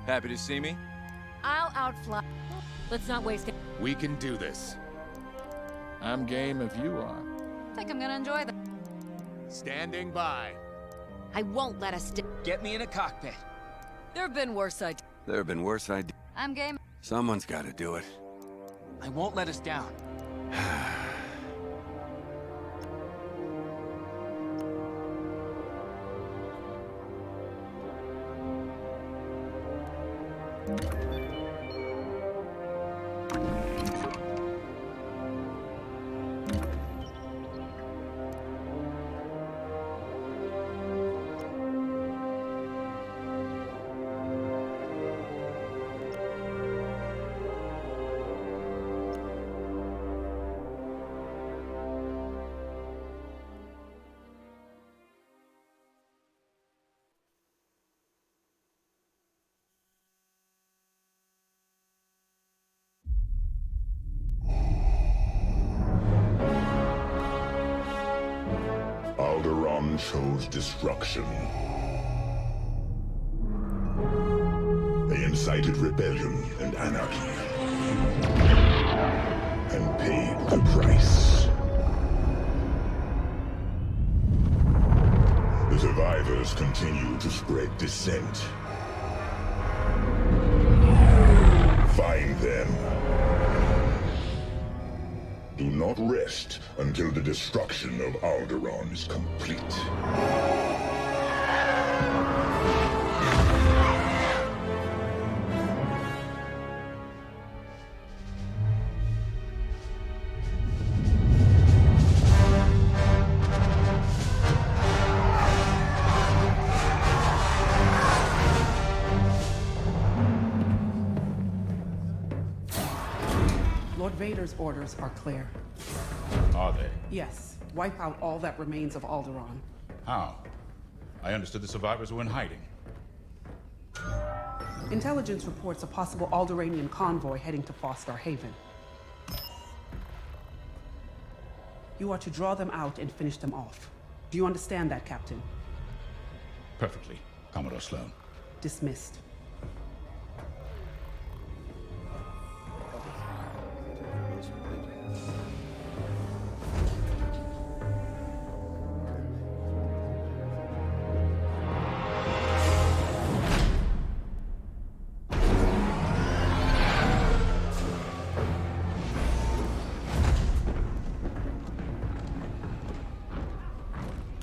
Happy to see me? I'll outfly. Let's not waste it. We can do this. I'm game if you are. I think I'm gonna enjoy that. Standing by. I won't let us Get me in a cockpit. There have been worse ideas. There have been worse ideas. I'm game. Someone's got to do it. I won't let us down. Alderaan chose destruction. They incited rebellion and anarchy. And paid the price. The survivors continue to spread dissent. Find them. Do not rest until the destruction of Alderaan is complete. Lord Vader's orders are clear. Are they? Yes, wipe out all that remains of Alderaan. How? I understood the survivors were in hiding. Intelligence reports a possible Alderaanian convoy heading to Foster Haven. You are to draw them out and finish them off. Do you understand that, Captain? Perfectly, Commodore Sloan. Dismissed.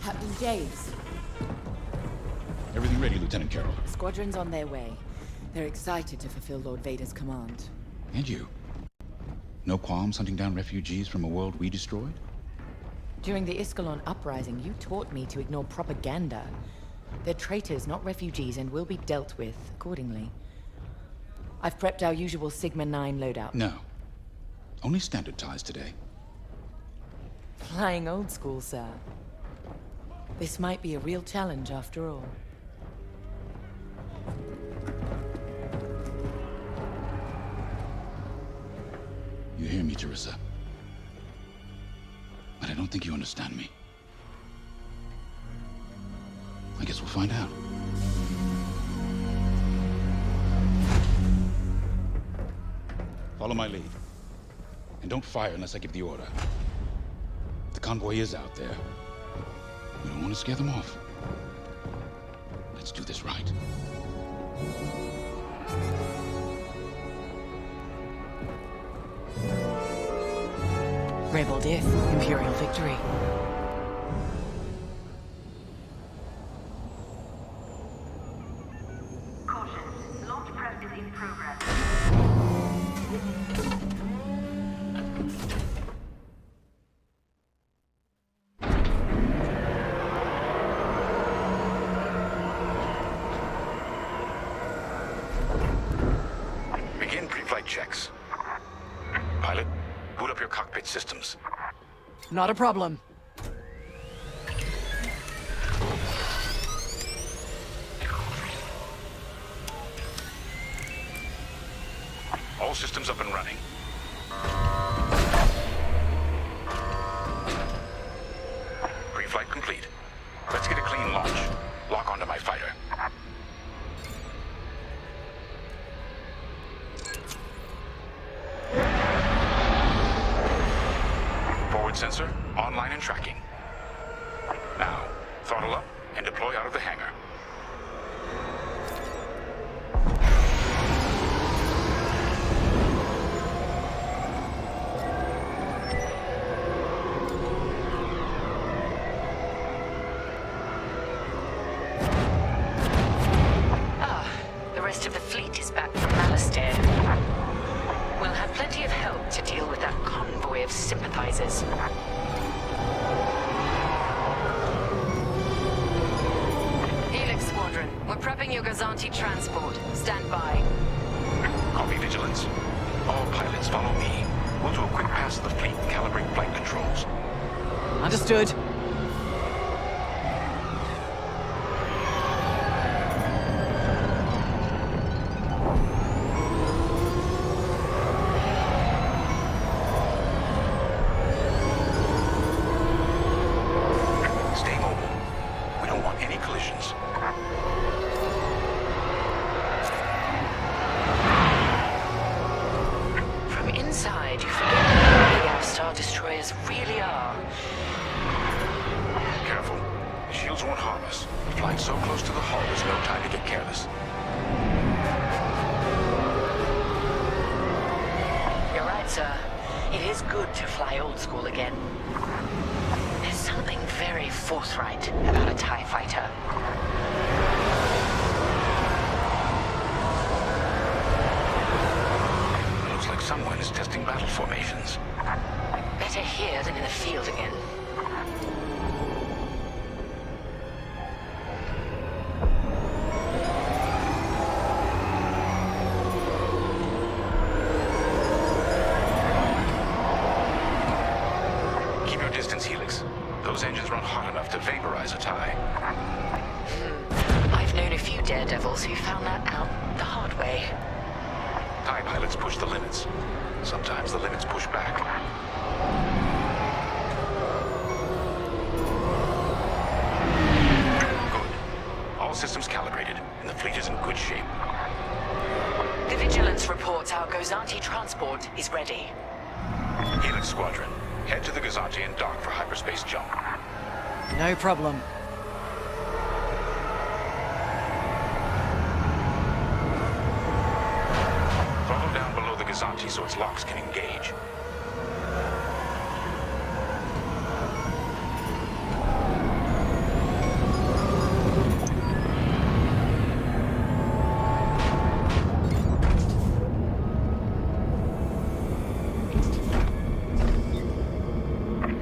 Captain James. Everything ready, Lieutenant Carroll. Squadrons on their way. They're excited to fulfill Lord Vader's command. And you? No qualms hunting down refugees from a world we destroyed? During the Iskalon uprising, you taught me to ignore propaganda. They're traitors, not refugees, and will be dealt with accordingly. I've prepped our usual Sigma-9 loadout. No. Only standard ties today. Flying old school, sir. This might be a real challenge after all. You hear me, Teresa? But I don't think you understand me. I guess we'll find out. Follow my lead. And don't fire unless I give the order. The convoy is out there. We don't want to scare them off. Let's do this right. Rebel death, Imperial victory. Caution, launch prep is in progress. Begin pre-flight checks. Pilot, boot up your cockpit systems. Not a problem. All systems up and running. Pre-flight complete. Let's get a clean launch. Lock onto my fighter. fine in tracking. Now, throttle up and deploy out of the hangar. The rest of the fleet is back from Alistair. We'll have plenty of help to deal with that convoy of sympathizers. Helix Squadron, we're prepping your Gazanti transport. Stand by. Copy, Vigilance. All pilots follow me. We'll do a quick pass of the fleet and calibrate flight controls. Understood. Stay mobile. We don't want any collisions. From inside, you forget how big our Star Destroyers really are. Careful. The shields won't harm us. Flying so close to the hull, there's no time to get careless. You're right, sir. It is good to fly old school again. There's something very forthright about a TIE fighter. Looks like someone is testing battle formations. Better here than in the field again. Keep your distance, Helix. Those engines run hot enough to vaporize a TIE. I've known a few daredevils who found that out the hard way. TIE pilots push the limits. Sometimes the limits push back. Good. All systems calibrated, and the fleet is in good shape. The Vigilance reports our Gozanti transport is ready. Helix Squadron, head to the Gazanti and dock for hyperspace jump. No problem. Throttle down below the Gazanti so its locks can engage.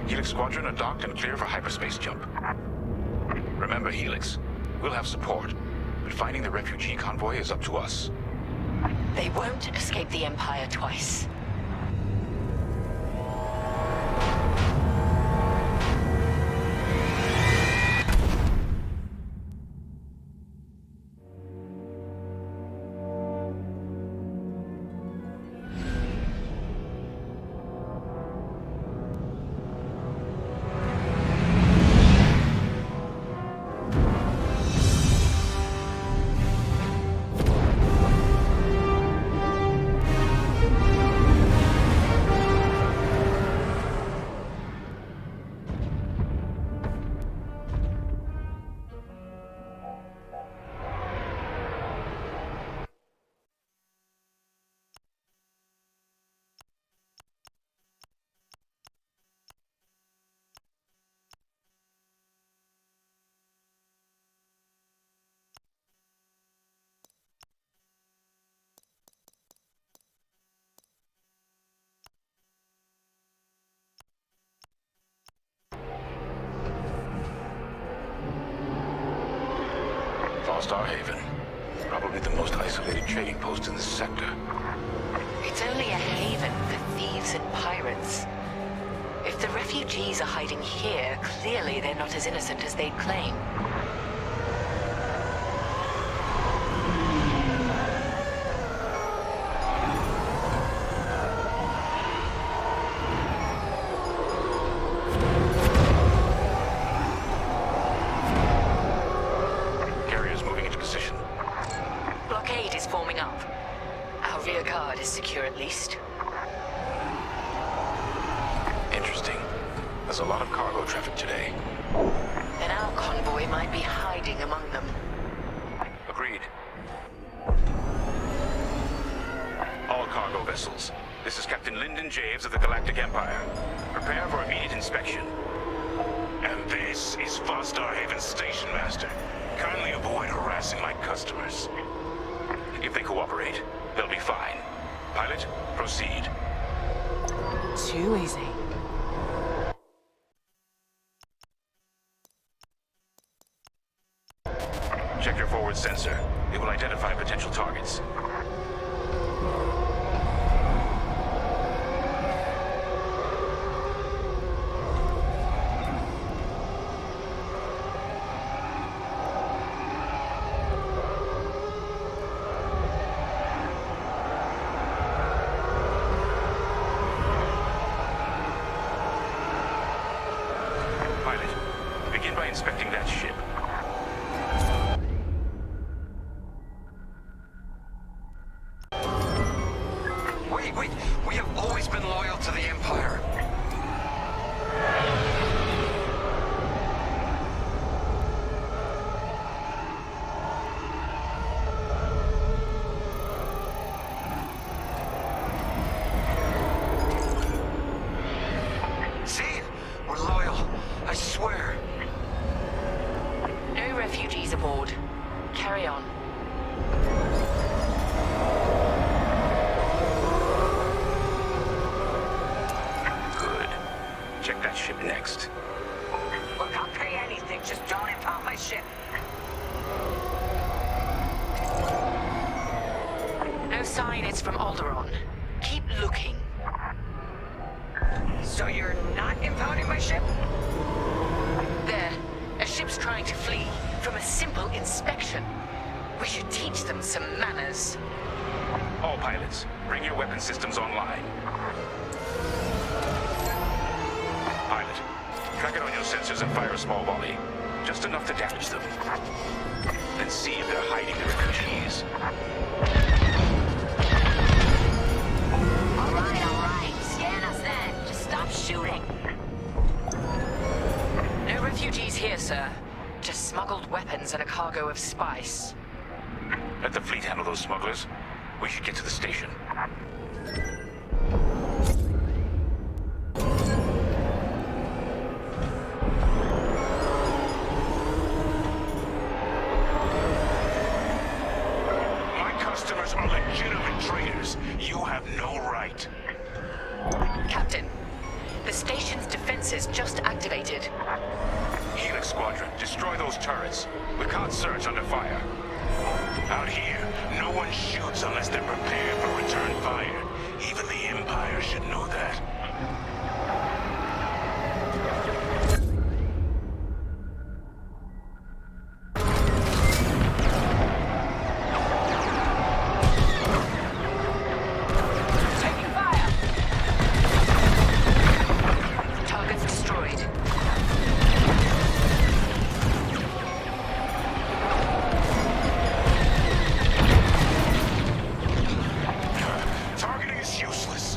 Helix Squadron are docked and clear for hyperspace jump. Remember, Helix, we'll have support, but finding the refugee convoy is up to us. They won't escape the Empire twice. Star Haven. Probably the most isolated trading post in this sector. It's only a haven for thieves and pirates. If the refugees are hiding here, clearly they're not as innocent as they'd claim. Carrier's moving into position. Blockade is forming up. Our rear guard is secure at least. Interesting. There's a lot of cargo traffic today. Then our convoy might be hiding among them. Agreed. All cargo vessels. This is Captain Lyndon Javes of the Galactic Empire. Prepare for immediate inspection. And this is Vostar Haven Station Master. Kindly avoid harassing my customers. If they cooperate, they'll be fine. Pilot, proceed. Too easy. Check your forward sensor. It will identify potential targets. Pilot, begin by inspecting that ship. Wait, we have always been loyal to the Empire. See? We're loyal. I swear. No refugees aboard. Carry on. Good. Check that ship next. Look, I'll pay anything. Just don't impound my ship. No sign it's from Alderaan. Keep looking. So you're not impounding my ship? There. A ship's trying to flee from a simple inspection. We should teach them some manners. All pilots, bring your weapon systems online. Pilot, track it on your sensors and fire a small volley. Just enough to damage them. Then see if they're hiding the refugees. All right. Scan us then. Just stop shooting. No refugees here, sir. Just smuggled weapons and a cargo of spice. Let the fleet handle those smugglers. We should get to the station. My customers are legitimate traders. You have no right. Captain, the station's defenses just activated. Helix Squadron, destroy those turrets. We can't search under fire. Out here, no one shoots unless they're prepared for return fire. Even the Empire should know that. Taking fire. Targets destroyed. Targeting is useless.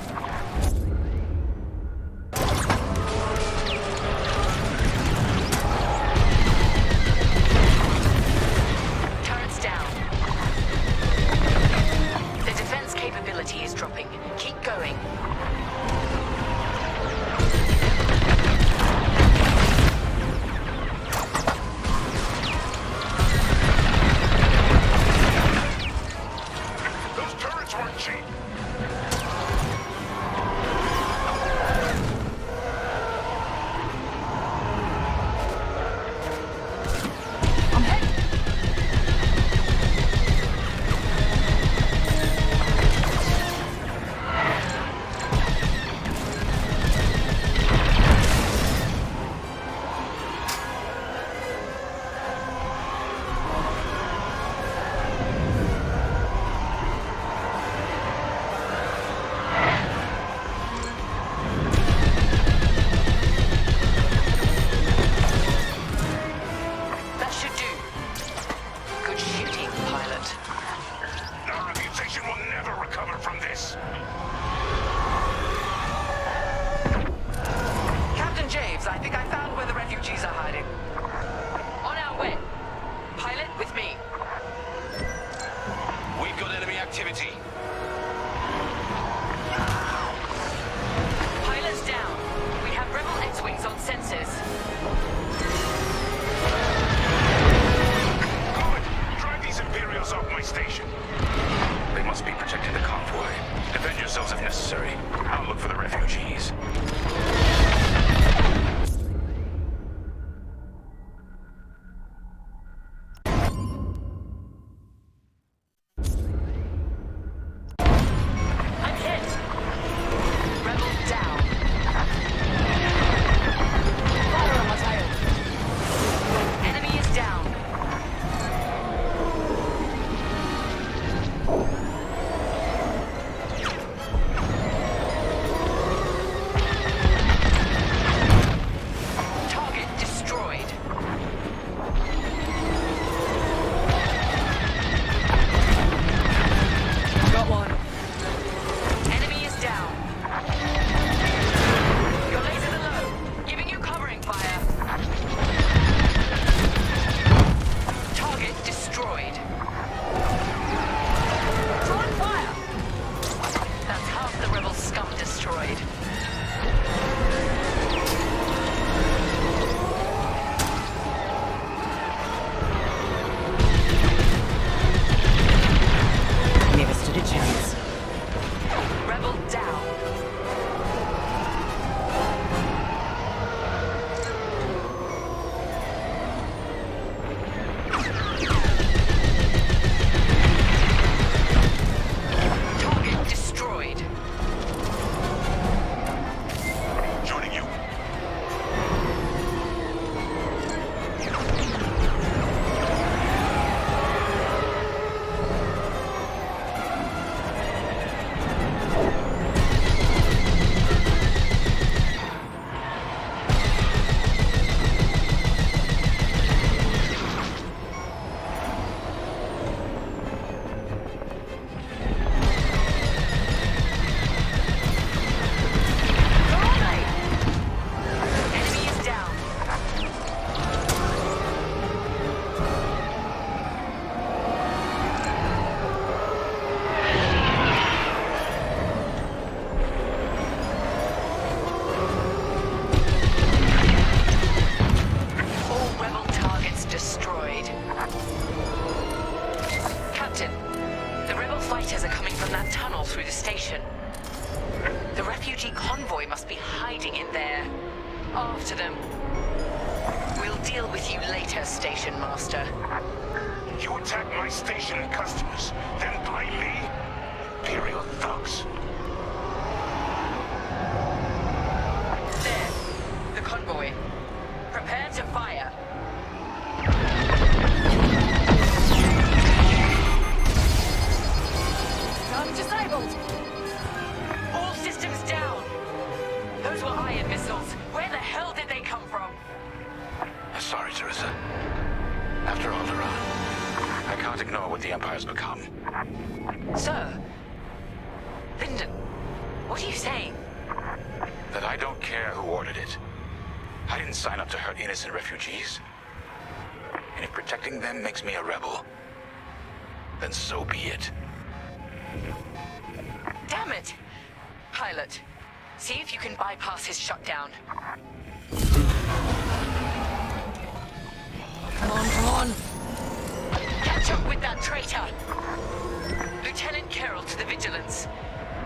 you later, Station Master. You attack my station and customers, then blame me? Imperial thugs. There. The convoy. Prepare to fire. Gun disabled. All systems down. Those were iron missiles. Where the hell did they come from? Sorry, Teresa. After Alderaan, I can't ignore what the Empire's become. Sir. Lyndon, what are you saying? That I don't care who ordered it. I didn't sign up to hurt innocent refugees. And if protecting them makes me a rebel, then so be it. Damn it! Pilot, see if you can bypass his shutdown. Come on, come on! Catch up with that traitor! Lieutenant Carroll to the Vigilance.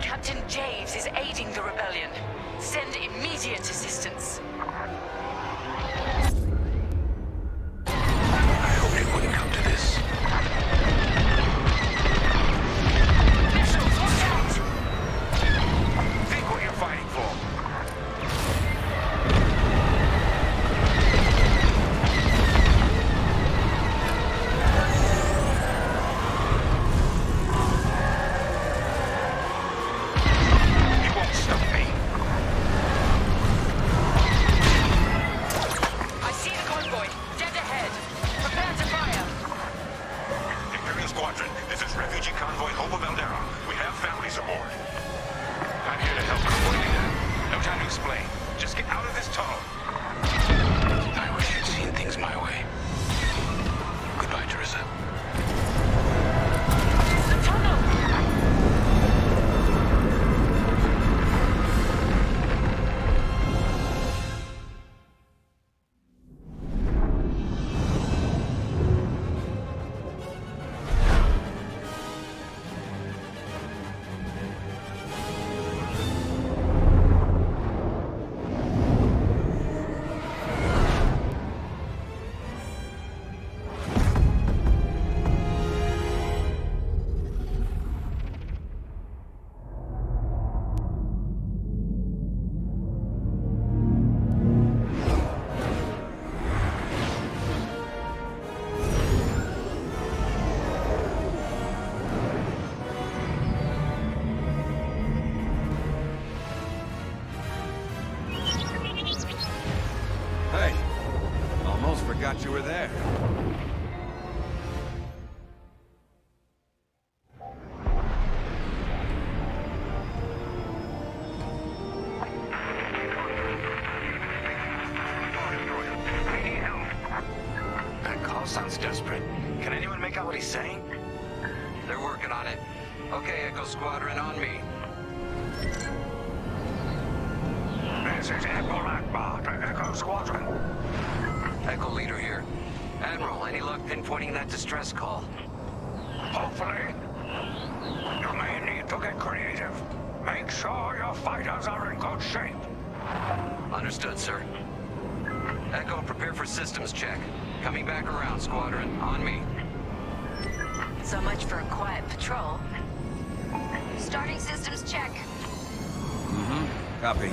Captain Javes is aiding the rebellion. Send immediate assistance. I hoped it wouldn't come to this. Missiles, watch out! Think what you're fighting for. You won't stop me. I see the convoy. Dead ahead. Prepare to fire. Imperial Squadron, this is refugee convoy Hope of Eldera. We have families aboard. I'm here to help convoy leader. No time to explain. Just get out of this tunnel. I wish you'd seen things my way. Goodbye, Teresa. It's the tunnel! Hey, almost forgot you were there. That call sounds desperate. Can anyone make out what he's saying? They're working on it. Okay, Echo Squadron, on me. This is Admiral Akbar to Echo Squadron. Echo Leader here. Admiral, any luck pinpointing that distress call? Hopefully. You may need to get creative. Make sure your fighters are in good shape. Understood, sir. Echo, prepare for systems check. Coming back around, Squadron. On me. So much for a quiet patrol. Starting systems check. Copy.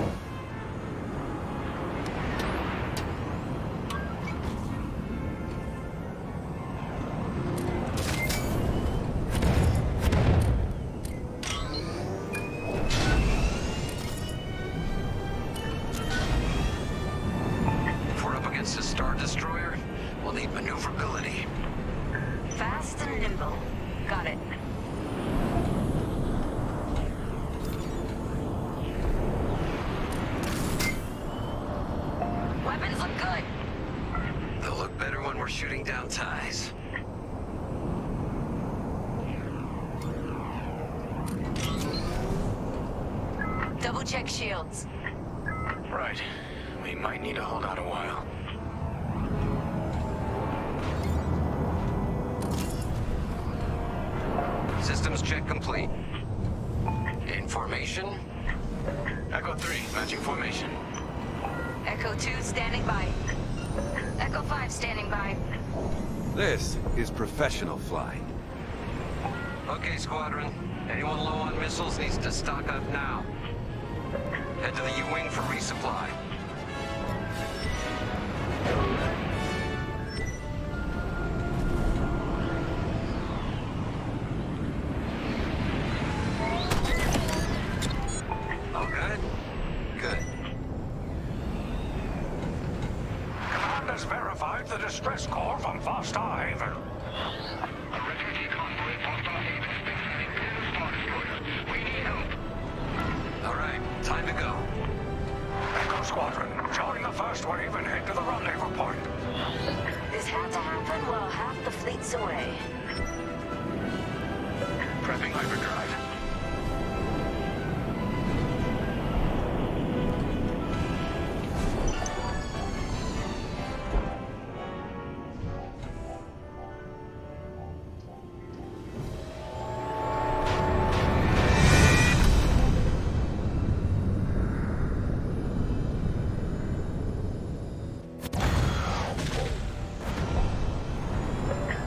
If we're up against a Star Destroyer, we'll need maneuverability. Fast and nimble. Got it. Weapons look good. They'll look better when we're shooting down ties. Double check shields. Right. We might need to hold out a while. Systems check complete. In formation. Echo 3, matching formation. Echo 2 standing by. Echo 5 Standing by. This is professional flying. Okay, Squadron. Anyone low on missiles needs to stock up now. Head to the U-Wing for resupply. All good? Good. Command has verified the distress call from Foster Haven. All right, time to go. Echo Squadron, join the first wave and head to the rendezvous point. This had to happen while half the fleet's away. Prepping hyperdrive.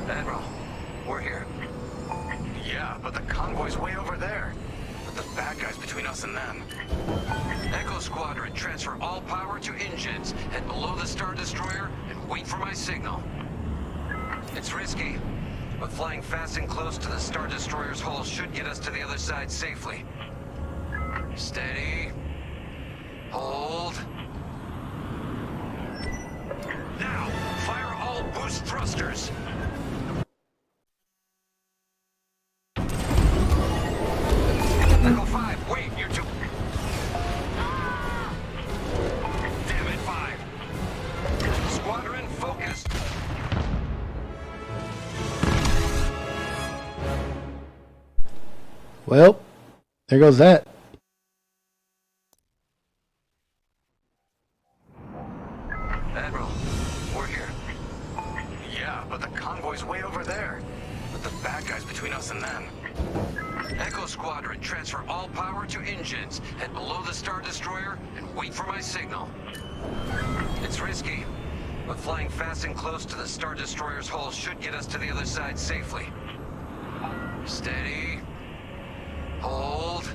Admiral, we're here. Yeah, but the convoy's way over there. But the bad guys between us and them. Echo Squadron, transfer all power to engines. Head below the Star Destroyer and wait for my signal. It's risky, but flying fast and close to the Star Destroyer's hull should get us to the other side safely. Steady. Hold. Now, fire all boost thrusters. Echo 5, wait, you're too... Damn it, 5. Squadron, focus. Well, there goes that. Admiral, we're here. Yeah, but the convoy's way over there. But the bad guys between us and them. Echo Squadron, transfer all power to engines. Head below the Star Destroyer and wait for my signal. It's risky, but flying fast and close to the Star Destroyer's hull should get us to the other side safely. Steady. Hold.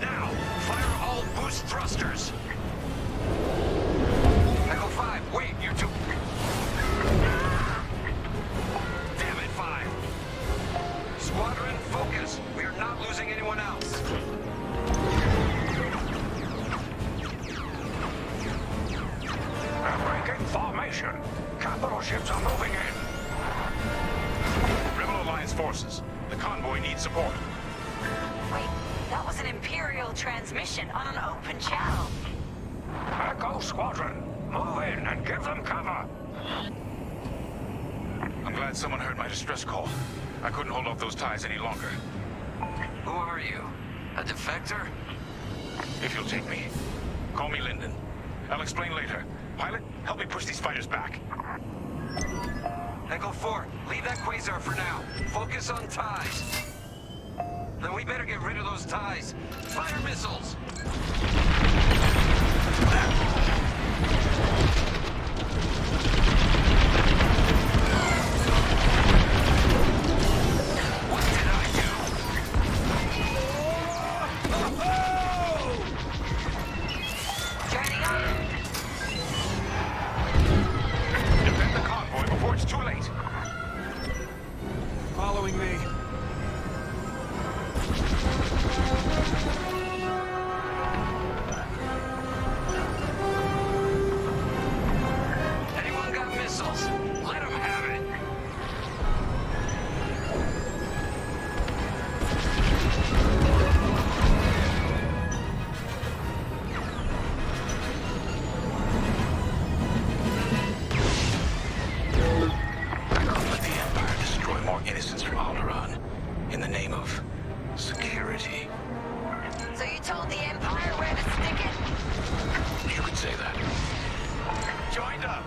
Now, fire all boost thrusters. Echo 5, wait, you're too... Damn it, 5. Squadron, focus. We are not losing anyone else. A break in formation. Capital ships are moving in. Rebel Alliance forces. The convoy needs support. Wait, that was an Imperial transmission on an open channel. Echo Squadron, move in and give them cover. I'm glad someone heard my distress call. I couldn't hold off those ties any longer. Who are you? A defector? If you'll take me, call me Lyndon. I'll explain later. Pilot, help me push these fighters back. Echo 4, leave that quasar for now. Focus on ties. Then we better get rid of those ties. Fire missiles! What did I do? Joining up. Defend the convoy before it's too late. Following me. Anyone got missiles? Let them have it. I can't let the Empire destroy more innocents from Alderaan in the name of security. So you told the Empire where to stick it? You could say that. Joined up.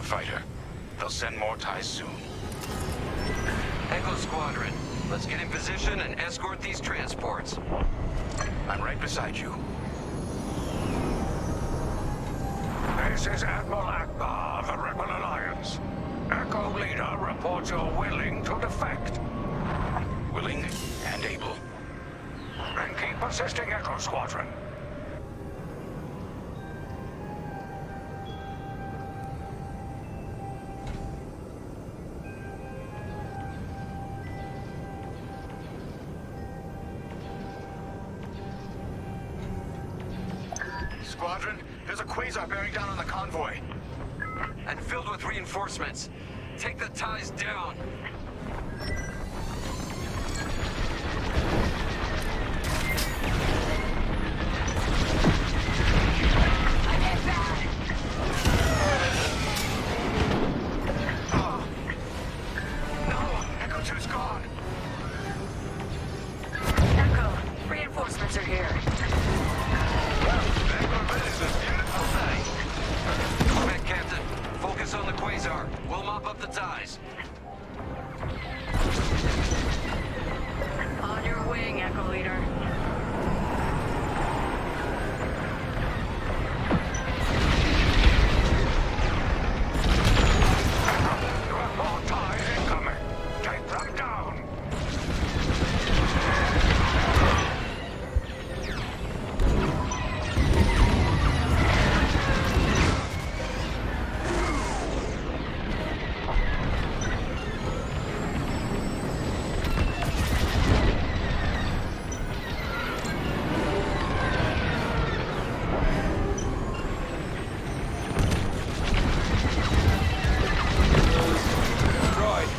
fighter. They'll send more ties soon. Echo Squadron, let's get in position and escort these transports. I'm right beside you. This is Admiral Akbar of the Rebel Alliance. Echo Leader reports you're willing to defect. Willing and able. Then keep assisting Echo Squadron. Squadron, there's a quasar bearing down on the convoy. And filled with reinforcements. Take the ties down. I'm hit bad. No, Echo 2's gone. Echo, reinforcements are here. Corvette Captain, focus on the quasar. We'll mop up the ties. On your wing, Echo Leader. You have more ties incoming. Take them down. Destroyed.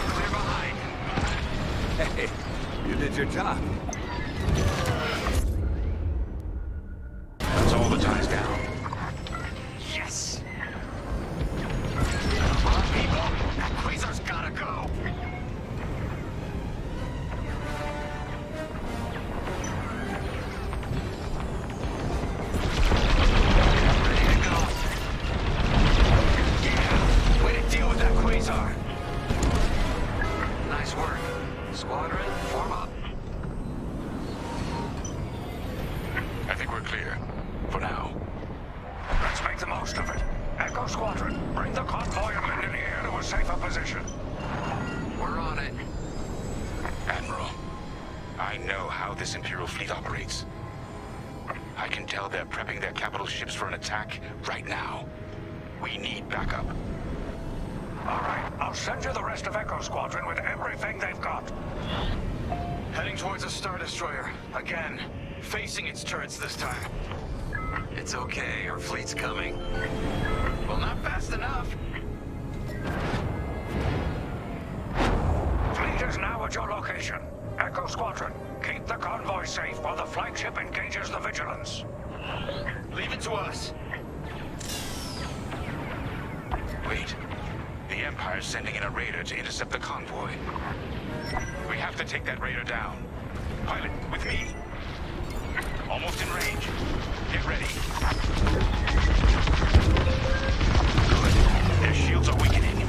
Clear behind. Hey, you did your job. That's all the ties down. Yes! Come on, people! That quasar's gotta go! Ready to go. Yeah! Way to deal with that quasar! Nice work. Squadron, form up. I think we're clear. For now. Let's make the most of it. Echo Squadron, bring the convoy of men in the air to a safer position. We're on it. Admiral, I know how this Imperial fleet operates. I can tell they're prepping their capital ships for an attack right now. We need backup. All right, I'll send you the rest of Echo Squadron with everything they've got. Heading towards a Star Destroyer. Again. Facing its turrets this time. It's okay, our fleet's coming. Well, not fast enough. Fleet is now at your location. Echo Squadron, keep the convoy safe while the flagship engages the Vigilance. Leave it to us. Wait. The Empire's sending in a raider to intercept the convoy. We have to take that raider down. Pilot, with me. Almost in range. Get ready. Good. Their shields are weakening.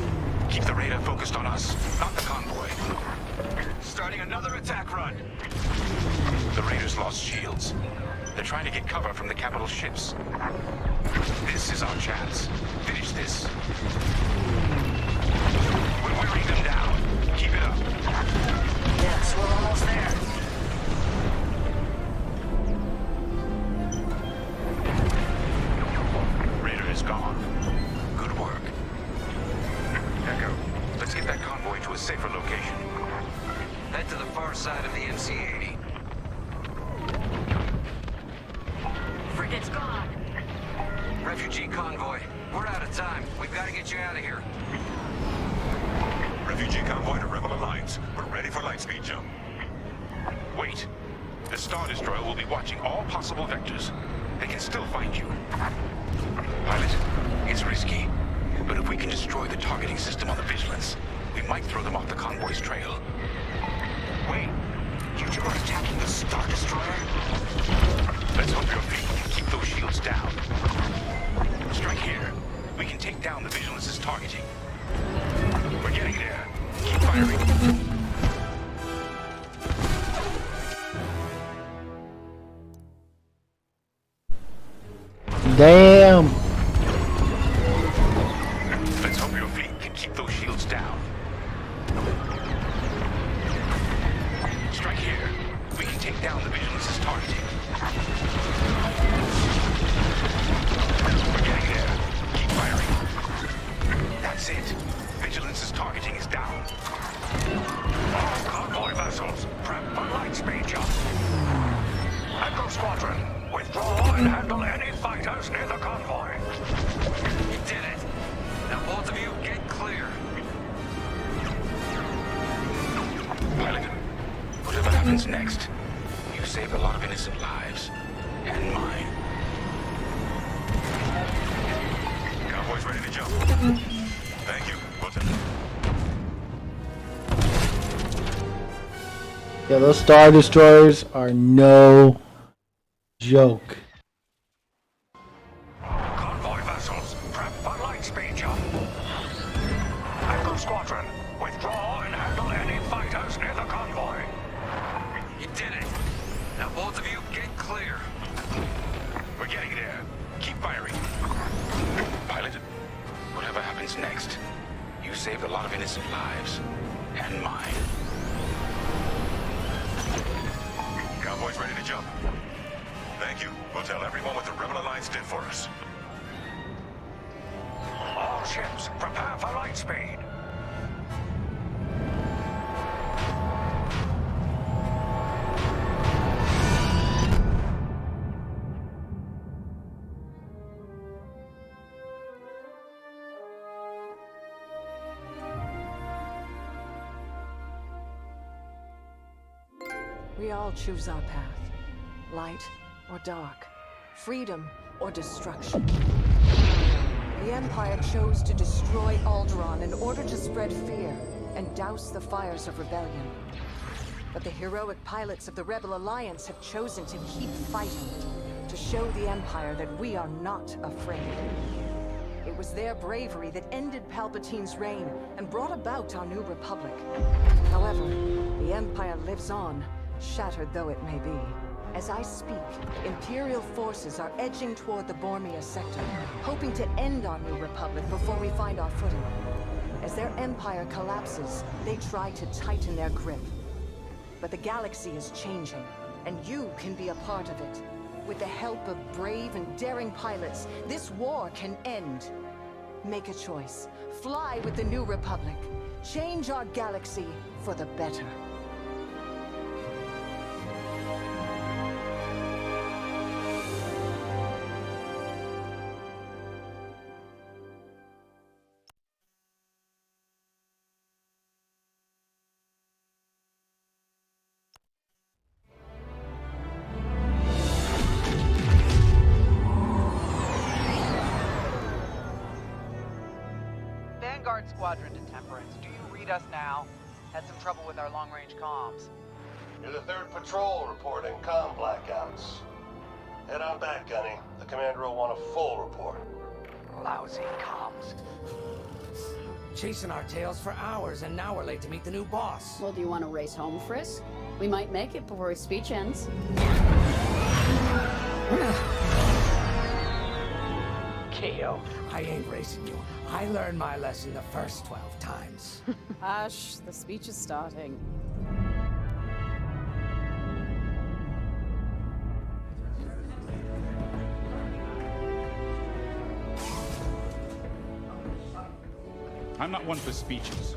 Keep the raider focused on us, not the convoy. Starting another attack run. The raiders lost shields. They're trying to get cover from the capital ships. This is our chance. Finish this. We're wearing them down. Keep it up. Yes, we're almost there. Raider is gone. Good work. Echo, let's get that convoy to a safer location. Head to the far side of the MC-80. Frigate's gone. Refugee convoy. We're out of time. We've got to get you out of here. Refugee convoy to Rebel Alliance. lines. We're ready for lightspeed jump. Wait. The Star Destroyer will be watching all possible vectors. They can still find you. Pilot, it's risky. But if we can destroy the targeting system on the Vigilance, we might throw them off the convoy's trail. Wait. You two are attacking the Star Destroyer? Let's hope your fleet can keep those shields down. Strike here. We can take down the Vigilance's targeting. We're getting there. Keep firing. Damn. Let's hope your fleet can keep those shields down. Strike here. We can take down the Vigilance's targeting. We're getting there. Keep firing. That's it. Vigilance's targeting is down. All convoy vessels, prep for lightspeed jump. Echo Squadron, withdraw and handle any fighters near the convoy. You did it. Now both of you get clear. Pilot, whatever happens next, you saved a lot of innocent lives. And mine. Convoy's ready to jump. Thank you, Wilton. Yeah, those Star Destroyers are no joke. Convoy vessels, prep for lightspeed jump. Echo Squadron, withdraw and handle any fighters near the convoy. You did it. Now both of you get clear. We're getting there. Keep firing. Pilot, whatever happens next, you saved a lot of innocent lives. And mine. Convoy's ready to jump. Thank you. We'll tell everyone what the Rebel Alliance did for us. All ships, prepare for lightspeed. We all choose our path. Light or dark. Freedom or destruction. The Empire chose to destroy Alderaan in order to spread fear and douse the fires of rebellion. But the heroic pilots of the Rebel Alliance have chosen to keep fighting, to show the Empire that we are not afraid. It was their bravery that ended Palpatine's reign and brought about our new Republic. However, the Empire lives on, shattered though it may be. As I speak, Imperial forces are edging toward the Bormia sector, hoping to end our new Republic before we find our footing. As their empire collapses, they try to tighten their grip. But the galaxy is changing, and you can be a part of it. With the help of brave and daring pilots, this war can end. Make a choice. Fly with the new Republic. Change our galaxy for the better. Squadron to Temperance. Do you read us now? Had some trouble with our long-range comms. You're the 3rd patrol reporting comm blackouts. Head on back, Gunny. The commander will want a full report. Lousy comms. Chasing our tails for hours, and now we're late to meet the new boss. Well, do you want to race home, Frisk? We might make it before his speech ends. Keo, I ain't racing you. I learned my lesson the first 12 times. Hush, the speech is starting. I'm not one for speeches.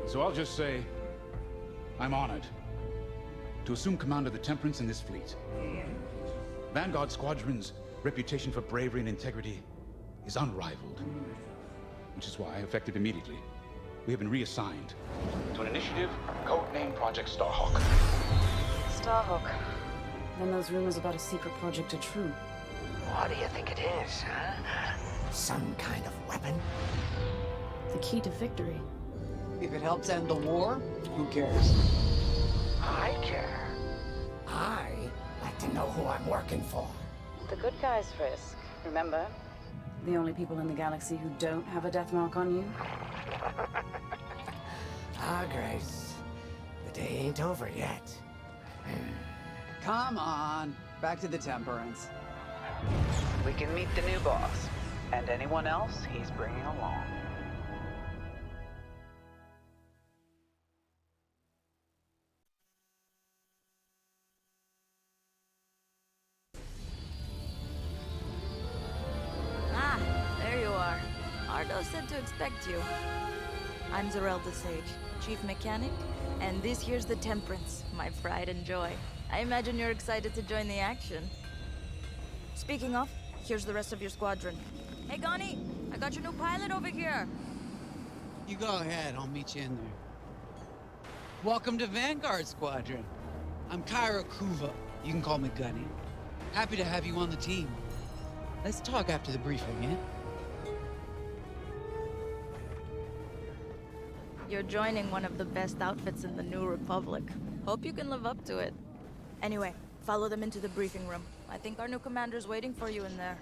So I'll just say, I'm honored to assume command of the Temperance in this fleet. Vanguard Squadron's reputation for bravery and integrity is unrivaled, which is why, effective immediately, we have been reassigned to to an initiative codenamed Project Starhawk. Starhawk. Then those rumors about a secret project are true. What do you think it is, huh? Some kind of weapon? The key to victory. If it helps end the war, who cares? I care. I like to know who I'm working for. The good guys, Frisk. Remember? The only people in the galaxy who don't have a death mark on you? Ah, Grace. The day ain't over yet. Come on, back to the Temperance. We can meet the new boss, and anyone else he's bringing along. Ah, there you are. Ardo said to expect you. I'm Zarelda Sage, Chief Mechanic, and this here's the Temperance, my pride and joy. I imagine you're excited to join the action. Speaking of, here's the rest of your squadron. Hey, Gani, I got your new pilot over here. You go ahead, I'll meet you in there. Welcome to Vanguard Squadron. I'm Kyra Kuva. You can call me Gunny. Happy to have you on the team. Let's talk after the briefing, yeah? You're joining one of the best outfits in the New Republic. Hope you can live up to it. Anyway, follow them into the briefing room. I think our new commander's waiting for you in there.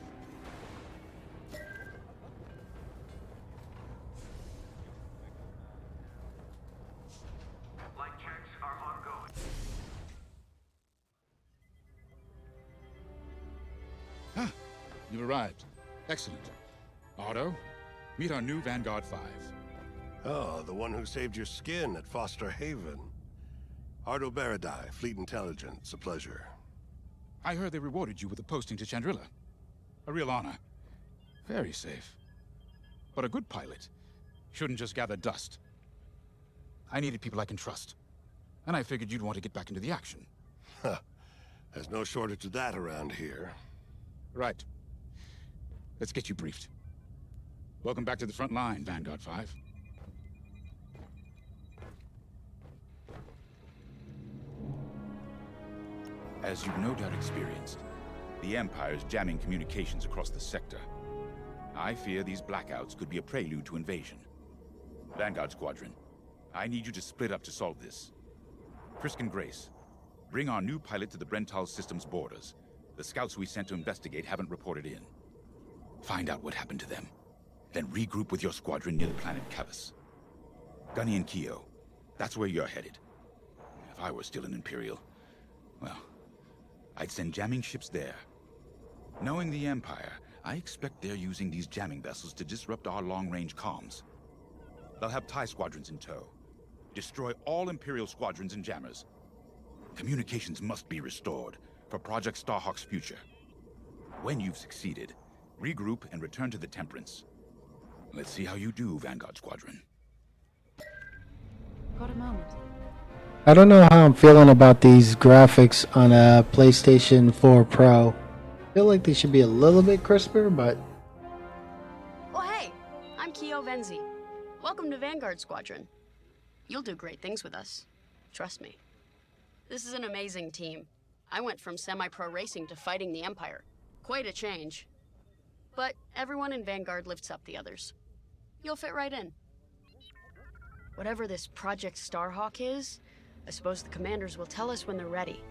Flight checks are ongoing. Ah, you've arrived. Excellent. Otto, meet our new Vanguard 5. Oh, the one who saved your skin at Foster Haven. Ardo Baradai, Fleet Intelligence, a pleasure. I heard they rewarded you with a posting to Chandrila. A real honor. Very safe. But a good pilot shouldn't just gather dust. I needed people I can trust. And I figured you'd want to get back into the action. Huh. There's no shortage of that around here. Right. Let's get you briefed. Welcome back to the front line, Vanguard 5. As you've no doubt experienced, the Empire's jamming communications across the sector. I fear these blackouts could be a prelude to invasion. Vanguard Squadron, I need you to split up to solve this. Frisk and Grace, bring our new pilot to the Brental system's borders. The scouts we sent to investigate haven't reported in. Find out what happened to them. Then regroup with your squadron near the planet Cavus. Gunny and Keo, that's where you're headed. If I were still an Imperial, well, I'd send jamming ships there. Knowing the Empire, I expect they're using these jamming vessels to disrupt our long-range comms. They'll have TIE squadrons in tow. Destroy all Imperial squadrons and jammers. Communications must be restored for Project Starhawk's future. When you've succeeded, regroup and return to the Temperance. Let's see how you do, Vanguard Squadron. Got a moment. I don't know how I'm feeling about these graphics on a PlayStation 4 Pro. I feel like they should be a little bit crisper, but... Oh, hey! I'm Keo Venzi. Welcome to Vanguard Squadron. You'll do great things with us. Trust me. This is an amazing team. I went from semi-pro racing to fighting the Empire. Quite a change. But everyone in Vanguard lifts up the others. You'll fit right in. Whatever this Project Starhawk is, I suppose the commanders will tell us when they're ready.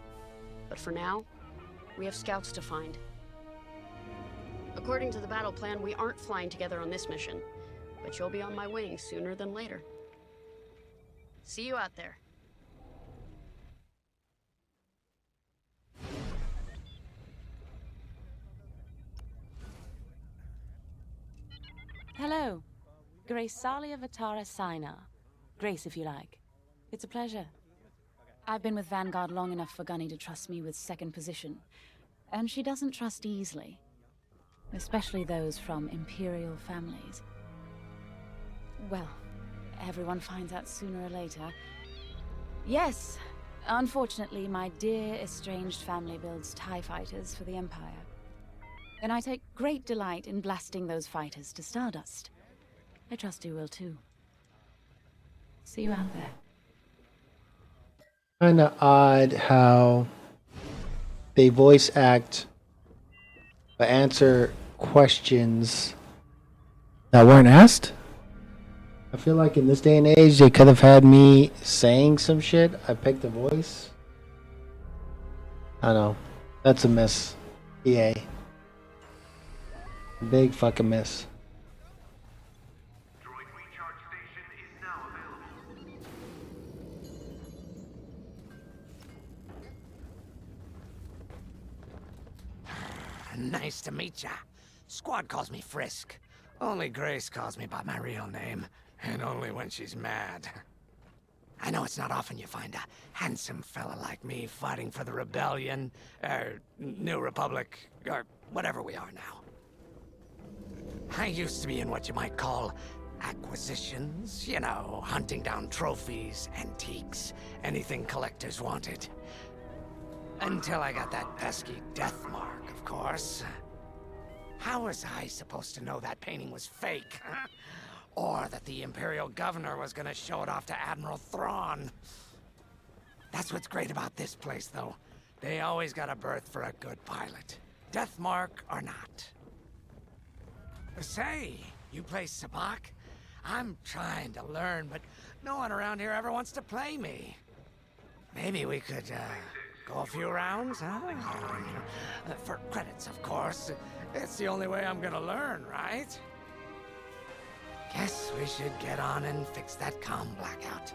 But for now, we have scouts to find. According to the battle plan, we aren't flying together on this mission, but you'll be on my wing sooner than later. See you out there. Hello. Grace Salia Vatara Sina. Grace, if you like. It's a pleasure. I've been with Vanguard long enough for Gunny to trust me with second position. And she doesn't trust easily. Especially those from Imperial families. Well, everyone finds out sooner or later. Yes, unfortunately, my dear estranged family builds TIE fighters for the Empire. And I take great delight in blasting those fighters to stardust. I trust you will too. See you out there. Kind of odd how they voice act but answer questions that weren't asked. I feel like in this day and age, they could have had me saying some shit. I picked a voice. I don't know. That's a miss. EA. Big fucking miss. Nice to meet ya. Squad calls me Frisk. Only Grace calls me by my real name, and only when she's mad. I know it's not often you find a handsome fella like me fighting for the Rebellion, or New Republic, or whatever we are now. I used to be in what you might call acquisitions, you know, hunting down trophies, antiques, anything collectors wanted. Until I got that pesky death mark, of course. How was I supposed to know that painting was fake? Or that the Imperial Governor was gonna show it off to Admiral Thrawn? That's what's great about this place, though. They always got a berth for a good pilot. Death mark or not. Say, you play Sabak? I'm trying to learn, but no one around here ever wants to play me. Maybe we could, go a few rounds, huh? For credits, of course. It's the only way I'm gonna learn, right? Guess we should get on and fix that comm blackout.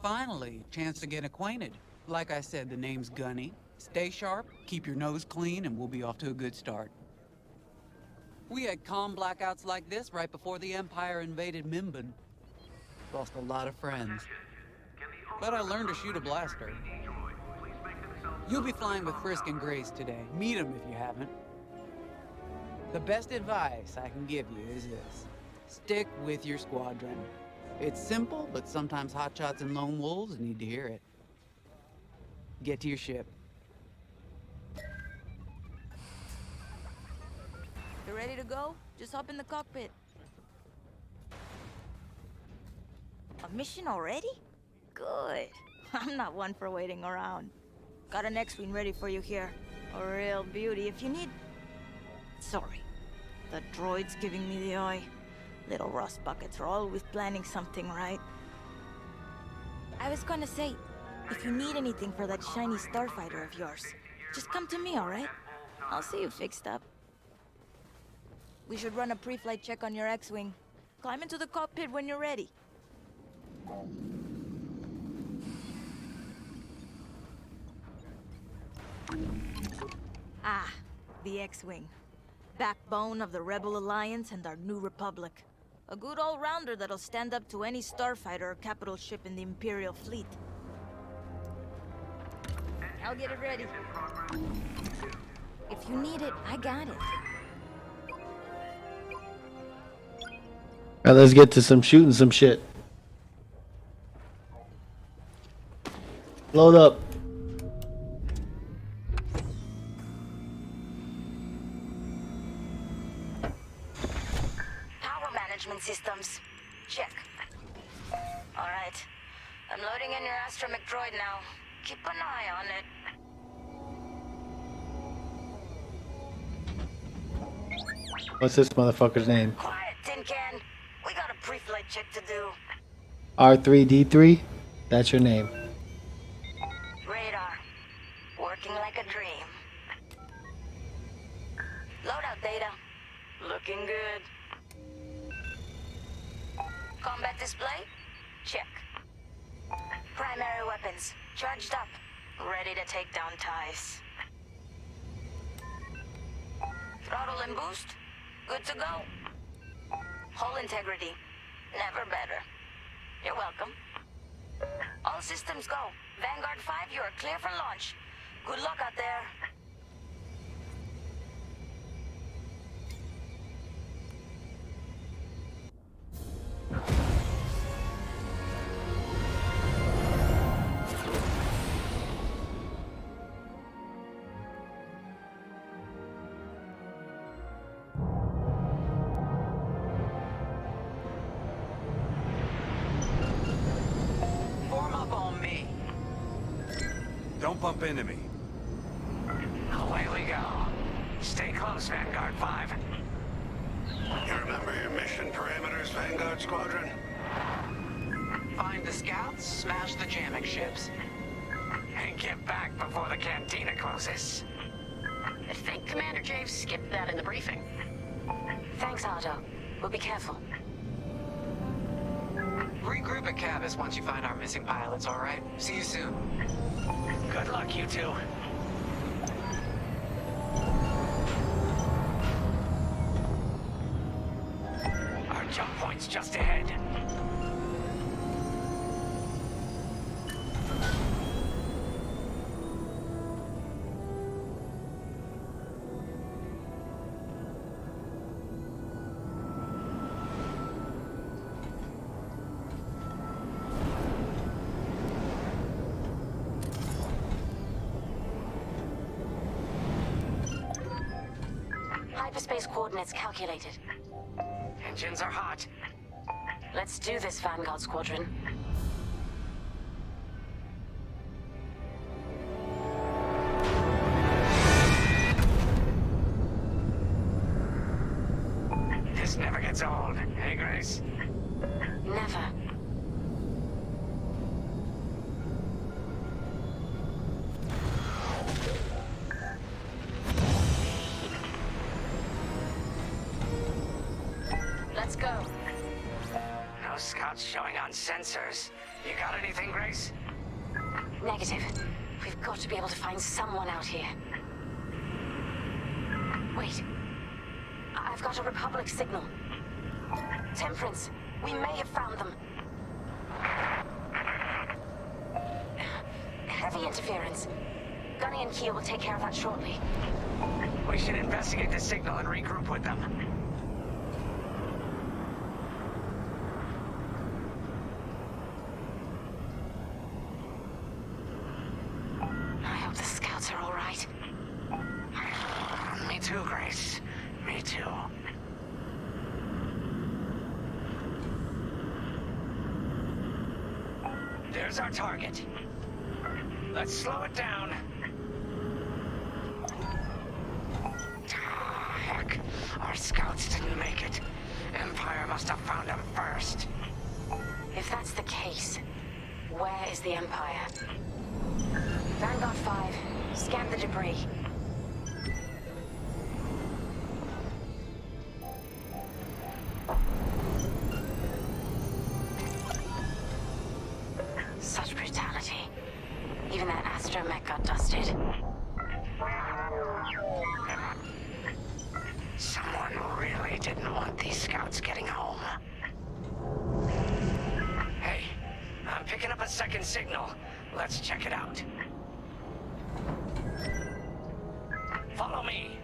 Finally, chance to get acquainted. Like I said, the name's Gunny. Stay sharp, keep your nose clean, and we'll be off to a good start. We had comm blackouts like this right before the Empire invaded Mimban. Lost a lot of friends. But I learned to shoot a blaster. You'll be flying with Frisk and Grace today. Meet them if you haven't. The best advice I can give you is this. Stick with your squadron. It's simple, but sometimes hotshots and lone wolves need to hear it. Get to your ship. You ready to go? Just hop in the cockpit. A mission already? Good. I'm not one for waiting around. Got an X-Wing ready for you here. A real beauty if you need... Sorry. The droid's giving me the eye. Little rust buckets are always planning something, right? I was gonna say, if you need anything for that shiny starfighter of yours, just come to me, alright? I'll see you fixed up. We should run a pre-flight check on your X-Wing. Climb into the cockpit when you're ready. Ah, the X-Wing. Backbone of the Rebel Alliance and our New Republic. A good all-rounder that'll stand up to any starfighter or capital ship in the Imperial fleet. I'll get it ready. If you need it, I got it. Alright, let's get to some shooting some shit. Load up. Power management systems. Check. Alright. I'm loading in your astromech droid now. Keep an eye on it. What's this motherfucker's name? Quiet, Tin Can. We got a pre-flight check to do. R3D3? That's your name. Radar. Working like a dream. Loadout data. Looking good. Combat display? Check. Primary weapons. Charged up. Ready to take down ties. Throttle and boost? Good to go. Hull integrity. Never better. You're welcome. All systems go. Vanguard 5, you are clear for launch. Good luck out there. bump into me. Away we go. Stay close, Vanguard 5. You remember your mission parameters, Vanguard Squadron? Find the scouts, smash the jamming ships. And get back before the cantina closes. I think Commander Javes skipped that in the briefing. Thanks, Ardo. We'll be careful. Regroup at Cabas once you find our missing pilots, all right? See you soon. Good luck, you two. Our jump point's just ahead. Hyperspace coordinates calculated. Engines are hot. Let's do this, Vanguard Squadron. This never gets old, hey, Grace? Never. Let's go. No scouts showing on sensors. You got anything, Grace? Negative. We've got to be able to find someone out here. Wait. I've got a Republic signal. Temperance. We may have found them. Heavy interference. Gunny and Keel will take care of that shortly. We should investigate the signal and regroup with them. I hope the scouts are all right. Me too, Grace. Me too. There's our target. Let's slow it down. Heck, our scouts didn't make it. Empire must have found them first. If that's the case, where is the Empire? Vanguard 5, scan the debris. Such brutality. Even that astromech got dusted. Someone really didn't want these scouts getting home. Hey, I'm picking up a second signal. Let's check it out. Follow me.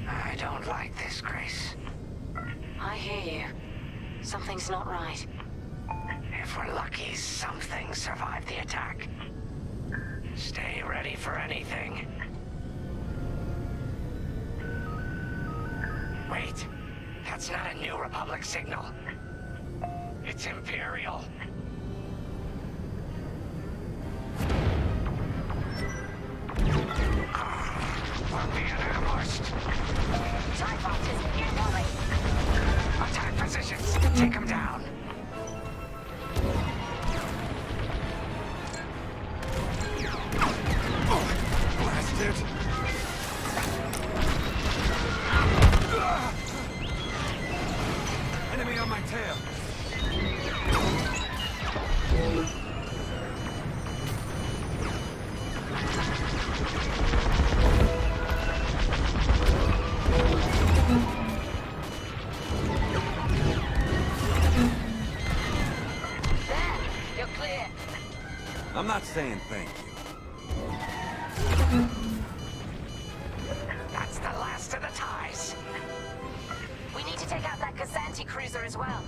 I don't like this, Grace. I hear you. Something's not right. If we're lucky, something survived the attack. Stay ready for anything. Wait, that's not a New Republic signal. It's Imperial. We're being ambushed. TIE fighters, incoming! Attack positions. Take them down. Blast it! Enemy on my tail! There! You're clear. I'm not saying thank you. That's the last of the ties. We need to take out that Kazanti cruiser as well.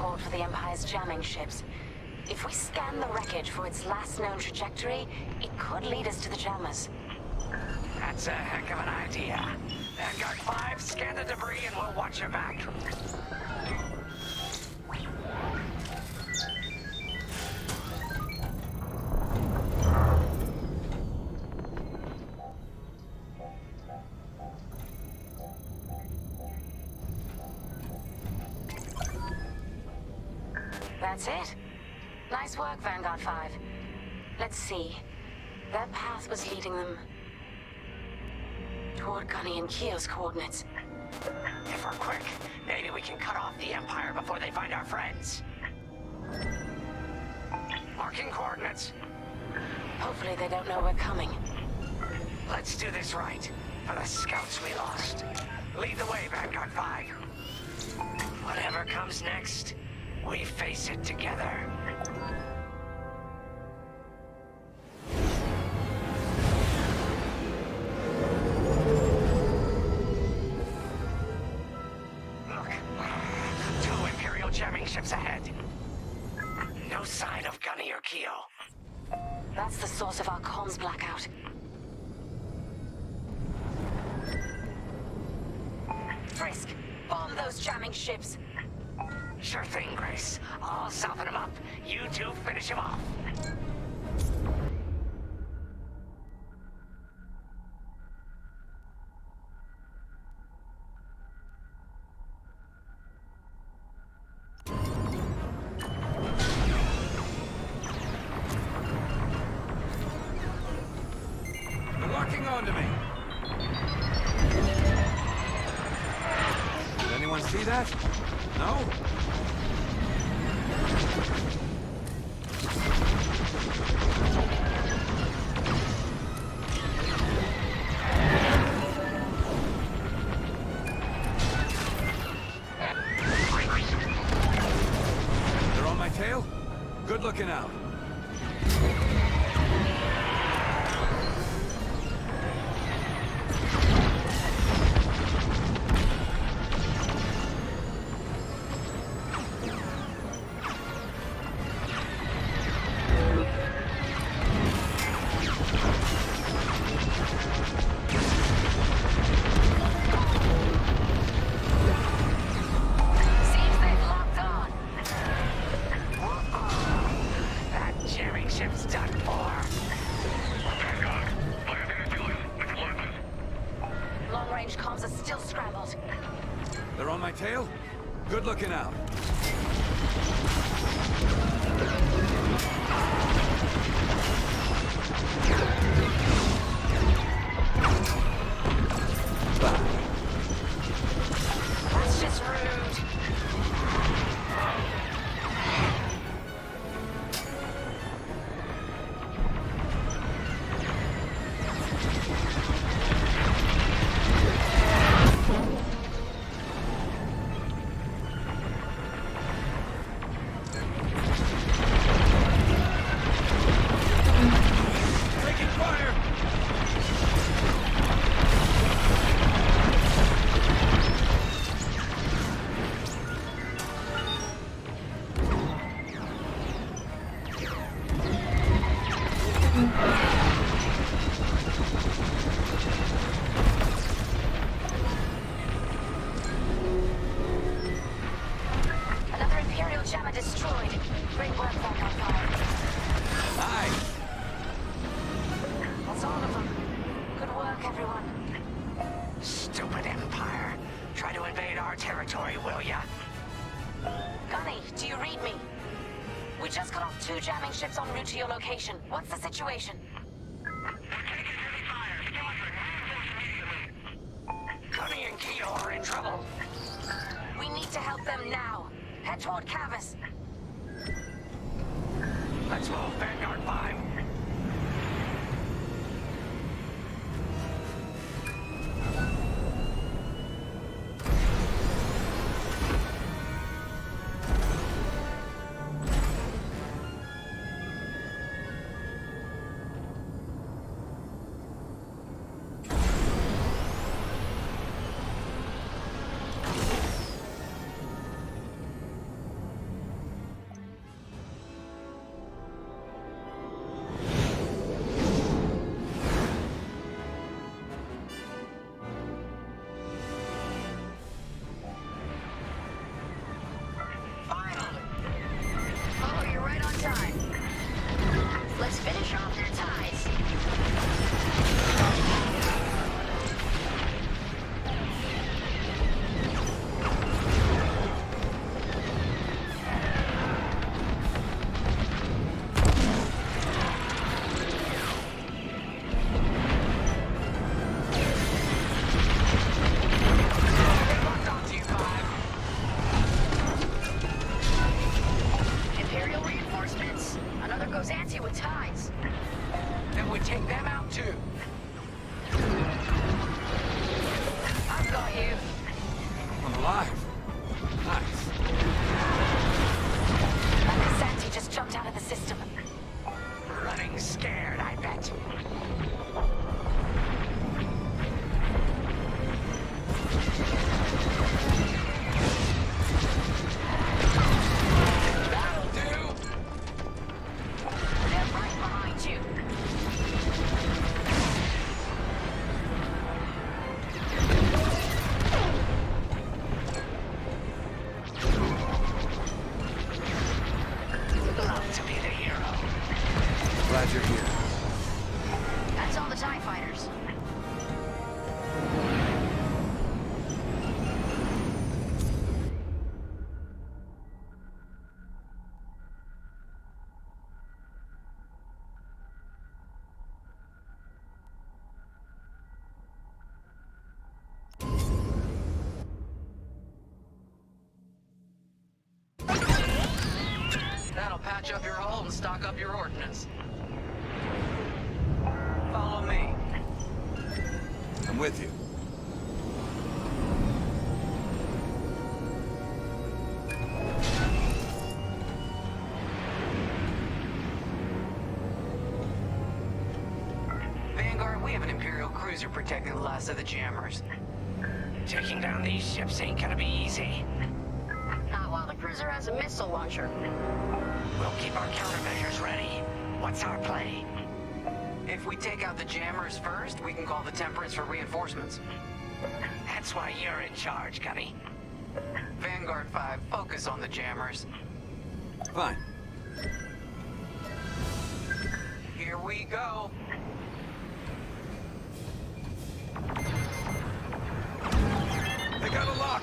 report for the Empire's jamming ships. If we scan the wreckage for its last known trajectory, it could lead us to the jammers. That's a heck of an idea. Vanguard 5, scan the debris and we'll watch your back. That's it. Nice work, Vanguard 5. Let's see. That path was leading them toward Gunny and Keo's coordinates. If we're quick, maybe we can cut off the Empire before they find our friends. Marking coordinates. Hopefully they don't know we're coming. Let's do this right. For the scouts we lost. Lead the way, Vanguard 5. Whatever comes next, we face it together. Look, 2 Imperial jamming ships ahead. No sign of Gunny or Keo. That's the source of our comms blackout. Frisk, bomb those jamming ships. Sure thing, Grace. I'll soften him up. You two finish him off. They're locking onto me. Did anyone see that? No? They're on my tail? Good looking out. Seems they've locked on. That jamming ship's done for. Long-range comms are still scrambled. They're on my tail? Good looking out. That's just rude. Taking fire! Another Imperial jammer destroyed. Great work, Vanguard 5. Aye. That's all of them. Good work, everyone. Stupid Empire. Try to invade our territory, will ya? Gunny, do you read me? We just cut off 2 jamming ships en route to your location. What's the situation? Gunny and Keo are in trouble. We need to help them now. Head toward Cavus. Let's move, Vanguard 5. patch up your hull and stock up your ordnance. Follow me. I'm with you. Vanguard, we have an Imperial cruiser protecting the last of the jammers. Taking down these ships ain't gonna be easy. Not while the cruiser has a missile launcher. We'll keep our countermeasures ready. What's our play? If we take out the jammers first, we can call the Temperance for reinforcements. That's why you're in charge, Gunny. Vanguard 5, focus on the jammers. Fine. Here we go. They got a lock!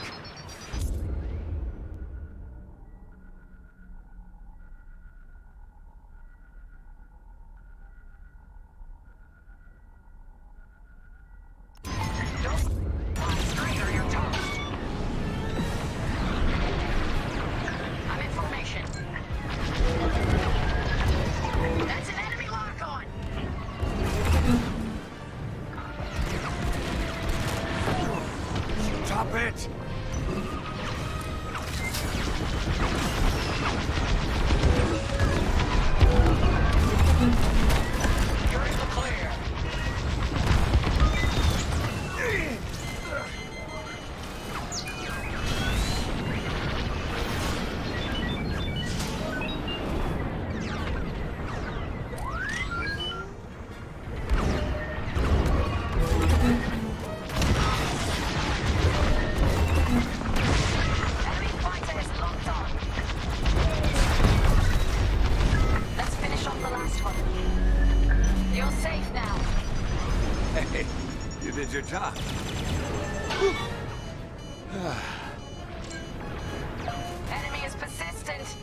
I'm in formation. That's an enemy lock on. Top it! You're in the clear. Enemy fighter is locked on. Let's finish off the last one. You're safe now. Hey, you did your job. Enemy is persistent.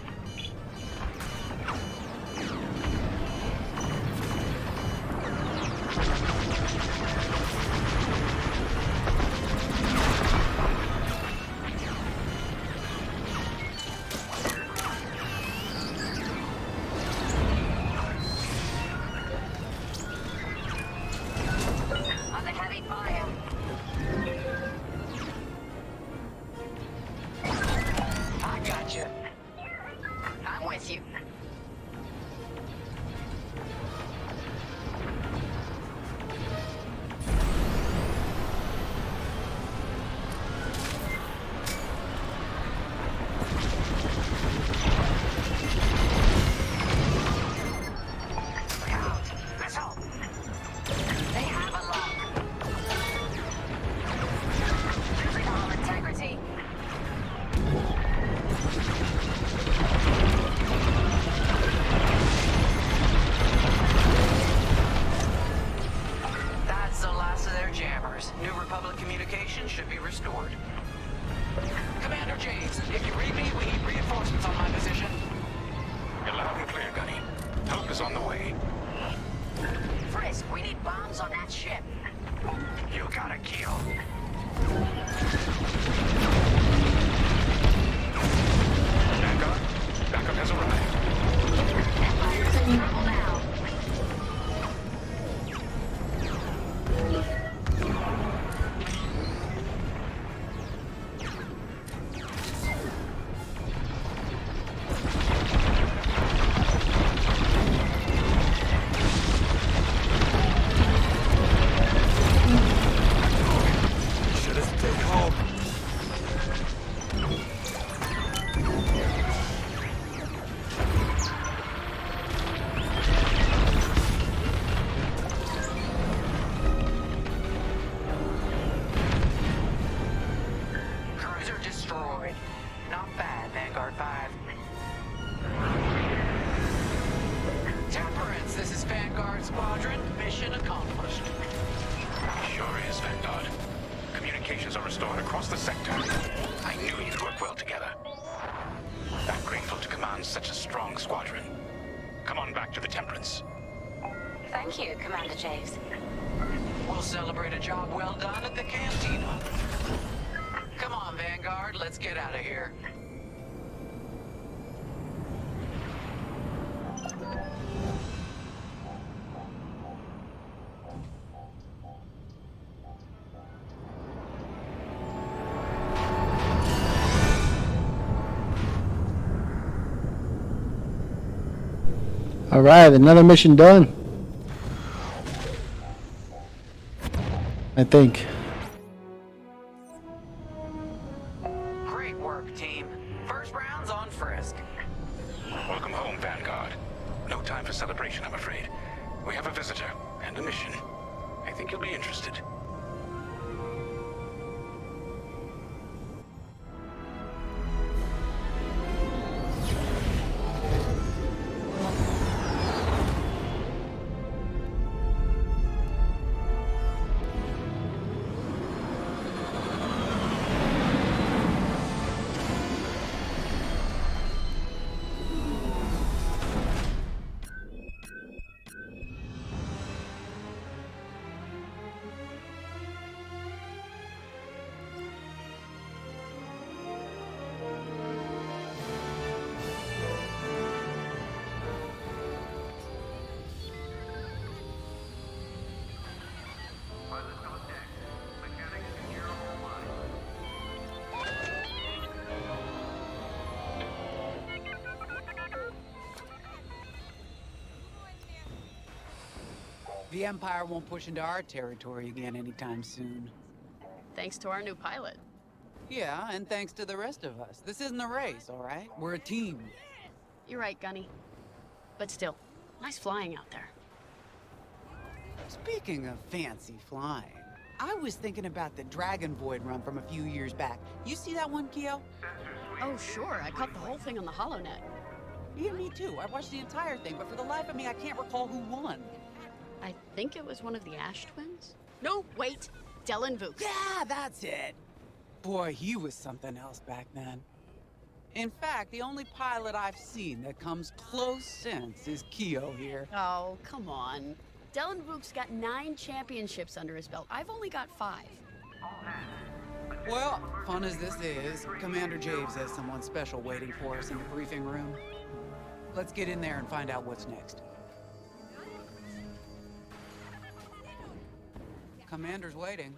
Under heavy fire. I got you. I'm with you. Out. Missile. They have a lock. Losing all integrity. That's the last of their jammers. New Republic communication should be restored. Commander James, if you read me, we need reinforcements on my position. You're loud and clear, Gunny. Help is on the way. Frisk, we need bombs on that ship. You got a kill. Vanguard, backup has arrived. Empire's in trouble now. Should have stayed home. Cruiser destroyed. Not bad, Vanguard 5. Temperance, this is Vanguard Squadron. Mission accomplished. Sure is, Vanguard. Communications are restored across the sector. I knew you'd work well together. I'm grateful to command such a strong squadron. Come on back to the Temperance. Thank you, Commander Javes. We'll celebrate a job well done at the cantina. Come on, Vanguard, let's get out of here. Alright, another mission done. I think. Great work, team. First round's on Frisk. Welcome home, Vanguard. No time for celebration, I'm afraid. We have a visitor and a mission. I think you'll be interested. The Empire won't push into our territory again anytime soon. Thanks to our new pilot. Yeah, and thanks to the rest of us. This isn't a race, all right? We're a team. You're right, Gunny. But still, nice flying out there. Speaking of fancy flying, I was thinking about the Dragon Void run from a few years back. You see that one, Kyo? Oh, sure. I caught the whole thing on the HoloNet. Yeah, me too. I watched the entire thing, but for the life of me, I can't recall who won. I think it was one of the Ash twins? No, wait. Dylan Vooks. Yeah, that's it. Boy, he was something else back then. In fact, the only pilot I've seen that comes close since is Kyo here. Oh, come on. Dylan Vooks got 9 championships under his belt. I've only got 5. Well, fun as this is, Commander Javes has someone special waiting for us in the briefing room. Let's get in there and find out what's next. Commander's waiting.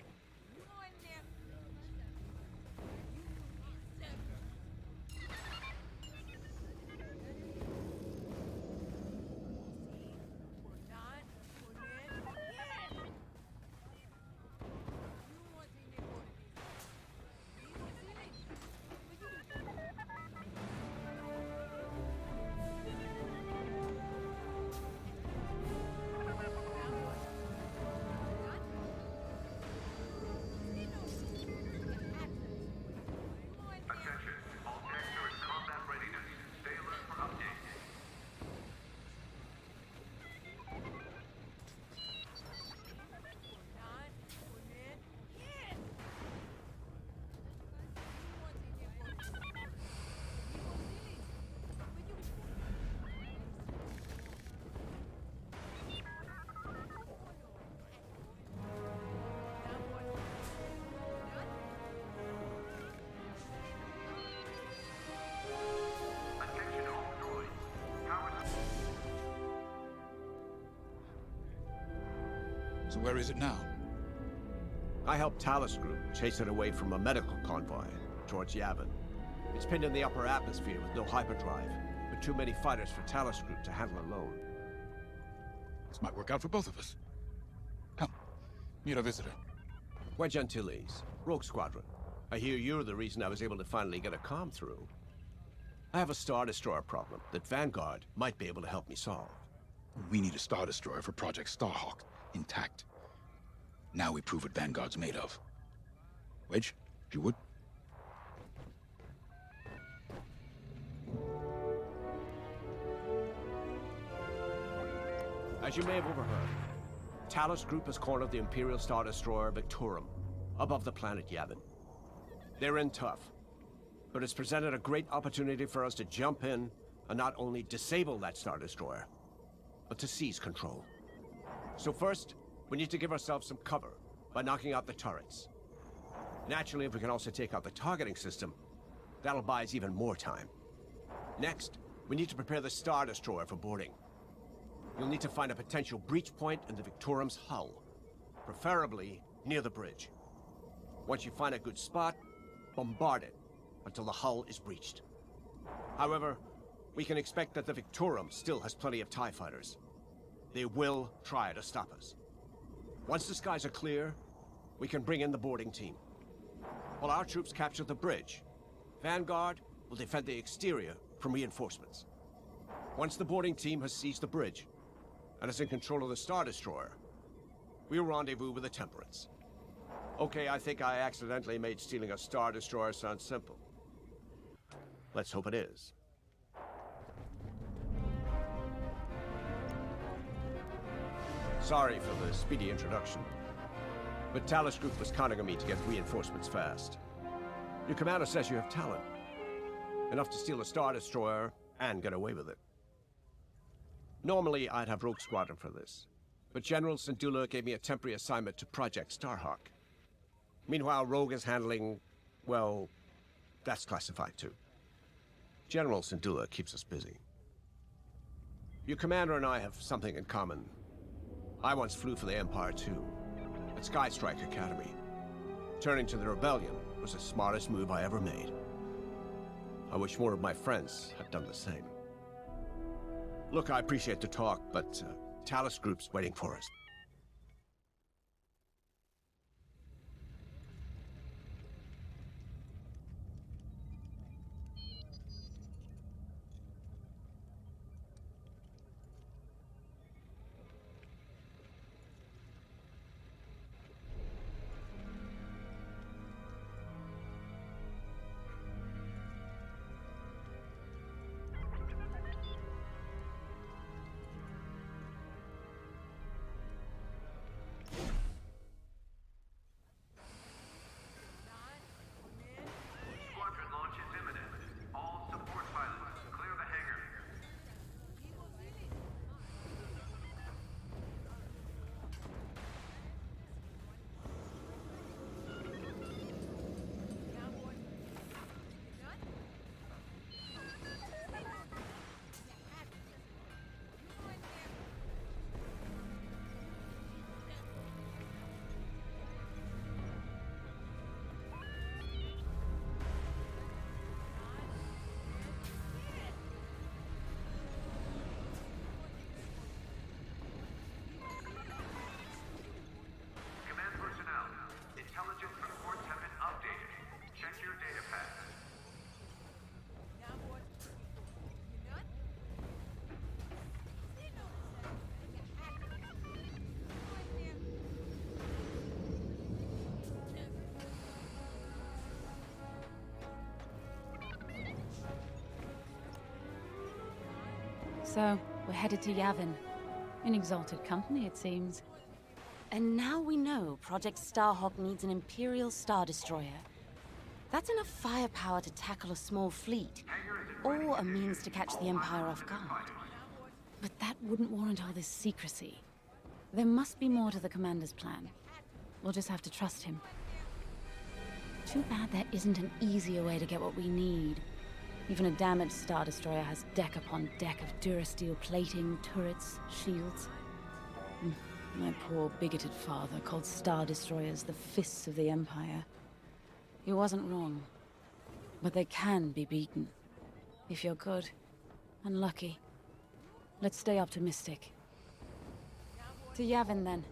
So where is it now? I helped Talus Group chase it away from a medical convoy towards Yavin. It's pinned in the upper atmosphere with no hyperdrive, but too many fighters for Talus Group to handle alone. This might work out for both of us. Come, meet our visitor. Wedge Antilles, Rogue Squadron. I hear you're the reason I was able to finally get a comm through. I have a Star Destroyer problem that Vanguard might be able to help me solve. We need a Star Destroyer for Project Starhawk, intact. Now we prove what Vanguard's made of. Wedge, if you would. As you may have overheard, Talus Group has cornered the Imperial Star Destroyer Victorum, above the planet Yavin. They're in tough, but it's presented a great opportunity for us to jump in and not only disable that Star Destroyer, but to seize control. So first, we need to give ourselves some cover by knocking out the turrets. Naturally, if we can also take out the targeting system, that'll buy us even more time. Next, we need to prepare the Star Destroyer for boarding. You'll need to find a potential breach point in the Victorum's hull, preferably near the bridge. Once you find a good spot, bombard it until the hull is breached. However, we can expect that the Victorum still has plenty of TIE fighters. They will try to stop us. Once the skies are clear, we can bring in the boarding team. While our troops capture the bridge, Vanguard will defend the exterior from reinforcements. Once the boarding team has seized the bridge and is in control of the Star Destroyer, we'll rendezvous with the Temperance. Okay, I think I accidentally made stealing a Star Destroyer sound simple. Let's hope it is. Sorry for the speedy introduction, but Talos Group was counting on me to get reinforcements fast. Your commander says you have talent. Enough to steal a Star Destroyer and get away with it. Normally, I'd have Rogue Squadron for this, but General Syndulla gave me a temporary assignment to Project Starhawk. Meanwhile, Rogue is handling, well, that's classified too. General Syndulla keeps us busy. Your commander and I have something in common. I once flew for the Empire too, at Skystrike Academy. Turning to the Rebellion was the smartest move I ever made. I wish more of my friends had done the same. Look, I appreciate the talk, but Talos Group's waiting for us. So, we're headed to Yavin. In exalted company, it seems. And now we know Project Starhawk needs an Imperial Star Destroyer. That's enough firepower to tackle a small fleet, or a means to catch the Empire off guard. But that wouldn't warrant all this secrecy. There must be more to the Commander's plan. We'll just have to trust him. Too bad there isn't an easier way to get what we need. Even a damaged Star Destroyer has deck upon deck of Durasteel plating, turrets, shields. My poor bigoted father called Star Destroyers the fists of the Empire. He wasn't wrong. But they can be beaten. If you're good and lucky. Let's stay optimistic. To Yavin then.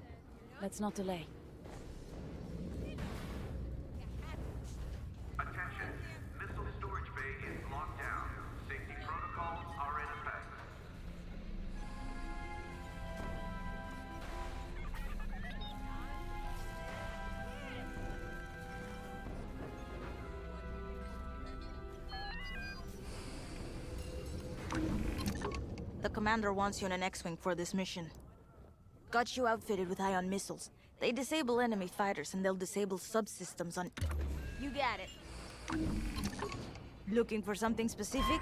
Let's not delay. Attention. Missile storage bay is locked down. Safety protocols are in effect. The Commander wants you in an X-Wing for this mission. Got you outfitted with ion missiles. They disable enemy fighters and they'll disable subsystems on... You got it. Looking for something specific?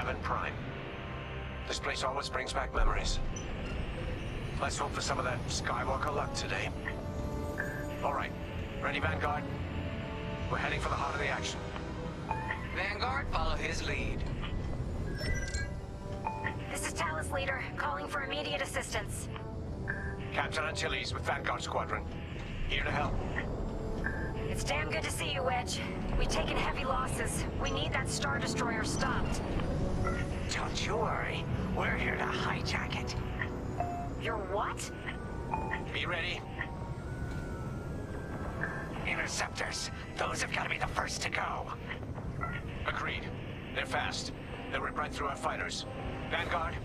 Yavin Prime. This place always brings back memories. Let's hope for some of that Skywalker luck today. All right, ready, Vanguard? We're heading for the heart of the action. Vanguard, follow his lead. This is Talus Leader, calling for immediate assistance. Captain Antilles with Vanguard Squadron. Here to help. It's damn good to see you, Wedge. We've taken heavy losses. We need that Star Destroyer stopped. Don't you worry. We're here to hijack it. You're what? Be ready. Interceptors. Those have got to be the first to go. Agreed. They're fast. They'll rip right through our fighters. Vanguard,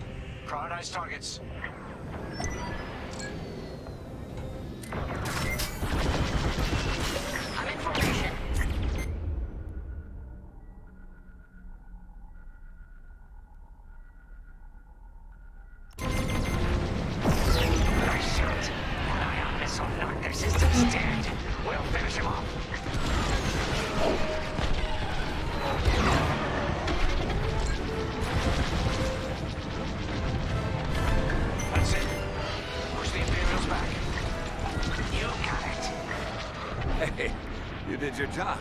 prioritize targets. I'm in formation. Nice shot. An ion missile knocked their systems dead. We'll finish him off. That's it. Push the Imperials back. You got it. Hey, you did your job.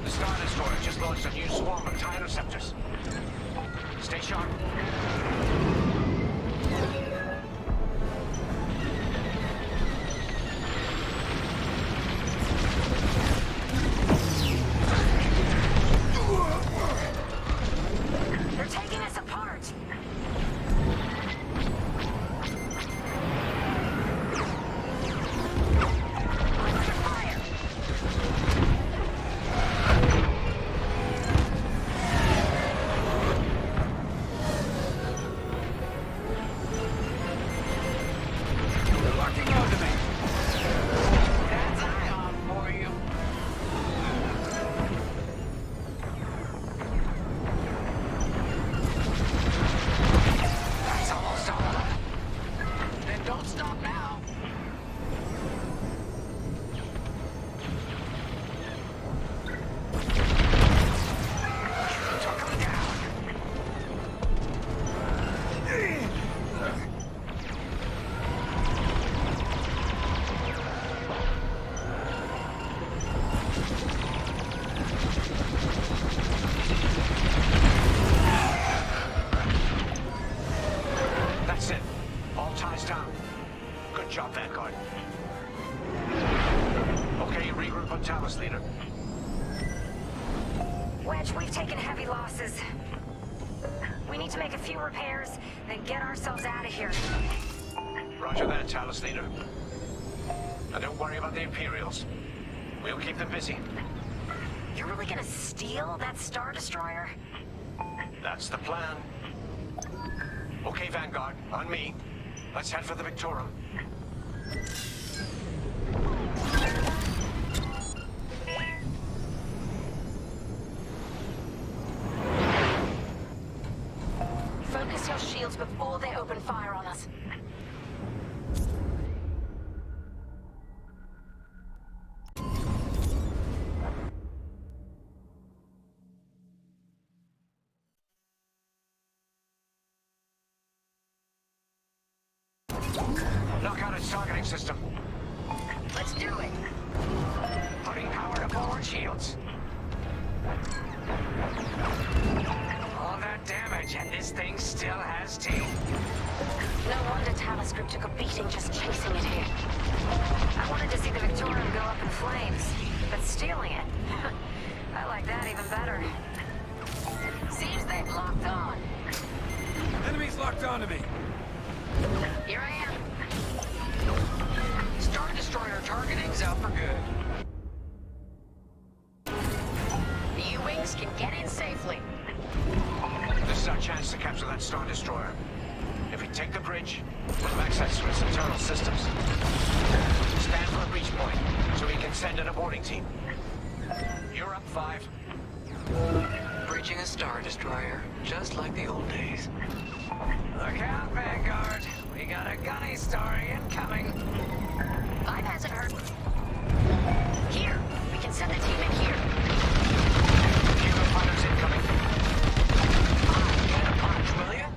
The Star Destroyer just launched a new swarm of TIE interceptors. Stay sharp. They're taking us apart. I'm under fire. They're locking onto me. That's ion for you. That's almost all of them. Then don't stop now. Took them down. That's it. All ties down. Good job, Vanguard. Okay, regroup on Talus, Leader. Wedge, we've taken heavy losses. We need to make a few repairs, then get ourselves out of here. Roger that, Talus, Leader. And don't worry about the Imperials. We'll keep them busy. You're really gonna steal that Star Destroyer? That's the plan. Okay, Vanguard, on me. Let's head for the Victorum. Focus your shields before they open fire on us. Knock out its targeting system. Let's do it. Putting power to forward shields. All that damage, and this thing still has teeth. No wonder Talus Group took a beating just chasing it here. I wanted to see the Victorium go up in flames, but stealing it, I like that even better. Seems they've locked on. Enemies locked onto me. Here I am. Star Destroyer targeting's out for good. The U-Wings can get in safely. This is our chance to capture that Star Destroyer. If we take the bridge, we'll have access to its internal systems. Stand for a breach point, so we can send an aborting team. You're up, 5. Breaching a Star Destroyer, just like the old days. Look out, Vanguard. We got a gunny story incoming. Five hasn't heard. Here, we can send a team in here. Kilo fighters incoming. Get a punch, will ya?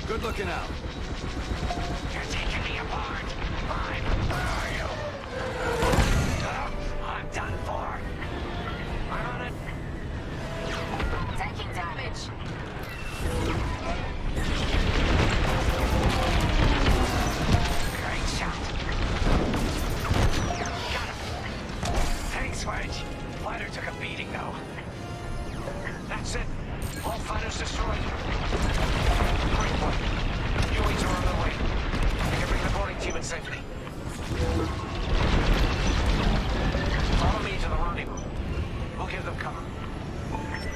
Good looking out. You're taking me apart. Fine. Where are you? I'm done for. I'm on it. Taking damage. Great shot. Got him. Thanks, Wedge. Fighter took a beating, though. That's it. All fighters destroyed. Great work. UAs are on their way. We can bring the boarding team in safely. Follow me to the rendezvous. We'll give them cover.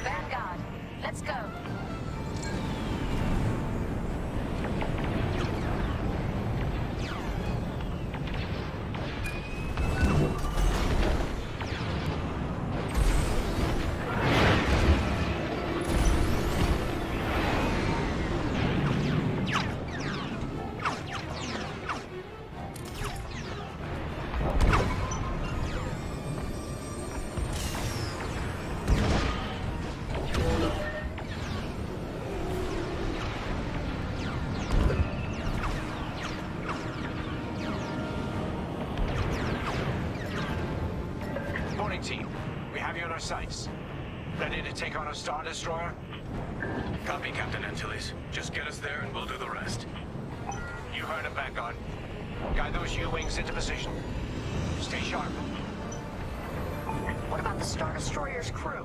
Vanguard, let's go. Team, we have you in our sights. Ready to take on a Star Destroyer? Copy, Captain Antilles. Just get us there and we'll do the rest. You heard him, Vanguard. Guide those U-wings into position. Stay sharp. What about the Star Destroyer's crew?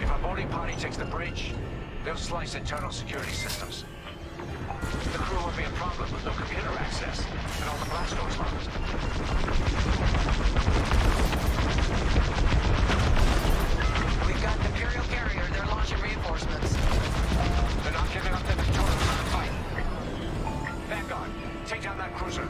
If our boarding party takes the bridge, they'll slice internal security systems. The crew won't be a problem with no computer access and all the blast doors locked. We've got the Imperial carrier. They're launching reinforcements. They're not giving up their Victorians for the fight. Vanguard, take down that cruiser.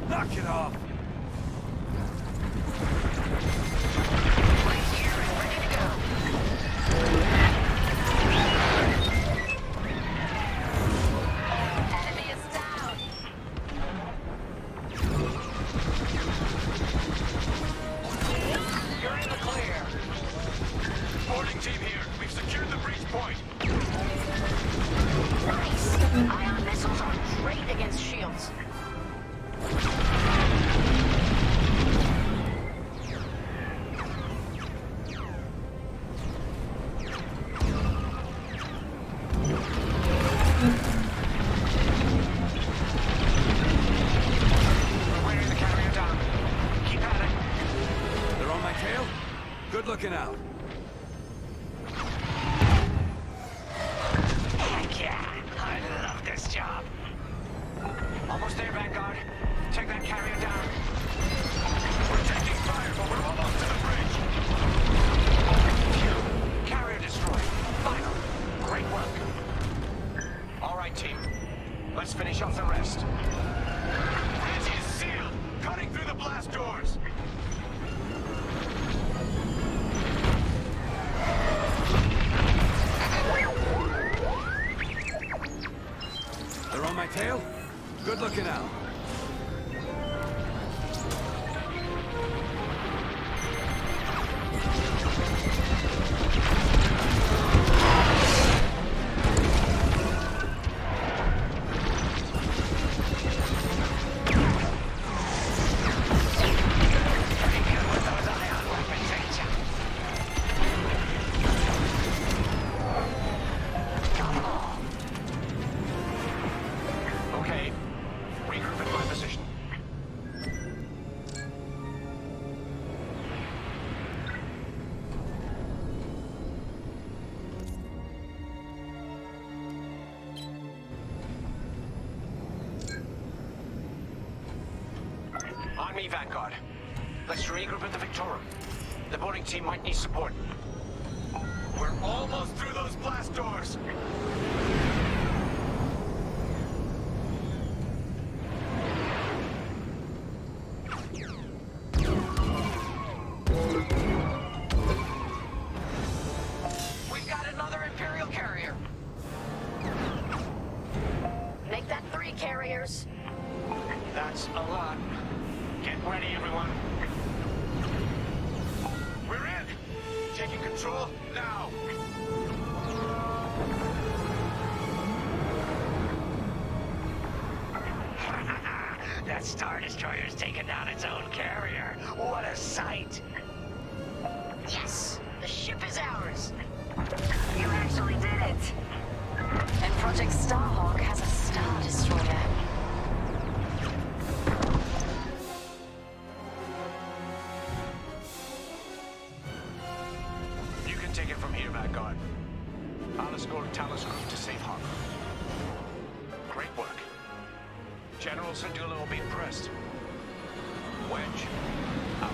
Knock it off! Right here and ready to go. Enemy is down. You're in the clear. Boarding team here. We've secured the breach point. Nice. Ion missiles are great against shields. Let's finish off the rest. Entry is sealed! Cutting through the blast doors! They're on my tail? Good looking out. Okay, regroup at my position. On me, Vanguard. Let's regroup at the Victorum. The boarding team might need support. We're almost through those blast doors! We've got another Imperial carrier. Make that 3 carriers. That's a lot. Get ready, everyone. We're in! Taking control now! That Star Destroyer's taken down its own carrier. What a sight! Yes, the ship is ours. You actually did it. And Project Starhawk has a Star Destroyer. You can take it from here, Vanguard. I'll escort Talos Group to safe harbor. Great work. General Syndulla will be impressed. Wedge, out.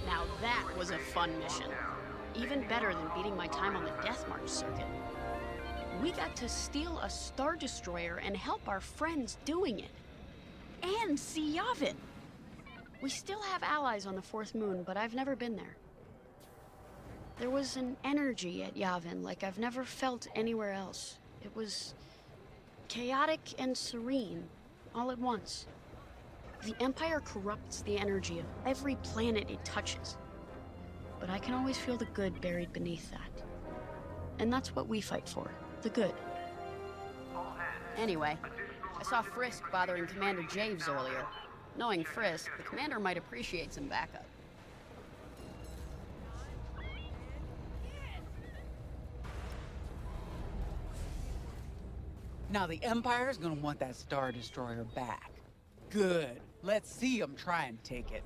Now that was a fun mission. Even better than beating my time on the Death March circuit. We got to steal a Star Destroyer and help our friends doing it. And see Yavin. We still have allies on the Fourth Moon, but I've never been there. There was an energy at Yavin like I've never felt anywhere else. It was chaotic and serene, all at once. The Empire corrupts the energy of every planet it touches. But I can always feel the good buried beneath that. And that's what we fight for, the good. Anyway, I saw Frisk bothering Commander Javes earlier. Knowing Frisk, the commander might appreciate some backup. Now the Empire's gonna want that Star Destroyer back. Good. Let's see them try and take it.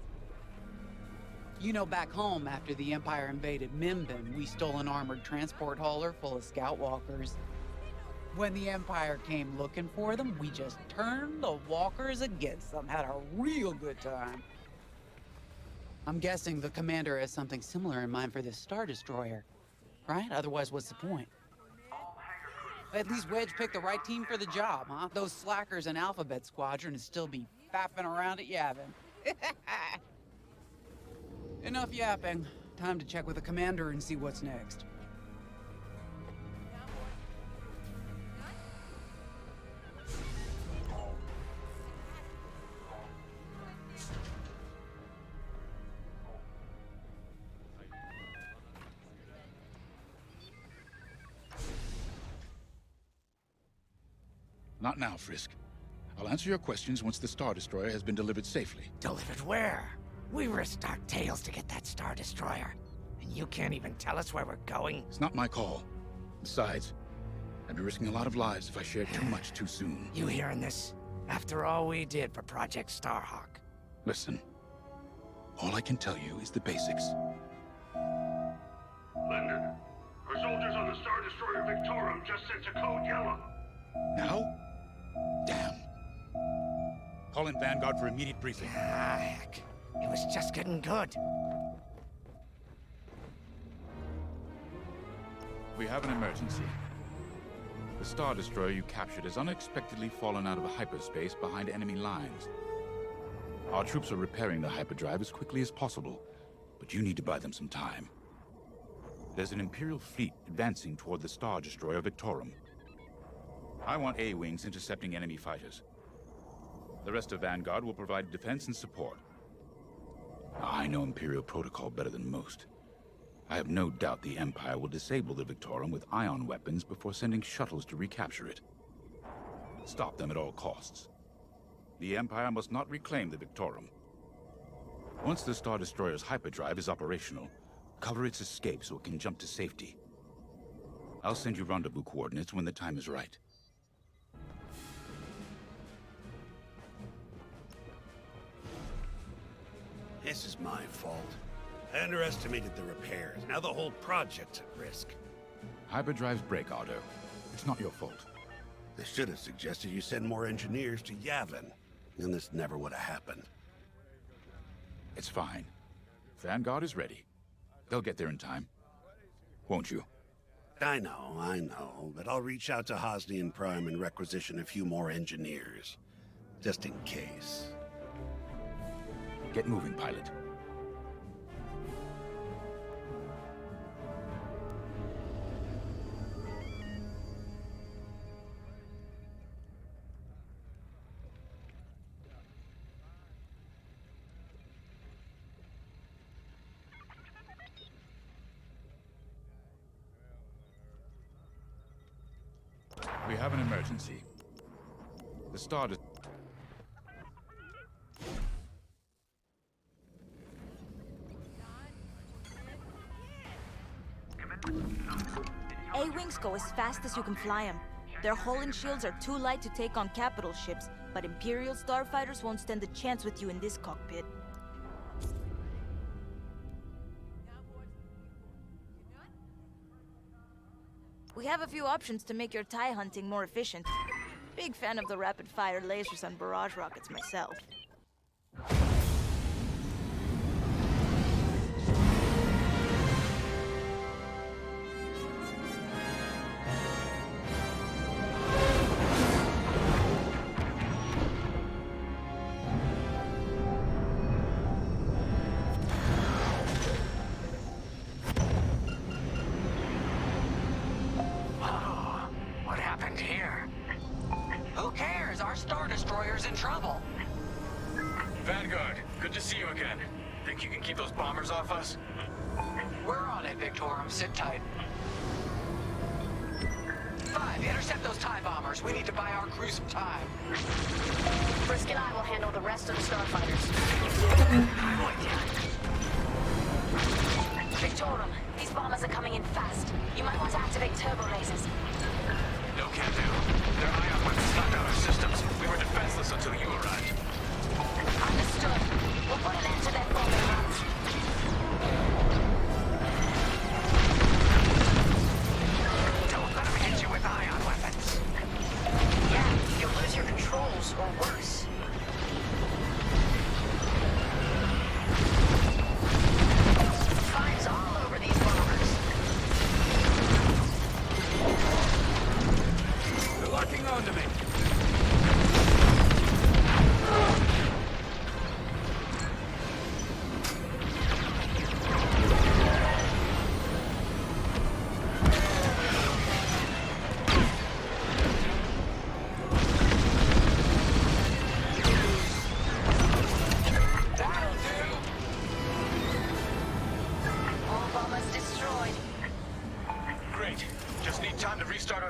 You know, back home, after the Empire invaded Mimbin, we stole an armored transport hauler full of scout walkers. When the Empire came looking for them, we just turned the walkers against them. Had a real good time. I'm guessing the commander has something similar in mind for this Star Destroyer, right? Otherwise, what's the point? At least Wedge picked the right team for the job, huh? Those slackers in Alphabet Squadron would still be fapping around at Yavin. Enough yapping. Time to check with the commander and see what's next. Not now, Frisk. I'll answer your questions once the Star Destroyer has been delivered safely. Delivered where? We risked our tails to get that Star Destroyer. And you can't even tell us where we're going? It's not my call. Besides, I'd be risking a lot of lives if I shared too much too soon. You hearing this? After all we did for Project Starhawk. Listen, all I can tell you is the basics. Linden, our soldiers on the Star Destroyer Victorum just sent a code yellow. Now? Damn. Call in Vanguard for immediate briefing. Ah, heck. It was just getting good. We have an emergency. The Star Destroyer you captured has unexpectedly fallen out of hyperspace behind enemy lines. Our troops are repairing the hyperdrive as quickly as possible, but you need to buy them some time. There's an Imperial fleet advancing toward the Star Destroyer Victorum. I want A-wings intercepting enemy fighters. The rest of Vanguard will provide defense and support. I know Imperial protocol better than most. I have no doubt the Empire will disable the Victorum with ion weapons before sending shuttles to recapture it. Stop them at all costs. The Empire must not reclaim the Victorum. Once the Star Destroyer's hyperdrive is operational, cover its escape so it can jump to safety. I'll send you rendezvous coordinates when the time is right. This is my fault. I underestimated the repairs. Now the whole project's at risk. Hyperdrives break, Otto. It's not your fault. I should have suggested you send more engineers to Yavin. Then this never would have happened. It's fine. Vanguard is ready. They'll get there in time. Won't you? I know, but I'll reach out to Hosnian Prime and requisition a few more engineers. Just in case. Get moving, pilot. We have an emergency. The Star A-wings go as fast as you can fly them. Their hull and shields are too light to take on capital ships, but Imperial starfighters won't stand a chance with you in this cockpit. We have a few options to make your TIE hunting more efficient. Big fan of the rapid-fire lasers and barrage rockets myself. Star Destroyer's in trouble. Vanguard, good to see you again. Think you can keep those bombers off us? We're on it, Victorum. Sit tight. 5, intercept those TIE bombers. We need to buy our crew some time. Frisk and I will handle the rest of the starfighters. I'm with you. Victorum, these bombers are coming in fast. You might want to activate turbo lasers. No can do. Their ion weapons knocked out our systems. We were defenseless until you arrived. Understood. We'll put an end to their bombing runs. Don't let them hit you with ion weapons. Yeah, you'll lose your controls, or worse. Fires all over these bombers. They're locking onto me.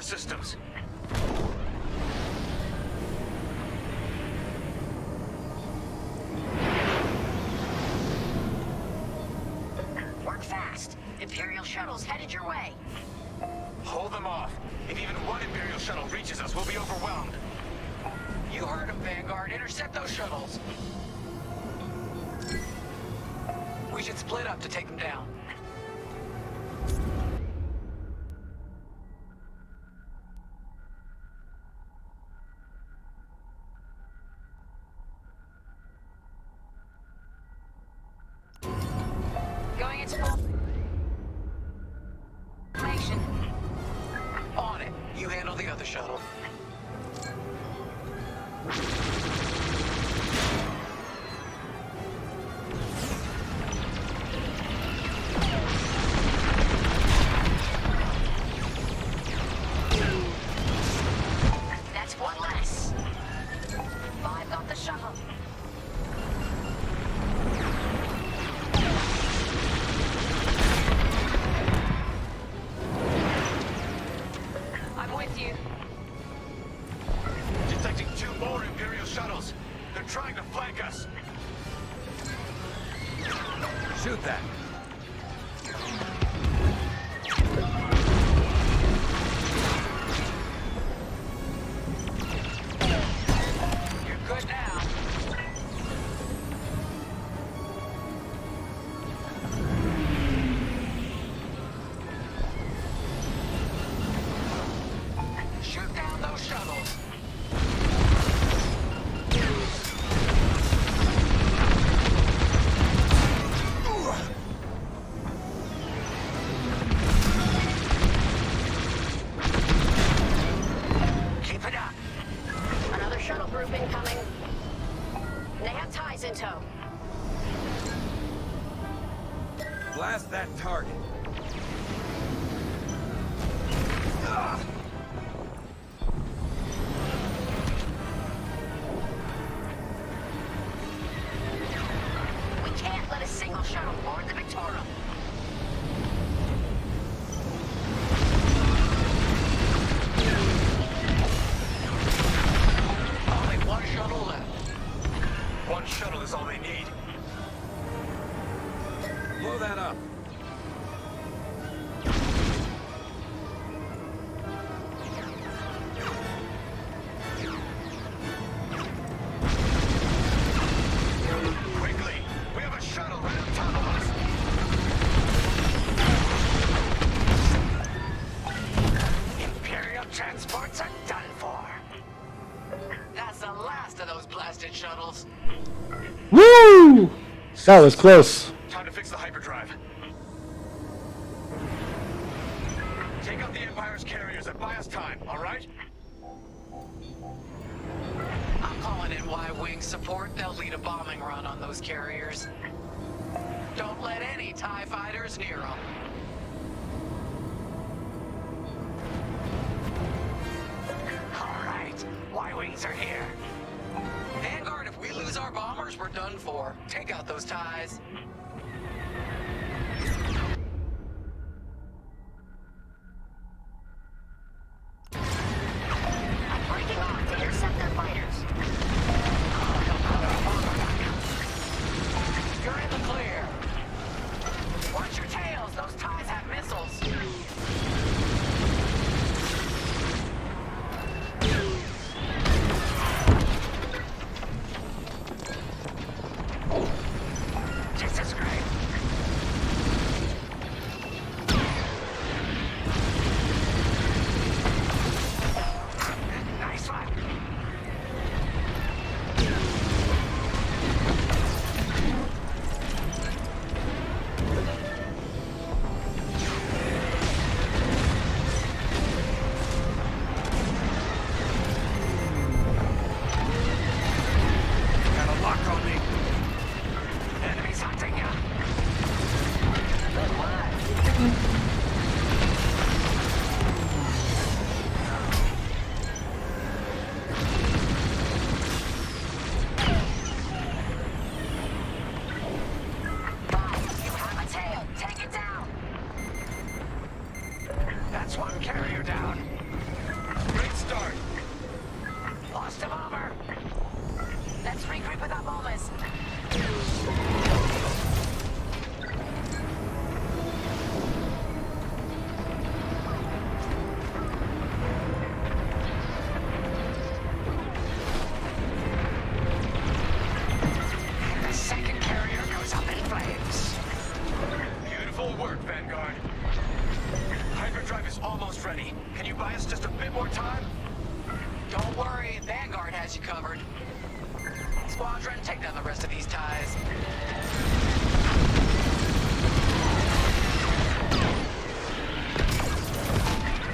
Systems. Work fast. Imperial shuttles headed your way. Hold them off. If even one Imperial shuttle reaches us, we'll be overwhelmed. You heard him, Vanguard. Intercept those shuttles. We should split up to take them down. Going into formation. On it. You handle the other shuttle. That's one less. 5 got the shuttle. I'm with you. Detecting 2 more Imperial shuttles. They're trying to flank us. Shoot that. You're good now. Shoot down those shuttles. Keep it up. Another shuttle group incoming. They have ties in tow. Blast that target. We can't let a single shuttle board the Victorum. Only one shuttle left. One shuttle is all they need. Blow that up. Quickly! We have a shuttle right on top of us! Imperial transports are done for. That's the last of those blasted shuttles. Woo! That was close. Time to fix the hyperdrive. Take out the Empire's carriers and buy us time, alright? I'm calling in Y-Wing support. They'll lead a bombing run on those carriers. Don't let any TIE fighters near them. Alright, Y-Wings are here. Vanguard, if we lose our bombers, we're done for. Take out those TIEs. I'm breaking off to intercept their fighters. You're in the clear. Watch your tails. Those TIEs have missiles. Just a covered. Squadron, take down the rest of these ties.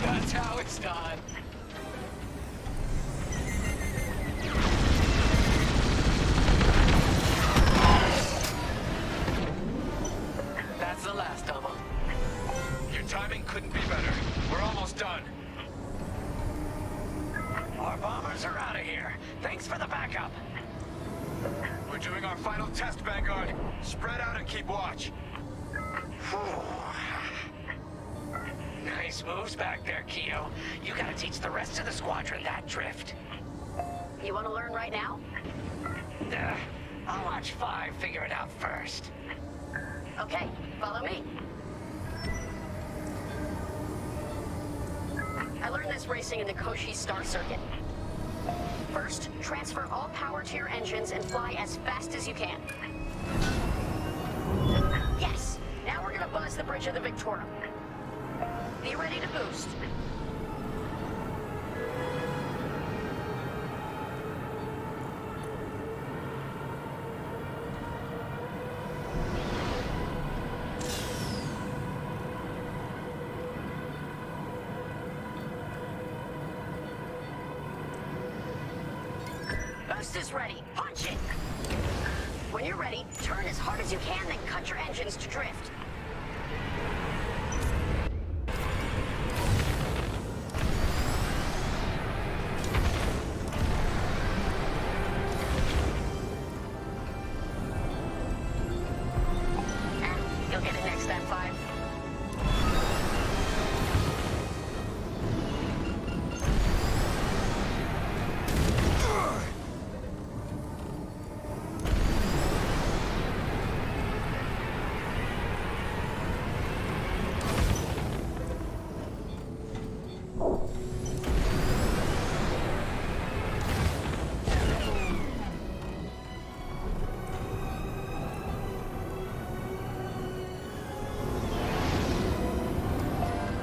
That's how it's done. That's the last of them. Your timing couldn't be better. We're almost done. Our bombers are out of here. Thanks for the backup. We're doing our final test, Vanguard. Spread out and keep watch. Nice moves back there, Keo. You gotta teach the rest of the squadron that drift. You want to learn right now? I'll watch 5 figure it out first. Okay, follow me. I learned this racing in the Koshi Star Circuit. First, transfer all power to your engines and fly as fast as you can. Yes! Now we're gonna buzz the bridge of the Victorum. Be ready to boost. Boost is ready. Punch it! When you're ready, turn as hard as you can, then cut your engines to drift. You'll get it next time, 5.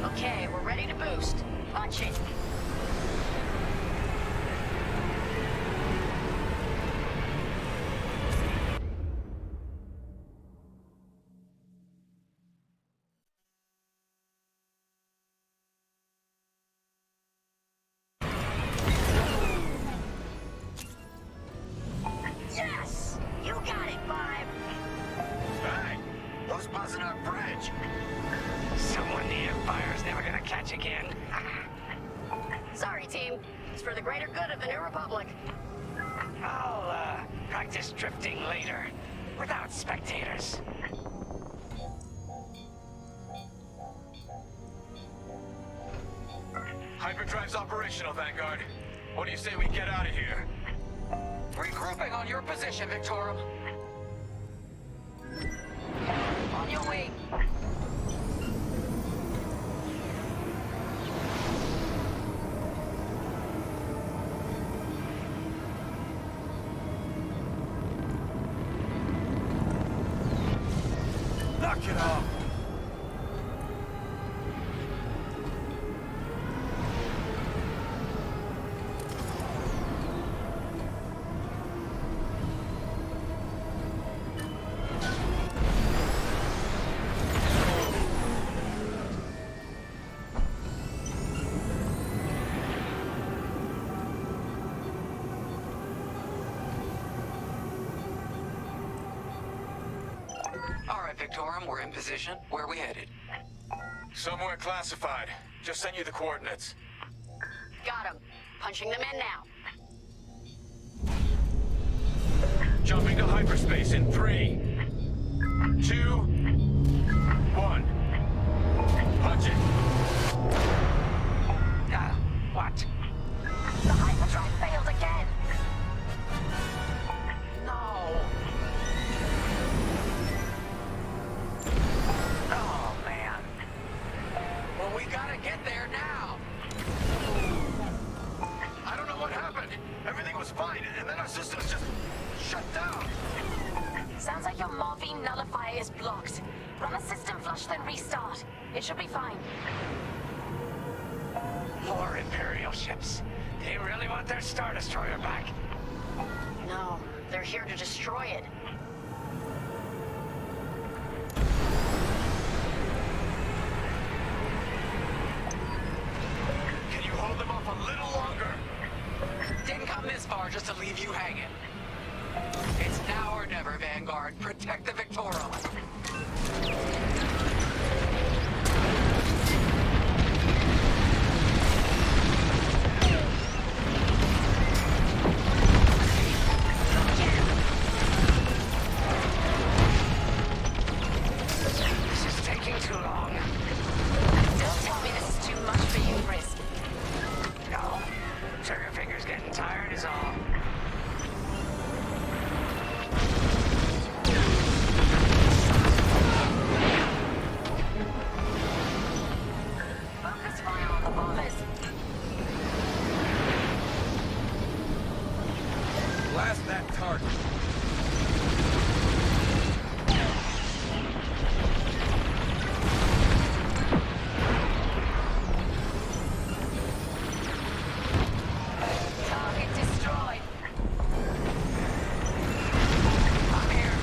Okay, we're ready to boost. Punch it. Yes! You got it, 5. Hey, who's buzzing our bridge? Someone the Empire's never gonna catch again. Sorry, team. It's for the greater good of the New Republic. I'll, practice drifting later, without spectators. Hyperdrive's operational, Vanguard. What do you say we get out of here? Regrouping on your position, Victorum. On your way. Knock it off! All right, Victorum, we're in position. Where are we headed? Somewhere classified. Just send you the coordinates. Got him. Punching them in now. Jumping to hyperspace in 3, 2, 1. Punch it. What? The hyperdrive failed again. No. Oh, man. Well, we gotta get there now. I don't know what happened. Everything was fine, and then our systems just shut down. Sounds like your morphine nullifier is blocked. Run a system flush, then restart. It should be fine. Poor Imperial ships. They really want their Star Destroyer back. No, they're here to destroy it. Can you hold them off a little longer? Didn't come this far just to leave you hanging. It's now or never, Vanguard. Protect the Victorum. This is taking too long. Don't tell me this is too much for you, Risk. No. Trigger finger's getting tired is all. Focus fire on the bombers. Blast that target. Target destroyed. I'm here.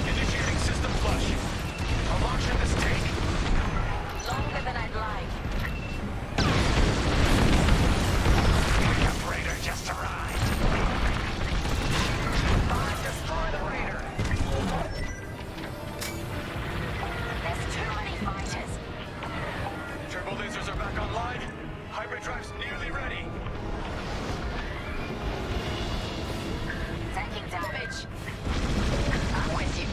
Initiating system flush. How long should this take? Longer than I'd like. Pickup Raider just arrived. Fine, destroy the Raider. There's too many fighters. Turbo lasers are back online. Hyperdrive's nearly ready. Taking damage. I'm with you.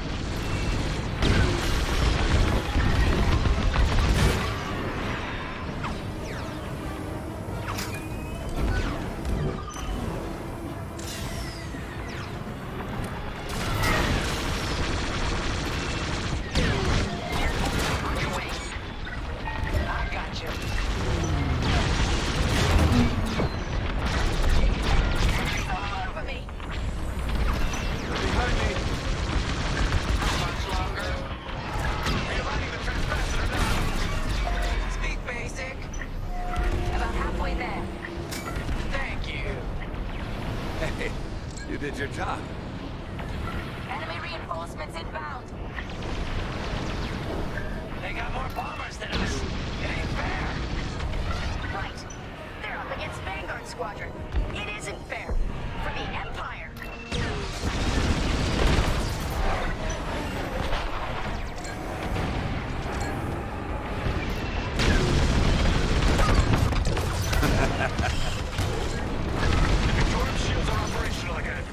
On your way. I got you. Enemies all over me. Behind me. How much longer? Realigning the transpassor now. Speak basic. About halfway there. Thank you. Hey, you did your job. Enemy reinforcements inbound. They got more bombers than us. It ain't fair. Right. They're up against Vanguard Squadron. It isn't fair. For the Empire. Victorum shields are operational again.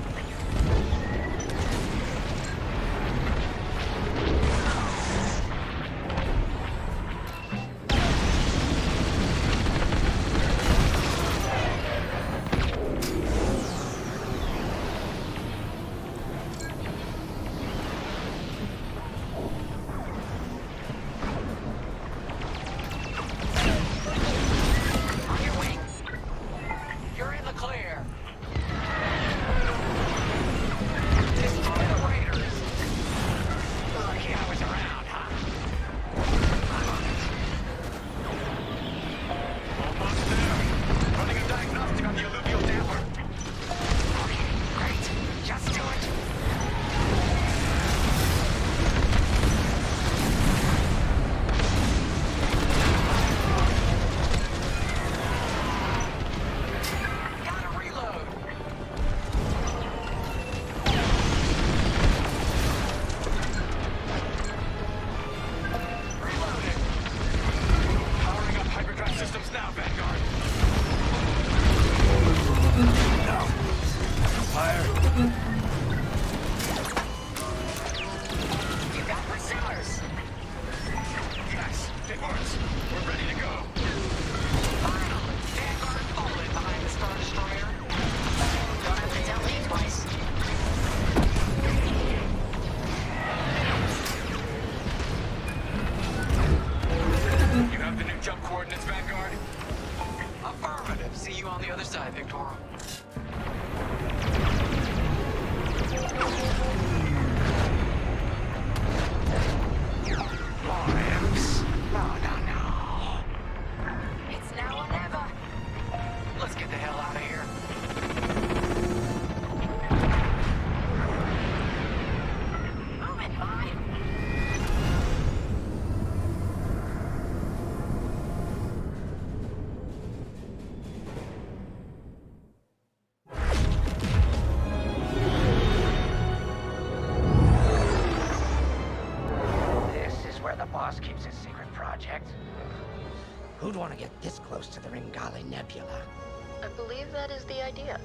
On your wing. You're in the clear. Destroy the Raiders. Lucky I was around, huh? I'm on it. Almost there. Running a diagnostic on the alluvial damper. Okay, great. Just do it. Gotta reload. Reloading. Powering up hyperdrive systems now, Vanguard. No. Fire. You got pursuers. Yes, it works. We're ready to go. Vanguard fallen behind the Star Destroyer. Don't have to tell me twice. You have the new jump coordinates, Vanguard? Affirmative. See you on the other side, Victorum. More imps. No, no, no. It's now or never. get this close to the Ringali Nebula. I believe that is the idea.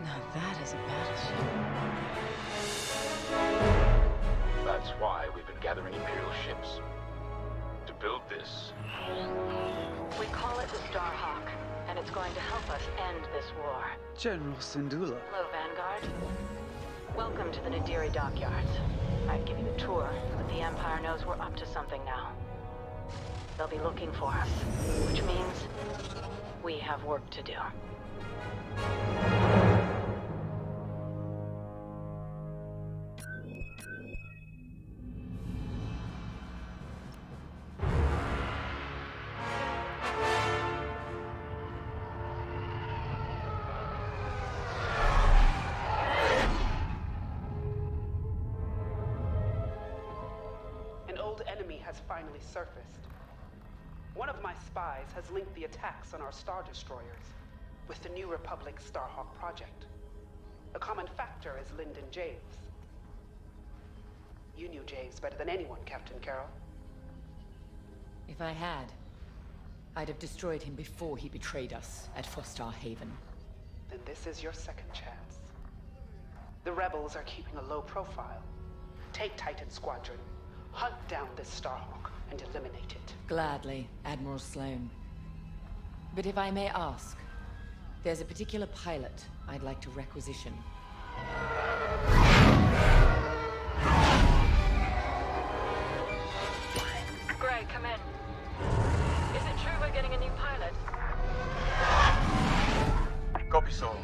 Now that is a battleship. That's why we've been gathering Imperial ships. To build this. We call it the Starhawk, and it's going to help us end this war. General Syndulla. Hello, Vanguard. Welcome to the Nadiri dockyards. I'd give you a tour, but the Empire knows we're up to something now. They'll be looking for us, which means we have work to do. An old enemy has finally surfaced. One of my spies has linked the attacks on our Star Destroyers with the New Republic Starhawk project. A common factor is Lyndon Javes. You knew Javes better than anyone, Captain Carroll. If I had, I'd have destroyed him before he betrayed us at Fostar Haven. Then this is your second chance. The rebels are keeping a low profile. Take Titan Squadron, hunt down this Starhawk, and eliminate it. Gladly, Admiral Sloane. But if I may ask, there's a particular pilot I'd like to requisition. Gray, come in. Is it true we're getting a new pilot? Copy, Sol.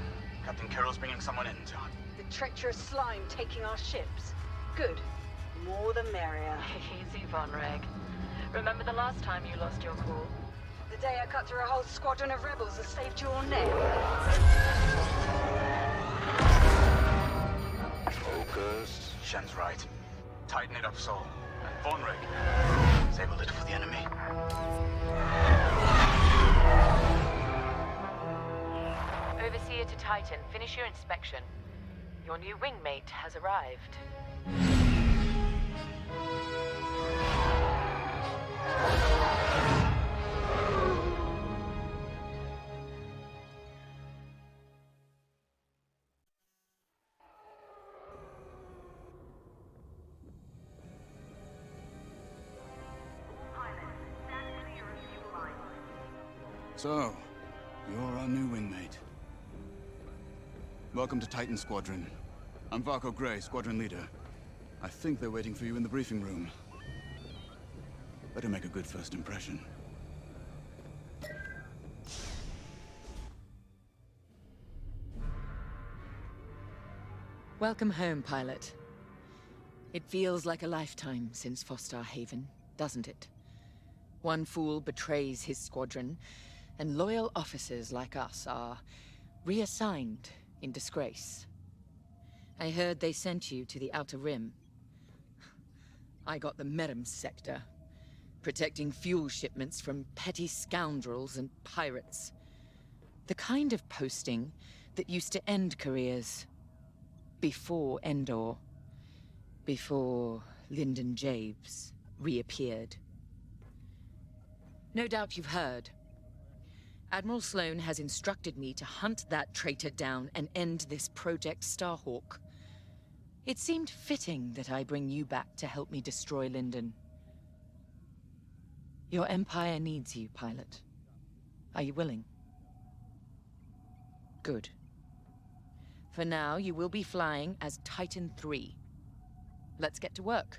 Captain Carroll's bringing someone in, John. The treacherous slime taking our ships. Good. More the merrier. Easy, Von Reg. Remember the last time you lost your cool? The day I cut through a whole squadron of rebels and saved your neck. Focus. Shen's right. Tighten it up, Sol. And Von Reg, save a little for the enemy. Overseer to Titan, finish your inspection. Your new wingmate has arrived. So, you're our new wingmate. Welcome to Titan Squadron. I'm Varco Gray, Squadron Leader. I think they're waiting for you in the briefing room. Better make a good first impression. Welcome home, pilot. It feels like a lifetime since Fostar Haven, doesn't it? One fool betrays his squadron, and loyal officers like us are reassigned in disgrace. I heard they sent you to the Outer Rim. I got the Merim sector, protecting fuel shipments from petty scoundrels and pirates. The kind of posting that used to end careers. Before Endor. Before Lyndon Javes reappeared. No doubt you've heard. Admiral Sloane has instructed me to hunt that traitor down and end this Project Starhawk. It seemed fitting that I bring you back to help me destroy Lyndon. Your Empire needs you, pilot. Are you willing? Good. For now, you will be flying as Titan 3. Let's get to work.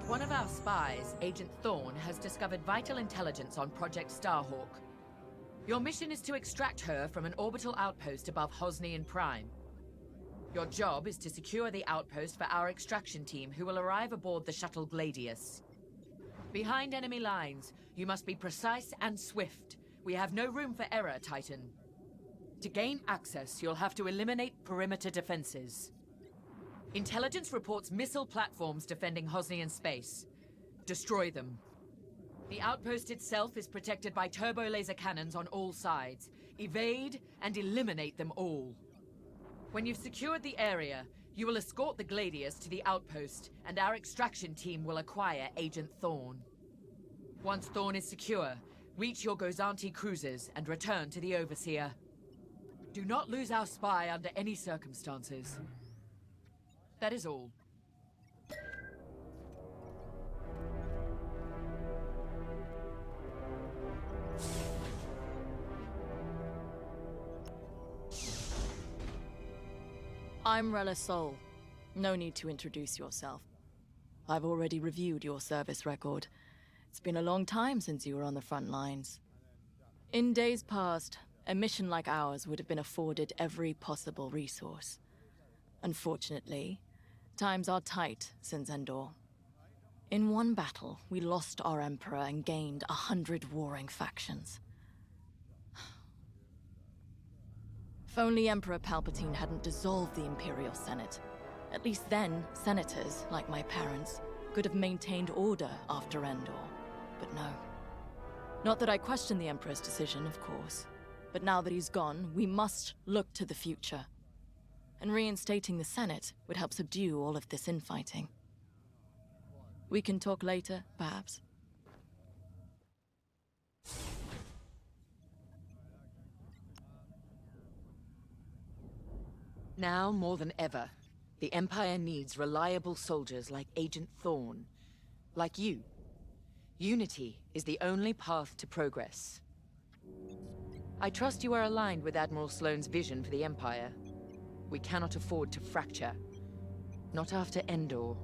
One of our spies, Agent Thorne, has discovered vital intelligence on Project Starhawk. Your mission is to extract her from an orbital outpost above Hosnian Prime. Your job is to secure the outpost for our extraction team, who will arrive aboard the shuttle Gladius. Behind enemy lines, you must be precise and swift. We have no room for error, Titan. To gain access, you'll have to eliminate perimeter defenses. Intelligence reports missile platforms defending Hosnian space. Destroy them. The outpost itself is protected by turbo laser cannons on all sides. Evade and eliminate them all. When you've secured the area, you will escort the Gladius to the outpost, and our extraction team will acquire Agent Thorn. Once Thorn is secure, reach your Gozanti cruisers and return to the Overseer. Do not lose our spy under any circumstances. That is all. I'm Rella Sol. No need to introduce yourself. I've already reviewed your service record. It's been a long time since you were on the front lines. In days past, a mission like ours would have been afforded every possible resource. Unfortunately, times are tight since Endor. In one battle, we lost our Emperor and gained 100 warring factions. If only Emperor Palpatine hadn't dissolved the Imperial Senate. At least then, senators, like my parents, could have maintained order after Endor. But no. Not that I question the Emperor's decision, of course. But now that he's gone, we must look to the future. And reinstating the Senate would help subdue all of this infighting. We can talk later, perhaps? Now more than ever, the Empire needs reliable soldiers like Agent Thorn. Like you. Unity is the only path to progress. I trust you are aligned with Admiral Sloane's vision for the Empire. We cannot afford to fracture. Not after Endor.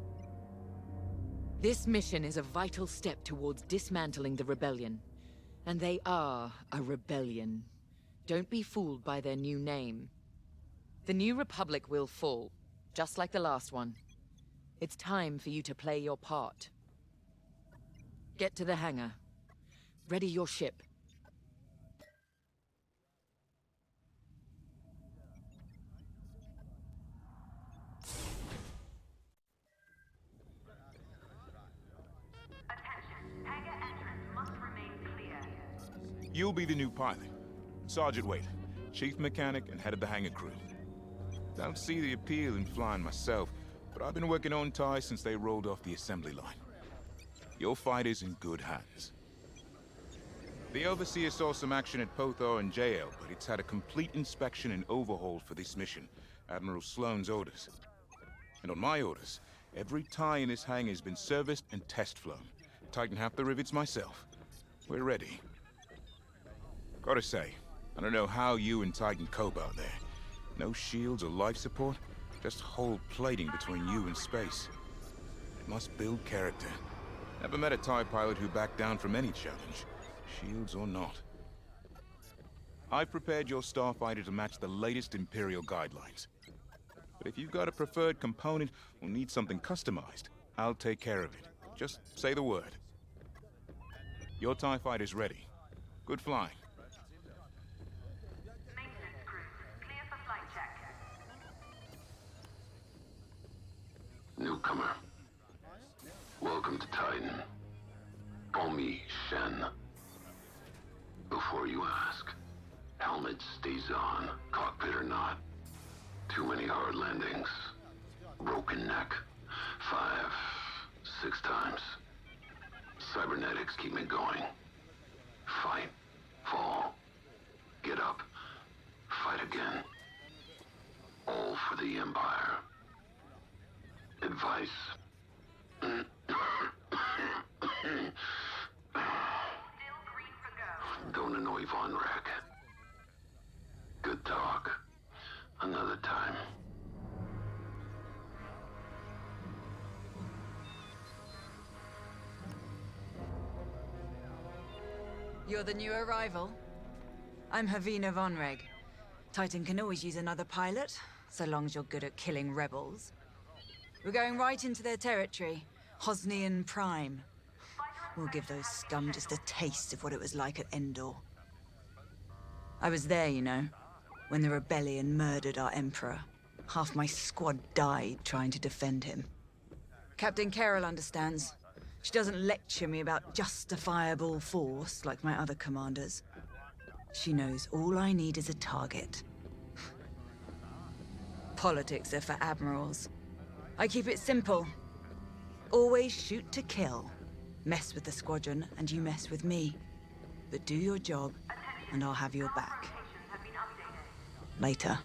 This mission is a vital step towards dismantling the rebellion. And they are a rebellion. Don't be fooled by their new name. The New Republic will fall, just like the last one. It's time for you to play your part. Get to the hangar. Ready your ship. You'll be the new pilot. Sergeant Wade, chief mechanic and head of the hangar crew. Don't see the appeal in flying myself, but I've been working on TIE since they rolled off the assembly line. Your fight is in good hands. The Overseer saw some action at Pothor and JL, but it's had a complete inspection and overhaul for this mission, Admiral Sloane's orders. And on my orders, every TIE in this hangar has been serviced and test flown. Tighten half the rivets myself. We're ready. Gotta say, I don't know how you and Titan cope out there. No shields or life support, just whole plating between you and space. It must build character. Never met a TIE pilot who backed down from any challenge, shields or not. I've prepared your starfighter to match the latest Imperial guidelines. But if you've got a preferred component or need something customized, I'll take care of it. Just say the word. Your TIE fighter's ready. Good flying. Newcomer. Welcome to Titan. Call me Shen. Before you ask, helmet stays on, cockpit or not. Too many hard landings. Broken neck. 5, 6 times. Cybernetics keep me going. Fight. Fall. Get up. Fight again. All for the Empire. Advice. Don't annoy Von Rack. Good talk. Another time. You're the new arrival? I'm Havina Vonreg. Titan can always use another pilot, so long as you're good at killing rebels. We're going right into their territory, Hosnian Prime. We'll give those scum just a taste of what it was like at Endor. I was there, you know, when the rebellion murdered our Emperor. Half my squad died trying to defend him. Captain Carroll understands. She doesn't lecture me about justifiable force like my other commanders. She knows all I need is a target. Politics are for admirals. I keep it simple. Always shoot to kill. Mess with the squadron, and you mess with me. But do your job, and I'll have your back. Later.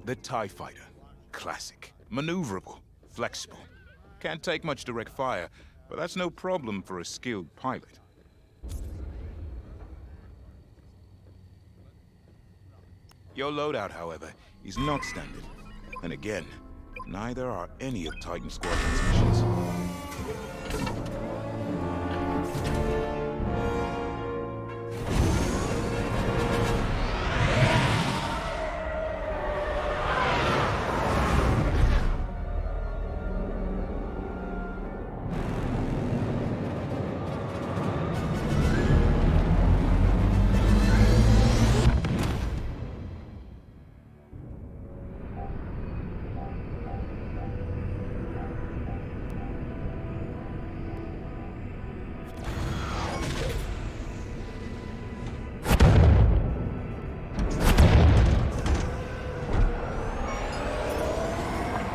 The TIE Fighter. Classic. Maneuverable. Flexible. Can't take much direct fire, but that's no problem for a skilled pilot. Your loadout, however, is not standard. And again, neither are any of Titan Squadron's missions.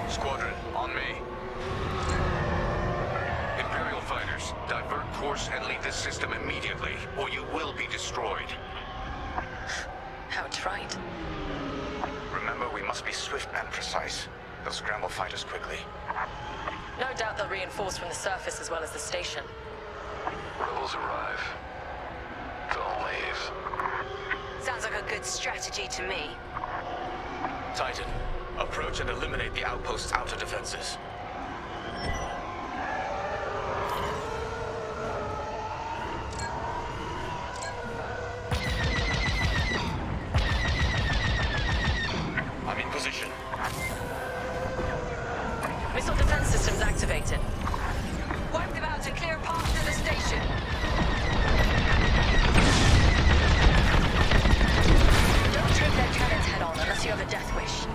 Squadron, on me. Imperial fighters, divert course and leave this system immediately, or you will be destroyed. How trite. Remember, we must be swift and precise. They'll scramble fighters quickly. No doubt they'll reinforce from the surface as well as the station. Rebels arrive. Don't leave. Sounds like a good strategy to me. Titan, approach and eliminate the outpost's outer defenses. I'm in position. Missile defense systems activated. Wipe them out to clear path to the station. Don't take their cannons head on unless you have a death wish.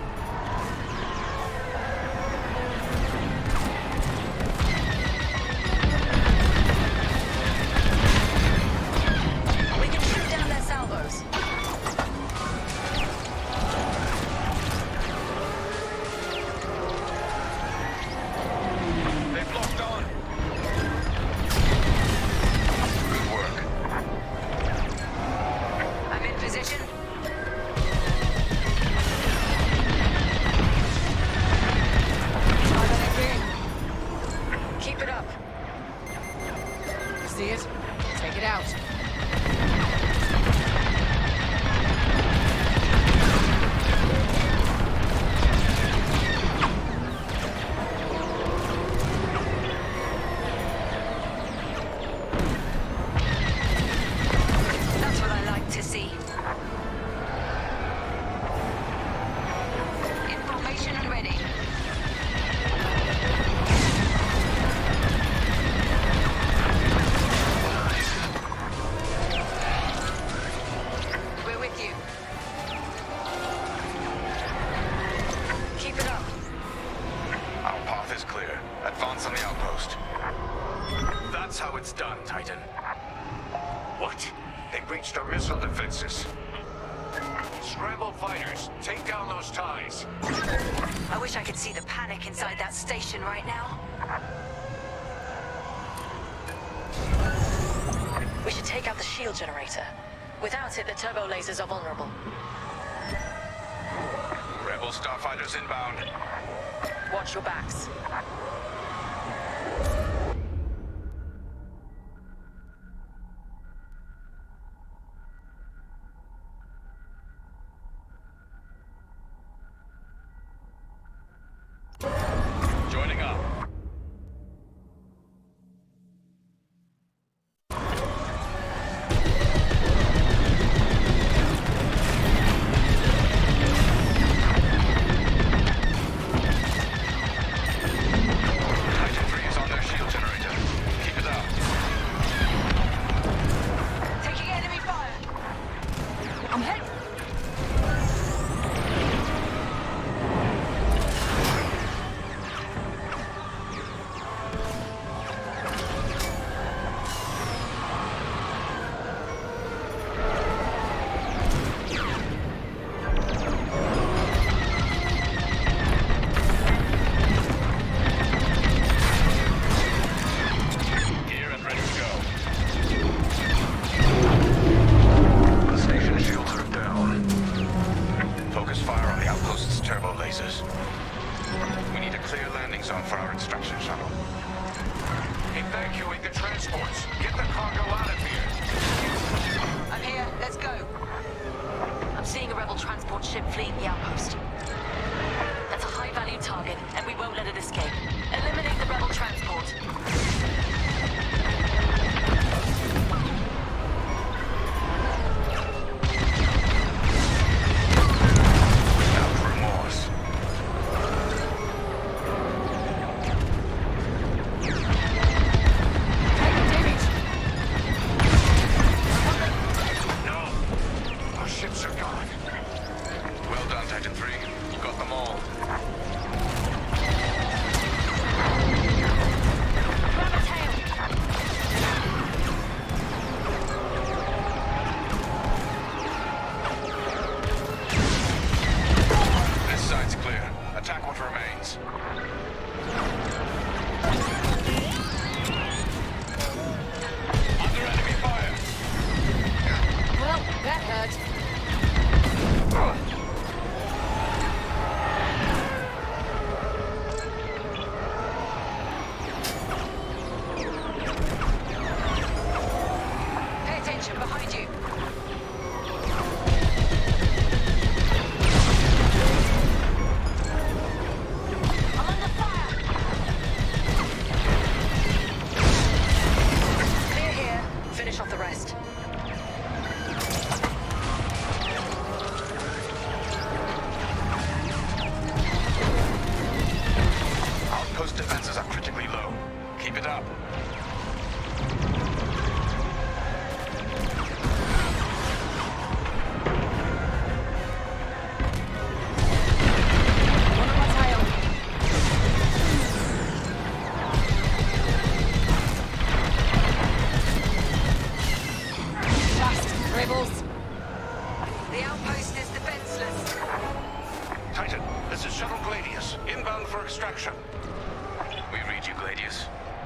We can shoot down their salvos. They've locked on. Good work. I'm in position. Keep it up. See it? Take it out. That's what I like to see. Information and ready. We're with you. Keep it up. Our path is clear. Advance on the outpost. That's how it's done, Titan. What? They breached our missile defenses. Scramble fighters, take down those ties. I wish I could see the panic inside that station right now. We should take out the shield generator. Without it, the turbo lasers are vulnerable. Rebel starfighters inbound. Watch your backs. Joining up. zone for our extraction shuttle. Evacuate the transports. Get the cargo out of here. I'm here. Let's go. I'm seeing a rebel transport ship fleeing the outpost. That's a high-value target, and we won't let it escape. Eliminate the rebel transport.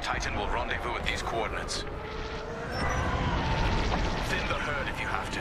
Titan will rendezvous at these coordinates. Thin the herd if you have to.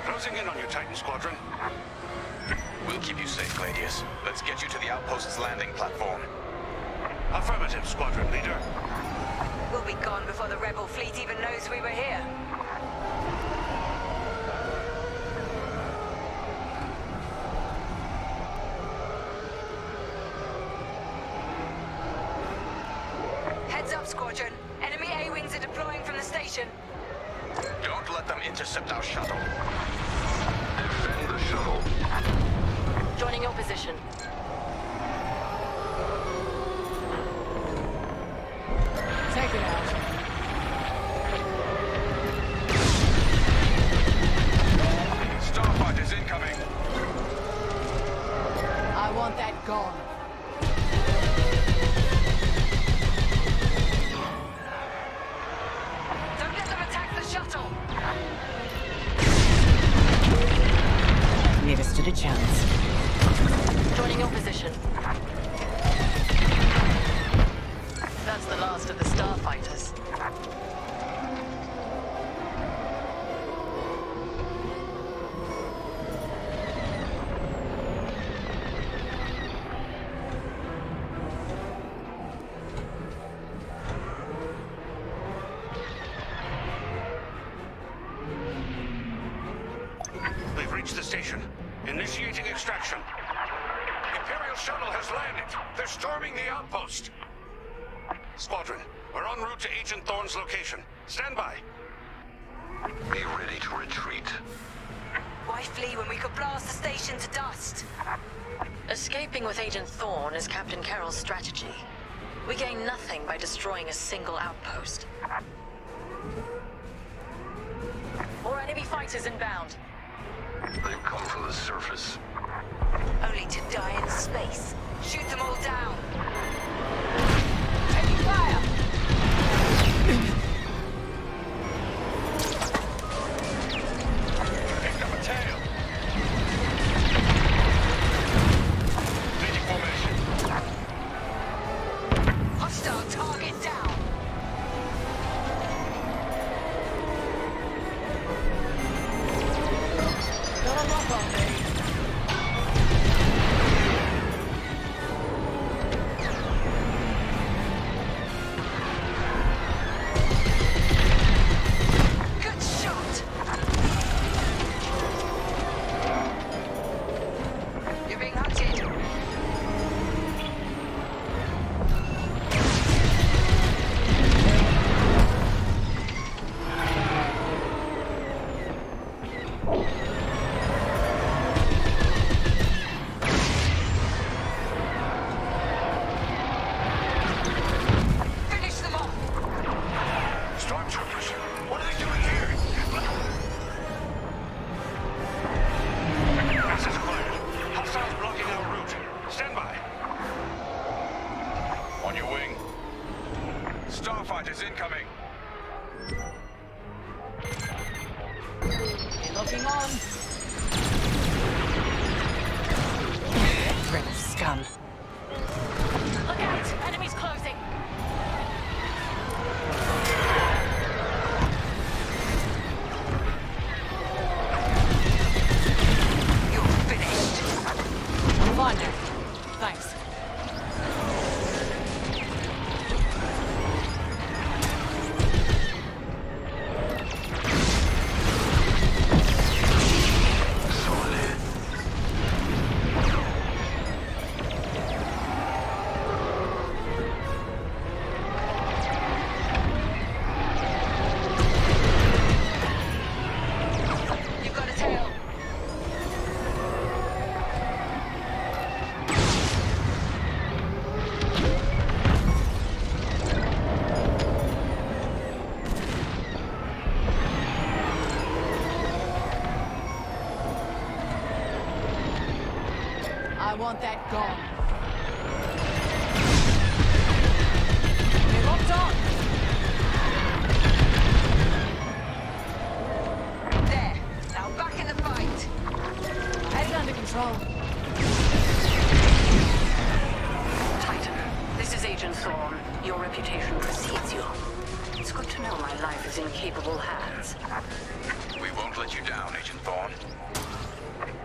Closing in on you, Titan Squadron. We'll keep you safe, Gladius. Let's get you to the outpost's landing platform. Affirmative, Squadron Leader. We'll be gone before the rebel fleet even knows we were here. Heads up, Squadron. Enemy A-wings are deploying from the station. Don't let them intercept our shuttle. shuttle. Joining your position. Take it out. Starfighters incoming. I want that gone. Don't let them attack the shuttle! Never stood a chance. Joining your position. That's the last of the starfighters. They've reached the station. Initiating extraction. Imperial shuttle has landed. They're storming the outpost. Squadron, we're en route to Agent Thorne's location. Stand by. Be ready to retreat. Why flee when we could blast the station to dust? Escaping with Agent Thorne is Captain Carroll's strategy. We gain nothing by destroying a single outpost. More enemy fighters inbound. They've come from the surface. Only to die in space. Shoot them all down. Taking fire! Picked up a tail. Leading formation. Hostile target down. Got a lock on me. Good shot. You're being hunted. Finish them off. Stormtroopers, what are they doing here? Access acquired. Hostiles blocking our route. Stand by. On your wing. Starfighters incoming. Looking on. Grin of scum. Look out! Enemies closing. You're finished. Fine. Thanks. You've got a tail. I want that gone. We're locked on. There. Now back in the fight. I had it under control. Titan, this is Agent Thorne. Your reputation precedes you. It's good to know my life is in capable hands. We won't let you down, Agent Thorne.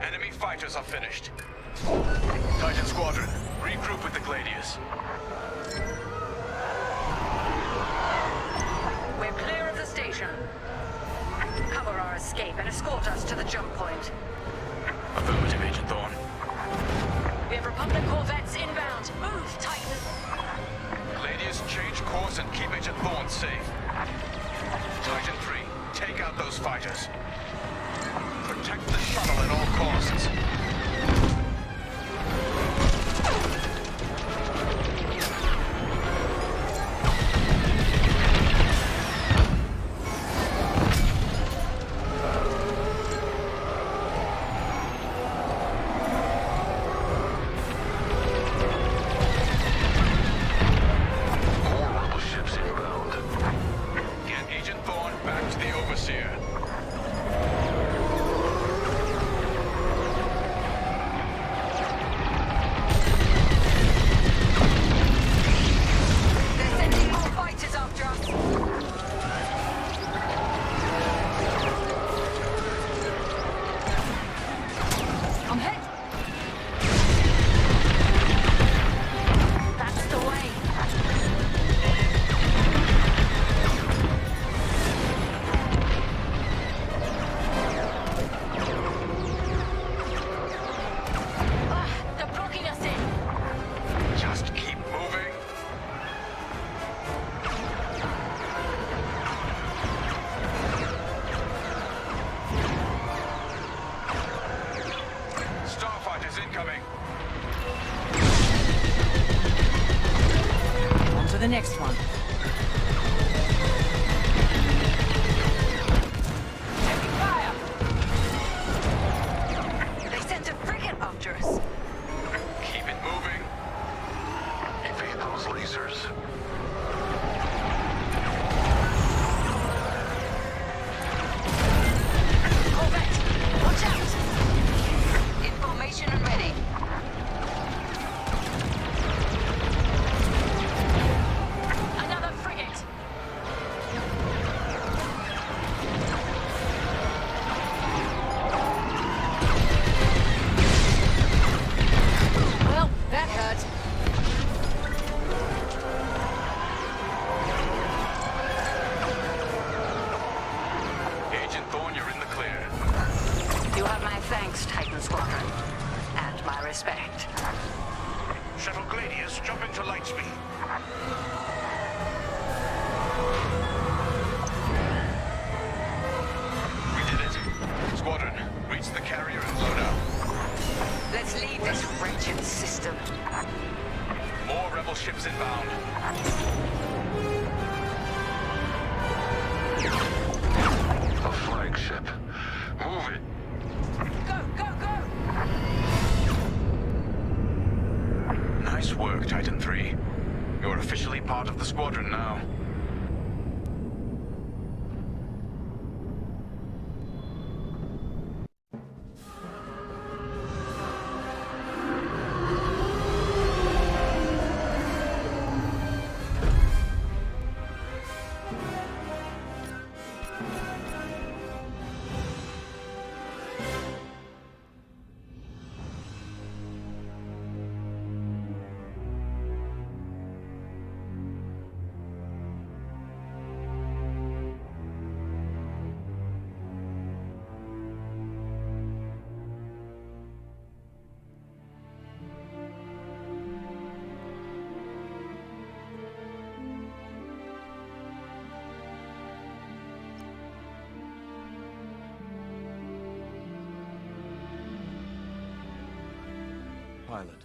Enemy fighters are finished. Titan Squadron, regroup with the Gladius. We're clear of the station. Cover our escape and escort us to the jump point. Affirmative, Agent Thorne. We have Republic corvettes inbound. Move, Titan. Gladius, change course and keep Agent Thorne safe. Titan 3, take out those fighters. Protect the shuttle at all costs. the next one. Taking fire! They sent a frigate after us. Keep it moving. Evade those lasers. Corvette, watch out! In formation and ready. Another frigate. Well, that hurt. Agent Thorne, you're in the clear. You have my thanks, Titan Squadron. And my respect. Shuttle Gladius, jump into lightspeed. We did it. Squadron, reach the carrier and load out. Let's leave this wretched system. More rebel ships inbound. A flagship. Move it. Go, go, go! Nice work, Titan 3. You're officially part of the squadron now. Pilot.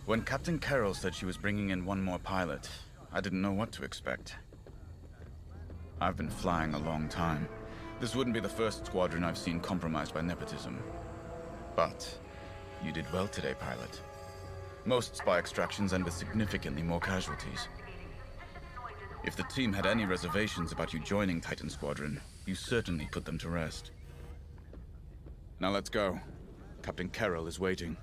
When Captain Carroll said she was bringing in one more pilot, I didn't know what to expect. I've been flying a long time. This wouldn't be the first squadron I've seen compromised by nepotism. But you did well today, pilot. Most spy extractions end with significantly more casualties. If the team had any reservations about you joining Titan Squadron, you certainly put them to rest. Now let's go. Captain Carroll is waiting.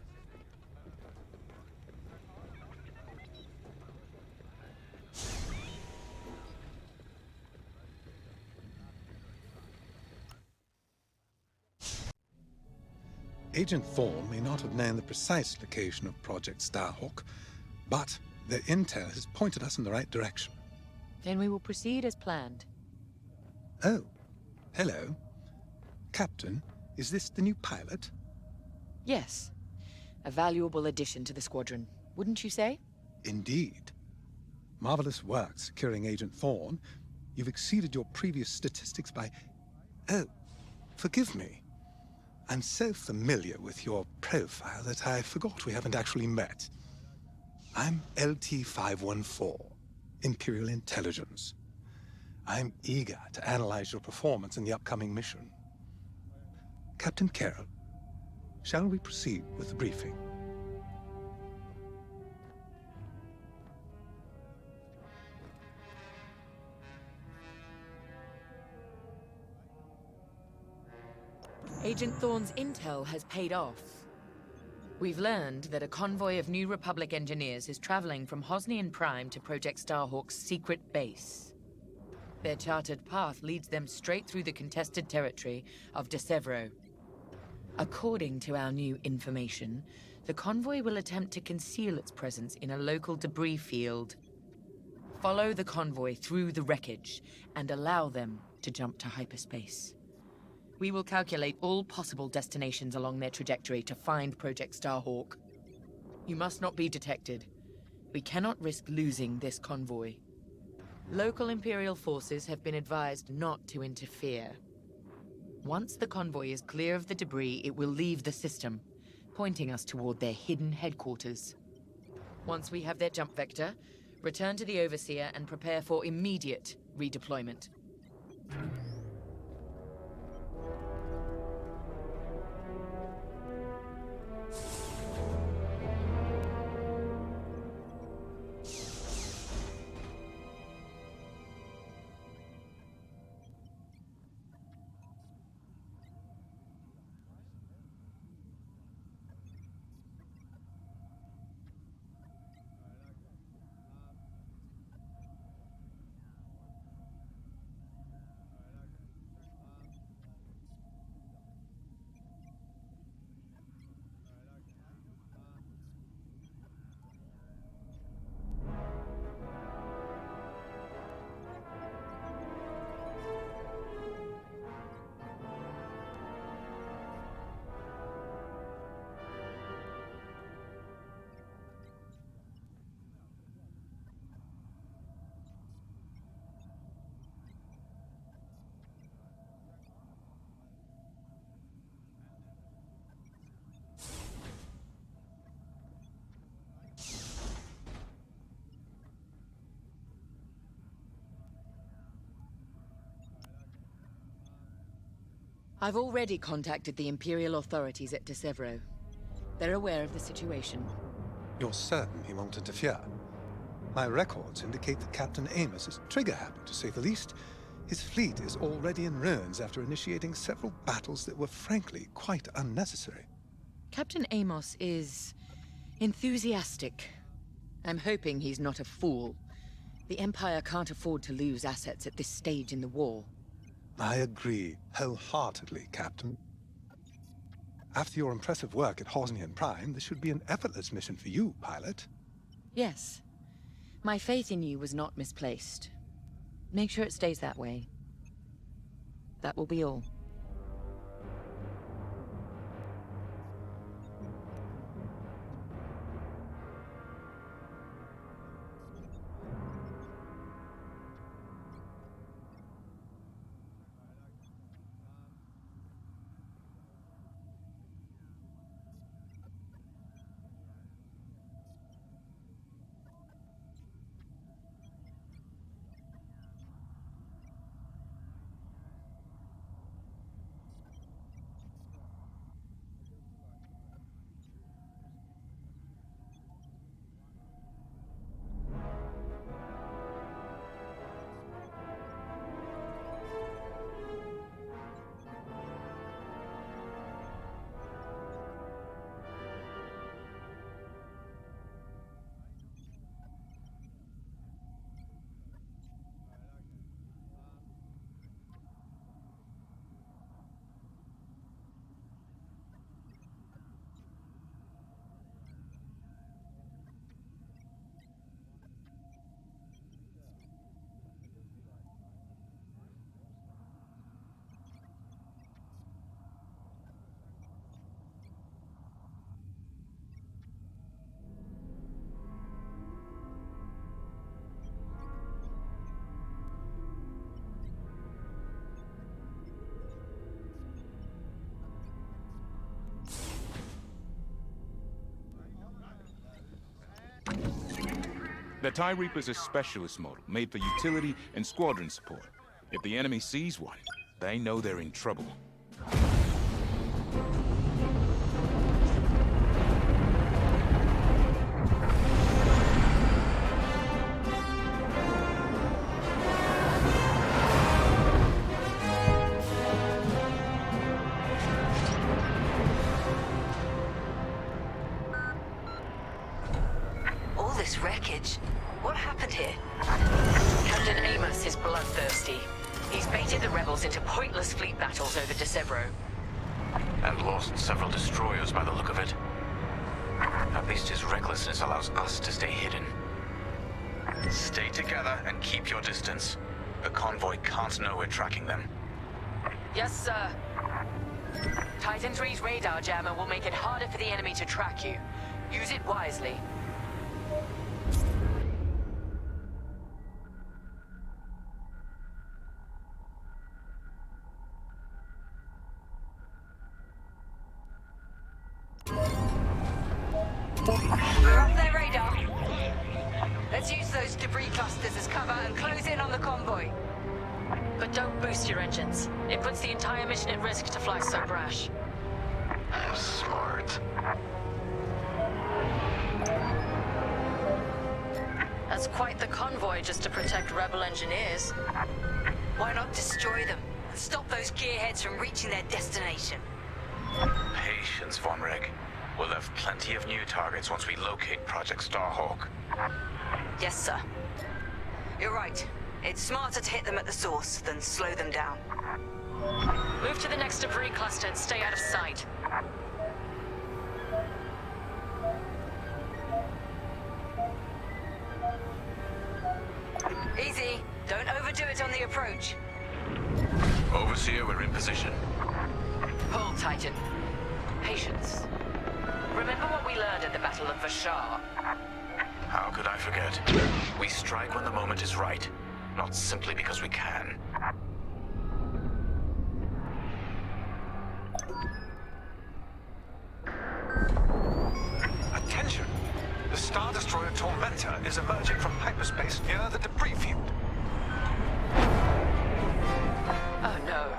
Agent Thorne may not have known the precise location of Project Starhawk, but their intel has pointed us in the right direction. Then we will proceed as planned. Oh, hello. Captain, is this the new pilot? Yes. A valuable addition to the squadron, wouldn't you say? Indeed. Marvelous work securing Agent Thorne. You've exceeded your previous statistics by... Oh, forgive me. I'm so familiar with your profile that I forgot we haven't actually met. I'm LT-514, Imperial Intelligence. I'm eager to analyze your performance in the upcoming mission. Captain Carroll, shall we proceed with the briefing? Agent Thorne's intel has paid off. We've learned that a convoy of New Republic engineers is traveling from Hosnian Prime to Project Starhawk's secret base. Their chartered path leads them straight through the contested territory of De Severo. According to our new information, the convoy will attempt to conceal its presence in a local debris field. Follow the convoy through the wreckage and allow them to jump to hyperspace. We will calculate all possible destinations along their trajectory to find Project Starhawk. You must not be detected. We cannot risk losing this convoy. Local Imperial forces have been advised not to interfere. Once the convoy is clear of the debris, it will leave the system, pointing us toward their hidden headquarters. Once we have their jump vector, return to the Overseer and prepare for immediate redeployment. I've already contacted the Imperial authorities at Desevro. They're aware of the situation. You're certain he won't interfere? My records indicate that Captain Amos is trigger-happy, to say the least. His fleet is already in ruins after initiating several battles that were frankly quite unnecessary. Captain Amos is enthusiastic. I'm hoping he's not a fool. The Empire can't afford to lose assets at this stage in the war. I agree wholeheartedly, Captain. After your impressive work at Hosnian Prime, this should be an effortless mission for you, pilot. Yes. My faith in you was not misplaced. Make sure it stays that way. That will be all. The TIE Reaper's a specialist model, made for utility and squadron support. If the enemy sees one, they know they're in trouble. All this wreckage. What happened here? Captain Amos is bloodthirsty. He's baited the rebels into pointless fleet battles over Desevro. And lost several destroyers by the look of it. At least his recklessness allows us to stay hidden. Stay together and keep your distance. The convoy can't know we're tracking them. Yes, sir. Titan 3's radar jammer will make it harder for the enemy to track you. Use it wisely. We're off their radar. Let's use those debris clusters as cover and close in on the convoy. But don't boost your engines. It puts the entire mission at risk to fly so brash. Smart. That's quite the convoy just to protect rebel engineers. Why not destroy them and stop those gearheads from reaching their destination? Patience, Von Reg. We'll have plenty of new targets once we locate Project Starhawk. Yes, sir. You're right. It's smarter to hit them at the source than slow them down. Move to the next debris cluster and stay out of sight. Easy. Don't overdo it on the approach. Overseer, we're in position. Hold, Titan. Patience. Remember what we learned at the Battle of Vashar? How could I forget? We strike when the moment is right, not simply because we can. Attention! The Star Destroyer Tormentor is emerging from hyperspace near the debris field. Oh no.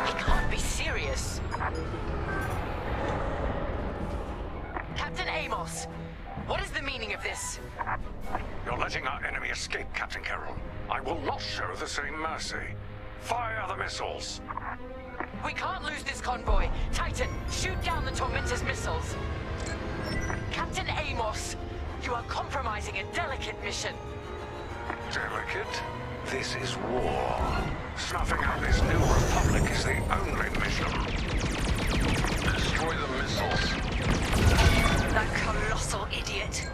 He can't be serious. Captain Amos, what is the meaning of this? You're letting our enemy escape, Captain Carroll. I will not show the same mercy. Fire the missiles. We can't lose this convoy. Titan, shoot down the Tormentor's missiles. Captain Amos, you are compromising a delicate mission. Delicate? This is war. Snuffing out this new republic is the only mission. Destroy the missiles. That colossal idiot.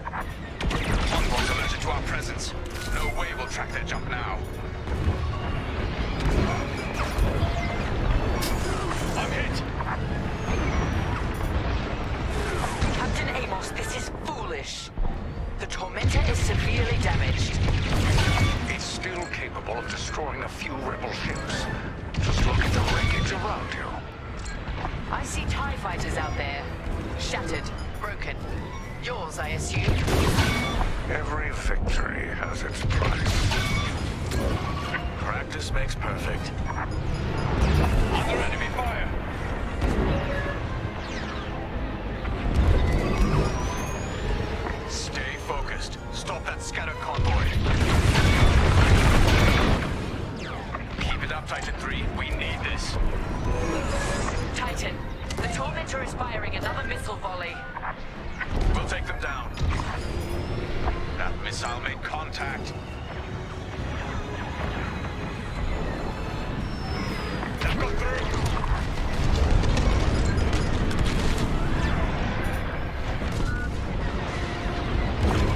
Convoys alerted to our presence. No way we'll track their jump now. I'm hit. Captain Amos, this is foolish. The Tormentor is severely damaged. It's still capable of destroying a few rebel ships. Just look at the wreckage around you. I see TIE fighters out there. Shattered, broken. Yours, I assume? Every victory has its price. Practice makes perfect. Under enemy fire! Stay focused. Stop that scattered convoy. Keep it up, Titan 3. We need this. Titan, the Tormentor is firing another missile volley. We'll take them down. That missile made contact. They've got through.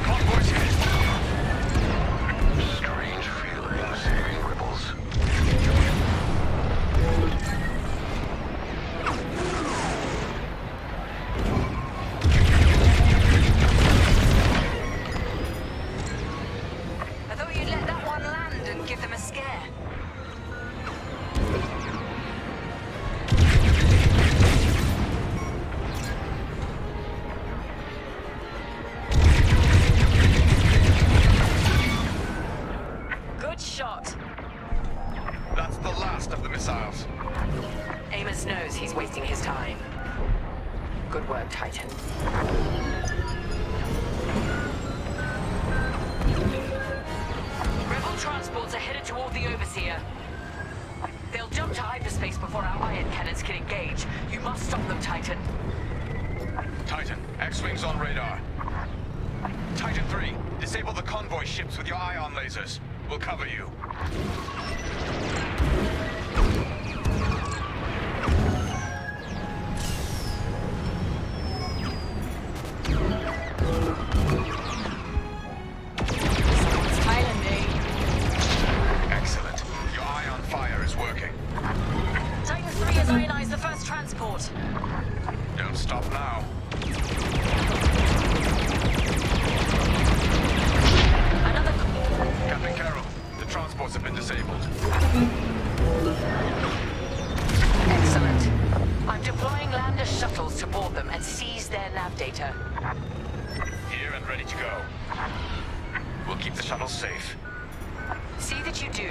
Convoy's hit. Strange feelings hitting rebels. I thought you'd let that one land and give them a scare. Good shot. That's the last of the missiles. Amos knows he's wasting his time. Good work, Titan. Rebel transports are headed toward the Overseer. They'll jump to hyperspace before our ion cannons can engage. You must stop them, Titan. Titan, X-Wings on radar. Titan 3, disable the convoy ships with your ion lasers. We'll cover you. Stop now. Captain Carroll, the transports have been disabled. Excellent. I'm deploying lander shuttles to board them and seize their nav data. Here and ready to go. We'll keep the shuttles safe. See that you do.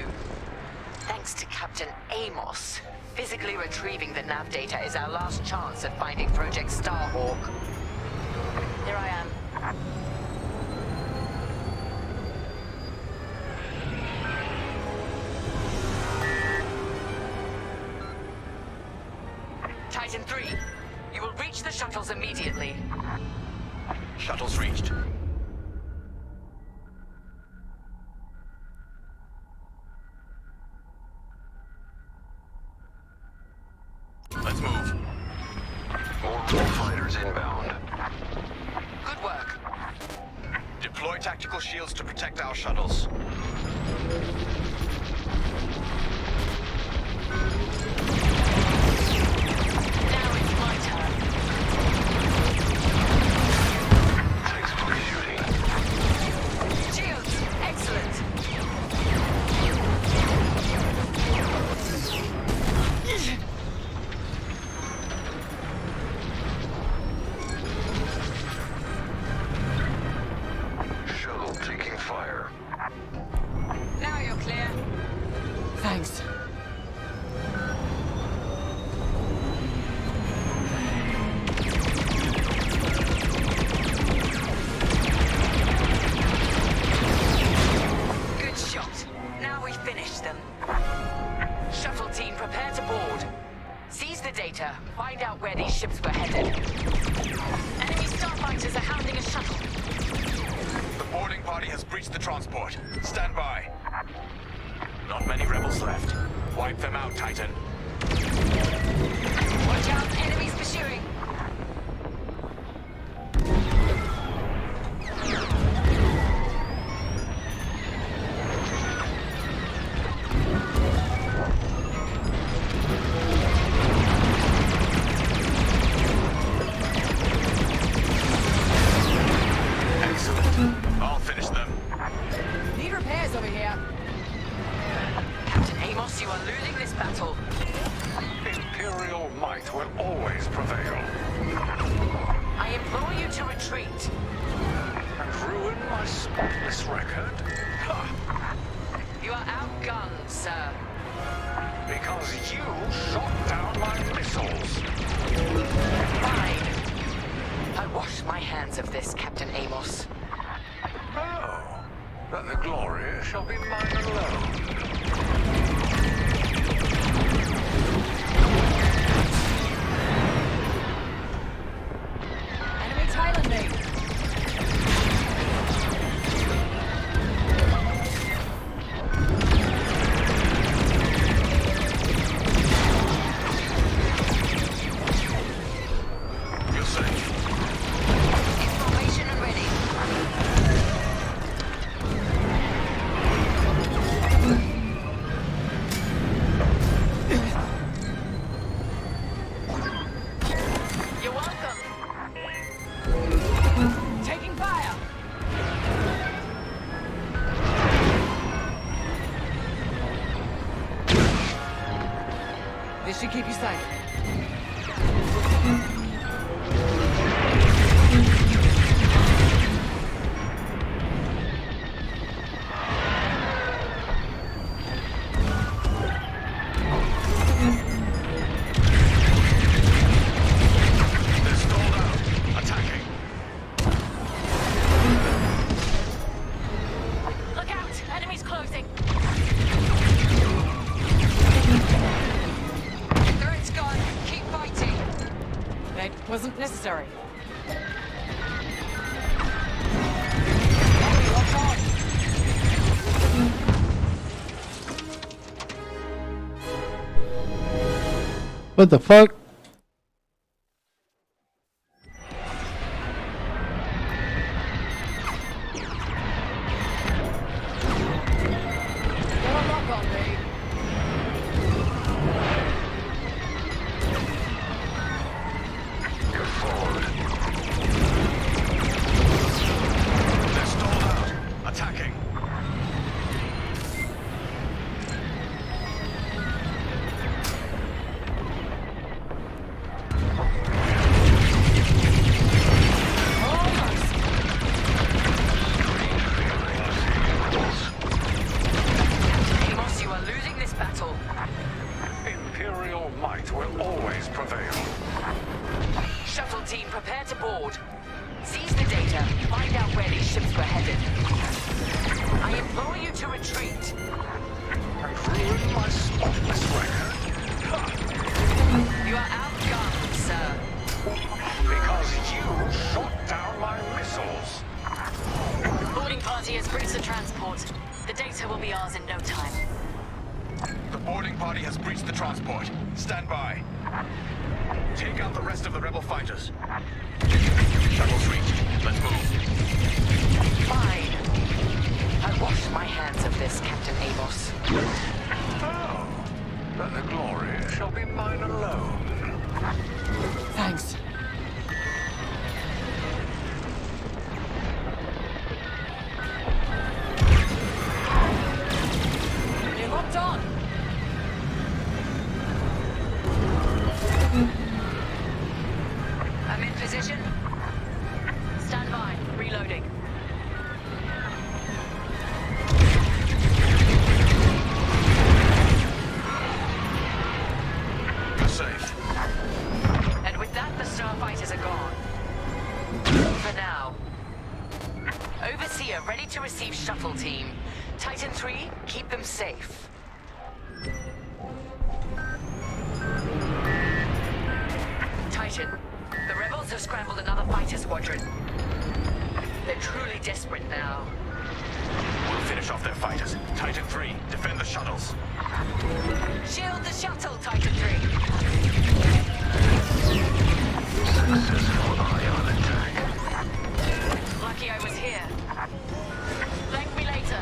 Thanks to Captain Amos, physically retrieving the nav data is our last chance at finding Project Starhawk. Here I am. Titan 3, you will reach the shuttles immediately. Shuttles reached. Let's move. More fighters inbound. Good work. Deploy tactical shields to protect our shuttles. Now it's my turn. Thanks for shooting. Shields, excellent. Shuttle taking fire. Now you're clear. Thanks. Good shot. Now we finish them. Shuttle team, prepare to board. Seize the data. Find out where these ships were headed. Enemy starfighters are hounding a shuttle. The boarding party has breached the transport. Stand by. Not many rebels left. Wipe them out, Titan. Watch out, enemies pursuing. Excellent. I'll finish them. Need repairs over here. Captain Amos, you are losing this battle. Imperial might will always prevail. I implore you to retreat. And ruin my spotless record? You are outgunned, sir. Because you shot down my missiles. Fine. I wash my hands of this, Captain Amos. Oh, but the glory shall be mine alone. Enemy Thailand me. You're safe. Information and ready. You're welcome. Taking fire. This should keep you safe. They're stalled out. Attacking. Look out! Enemies closing. Turret's gone. Keep fighting. That wasn't necessary. Enemy, watch out! What the fuck? Your team, prepare to board. Seize the data, find out where these ships were headed. I implore you to retreat. And ruin my spotless record. You are outgunned, sir. Because you shot down my missiles. Boarding party has breached the transport. The data will be ours in no time. The boarding party has breached the transport. Stand by. Take out the rest of the rebel fighters. Shuttle's reached. Let's move. Fine. I wash my hands of this, Captain Amos. Oh, then the glory shall be mine alone. Thanks. You're locked on. I'm in position. Stand by. Reloading. You're safe. And with that, the starfighters are gone. For now. Overseer ready to receive shuttle team. Titan 3, keep them safe. Titan, the rebels have scrambled another fighter squadron. They're truly desperate now. We'll finish off their fighters. Titan 3, defend the shuttles. Shield the shuttle, Titan 3. Successful ion attack. Lucky I was here. Thank me later.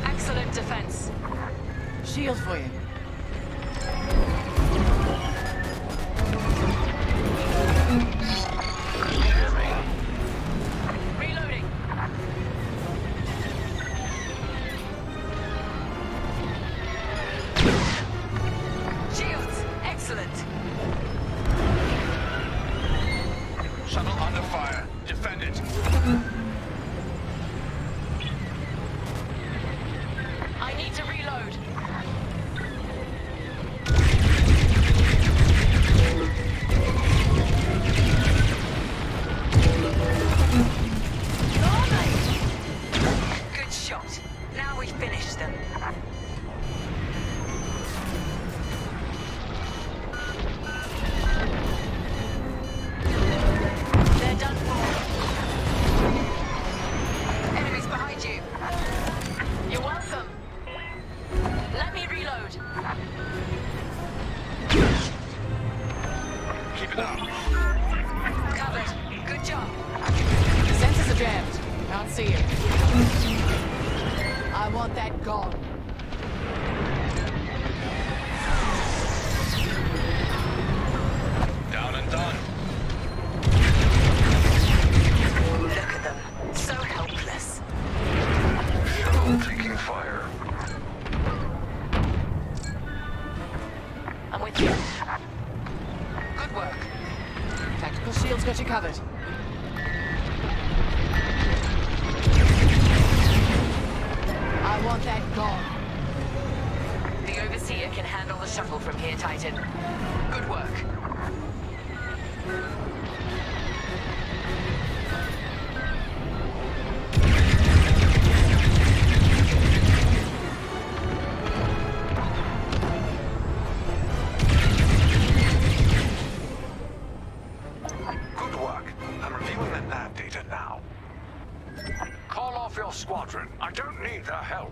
Excellent defense. Shield for you. Reloading. Shields, excellent. Shuttle under fire. Defend it. I need to reload. Good shot. Now we finish them. They're done for. Enemies behind you. You're welcome. Let me reload. Keep it up. Covered. Good job. Sensors are jammed. Can't see it. I want that gone. Down and done. Look at them. So helpless. Shuttle taking fire. I'm with you. Good work. Tactical shield's got you covered. I want that gone. The Overseer can handle the shuttle from here, Titan. Good work. Good work. I'm reviewing the nav data now. Call off your squadron. I don't need their help.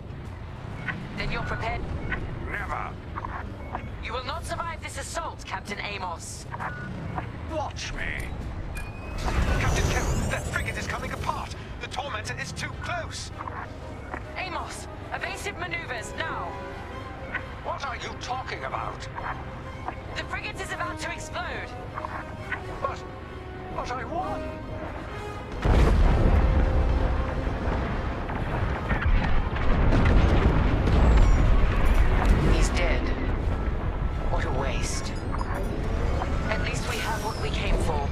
Then you're prepared? Never. You will not survive this assault, Captain Amos. Watch me. Captain Kemp, that frigate is coming apart. The Tormentor is too close. Amos, evasive maneuvers, now. What are you talking about? The frigate is about to explode. But I won. He's dead. What a waste. At least we have what we came for.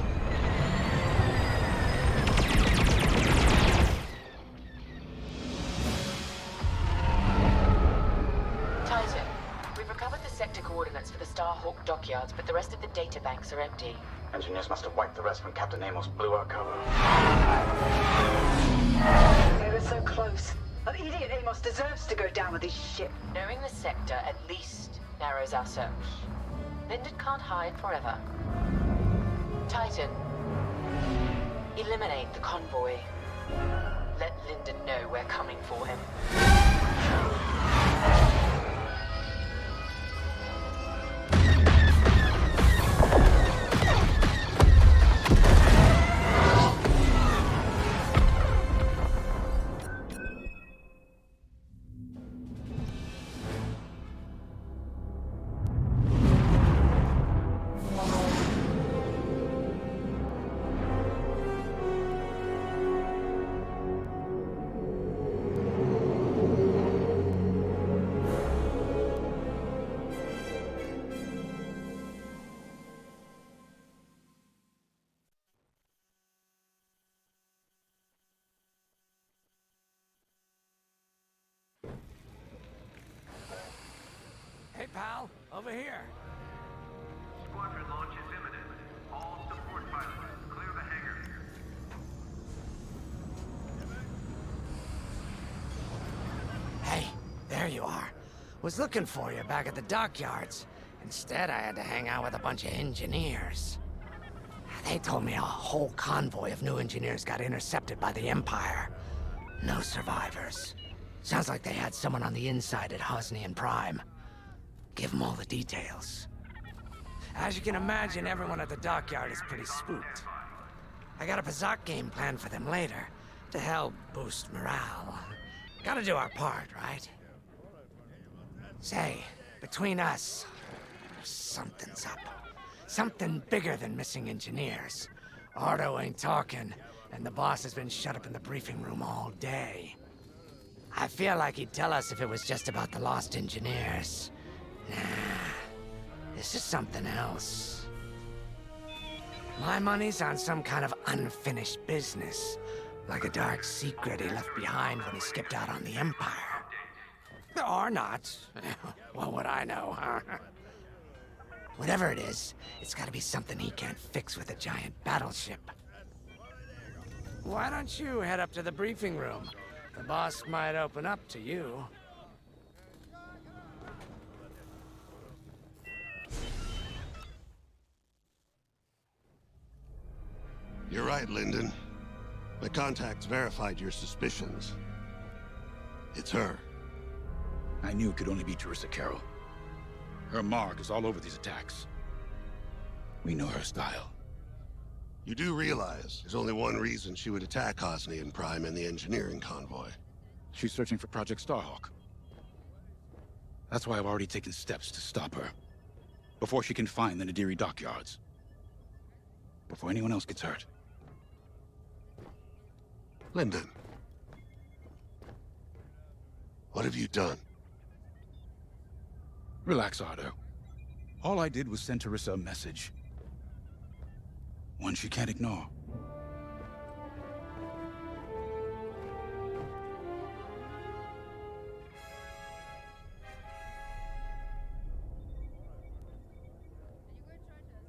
Titan, we've recovered the sector coordinates for the Starhawk dockyards, but the rest of the data banks are empty. Engineers must have wiped the rest when Captain Amos blew our cover. They were so close. That idiot Amos deserves to go down with his ship. Knowing the sector at least narrows our search. Lyndon can't hide forever. Titan, eliminate the convoy. Let Lyndon know we're coming for him. Hey, pal, over here. Squadron launch is imminent. All support pilots, clear the hangar. Hey, there you are. Was looking for you back at the dockyards. Instead, I had to hang out with a bunch of engineers. They told me a whole convoy of new engineers got intercepted by the Empire. No survivors. Sounds like they had someone on the inside at Hosnian Prime. Give them all the details. As you can imagine, everyone at the dockyard is pretty spooked. I got a Pazak game planned for them later, to help boost morale. Gotta do our part, right? Say, between us, something's up. Something bigger than missing engineers. Ardo ain't talking, and the boss has been shut up in the briefing room all day. I feel like he'd tell us if it was just about the lost engineers. Nah, this is something else. My money's on some kind of unfinished business. Like a dark secret he left behind when he skipped out on the Empire. Or not. What would I know, huh? Whatever it is, it's gotta be something he can't fix with a giant battleship. Why don't you head up to the briefing room? The boss might open up to you. You're right, Lyndon. My contacts verified your suspicions. It's her. I knew it could only be Teresa Carroll. Her mark is all over these attacks. We know her style. You do realize there's only one reason she would attack Hosnian Prime and the engineering convoy. She's searching for Project Starhawk. That's why I've already taken steps to stop her. Before she can find the Nadiri dockyards. Before anyone else gets hurt. Lyndon. What have you done? Relax, Ardo. All I did was send Teresa a message. One she can't ignore.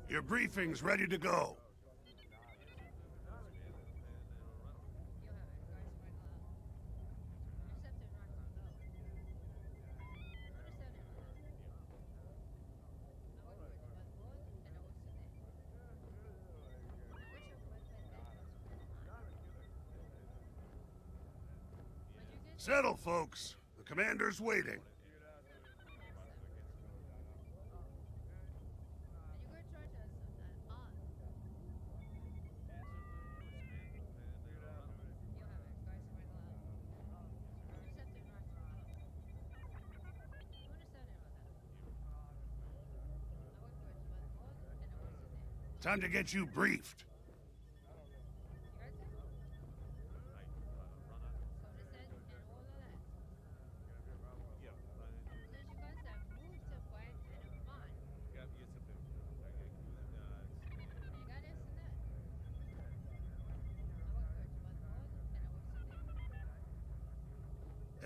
Your briefing's ready to go. Settle, folks. The commander's waiting. Time to get you briefed.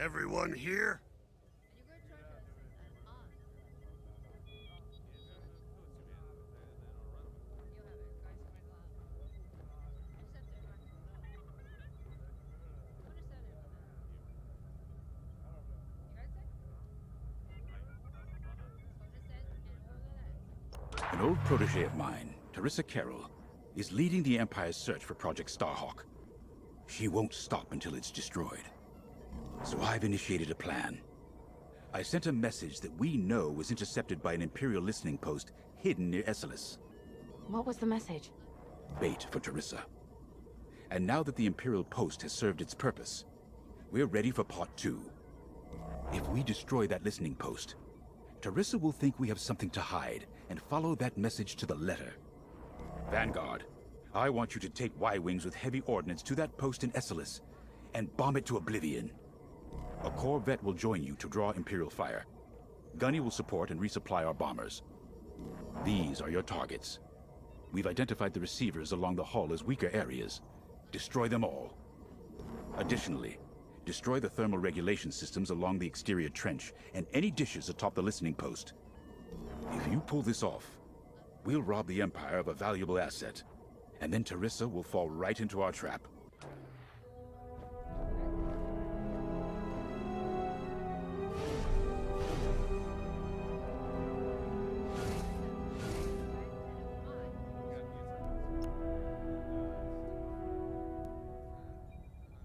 Everyone here? An old protege of mine, Teresa Carroll, is leading the Empire's search for Project Starhawk. She won't stop until it's destroyed. So I've initiated a plan. I sent a message that we know was intercepted by an Imperial listening post hidden near Esselis. What was the message? Bait for Teresa. And now that the Imperial post has served its purpose, we're ready for Part 2. If we destroy that listening post, Teresa will think we have something to hide and follow that message to the letter. Vanguard, I want you to take Y-Wings with heavy ordnance to that post in Esselis and bomb it to oblivion. A Corvette will join you to draw Imperial fire. Gunny will support and resupply our bombers. These are your targets. We've identified the receivers along the hull as weaker areas. Destroy them all. Additionally, destroy the thermal regulation systems along the exterior trench and any dishes atop the listening post. If you pull this off, we'll rob the Empire of a valuable asset, and then Teresa will fall right into our trap.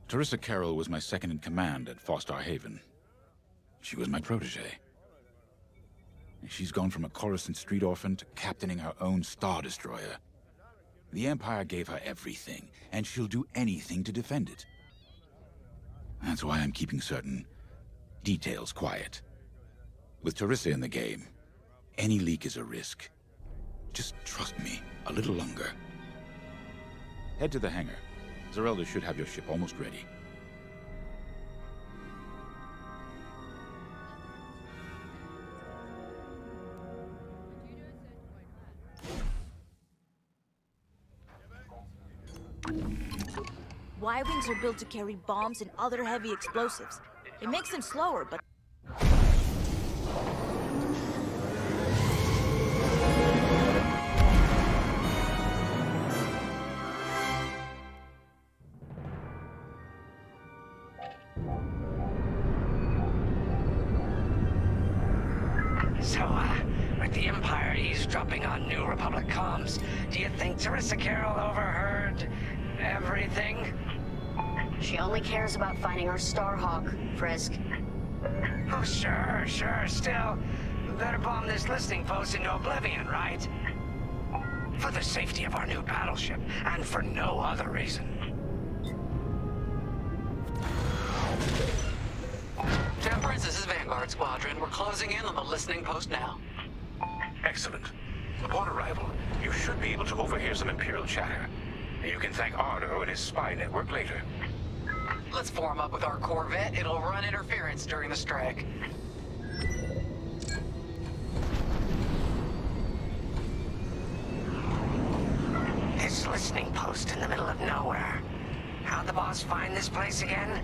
Teresa Carroll was my second-in-command at Fostar Haven. She was my protege. And she's gone from a Coruscant street orphan to captaining her own Star Destroyer. The Empire gave her everything, and she'll do anything to defend it. That's why I'm keeping certain details quiet. With Teresa in the game, any leak is a risk. Just trust me a little longer. Head to the hangar. Zerelda should have your ship almost ready. Y-Wings are built to carry bombs and other heavy explosives. It makes them slower, but... With the Empire eavesdropping on New Republic comms, do you think Teresa Carroll overheard everything? She only cares about finding our Starhawk, Frisk. Oh, sure. Still, better bomb this listening post into oblivion, right? For the safety of our new battleship, and for no other reason. Temperance, this is Vanguard Squadron. We're closing in on the listening post now. Excellent. Upon arrival, you should be able to overhear some Imperial chatter. You can thank Ardo and his spy network later. Let's form up with our Corvette. It'll run interference during the strike. This listening post in the middle of nowhere. How'd the boss find this place again?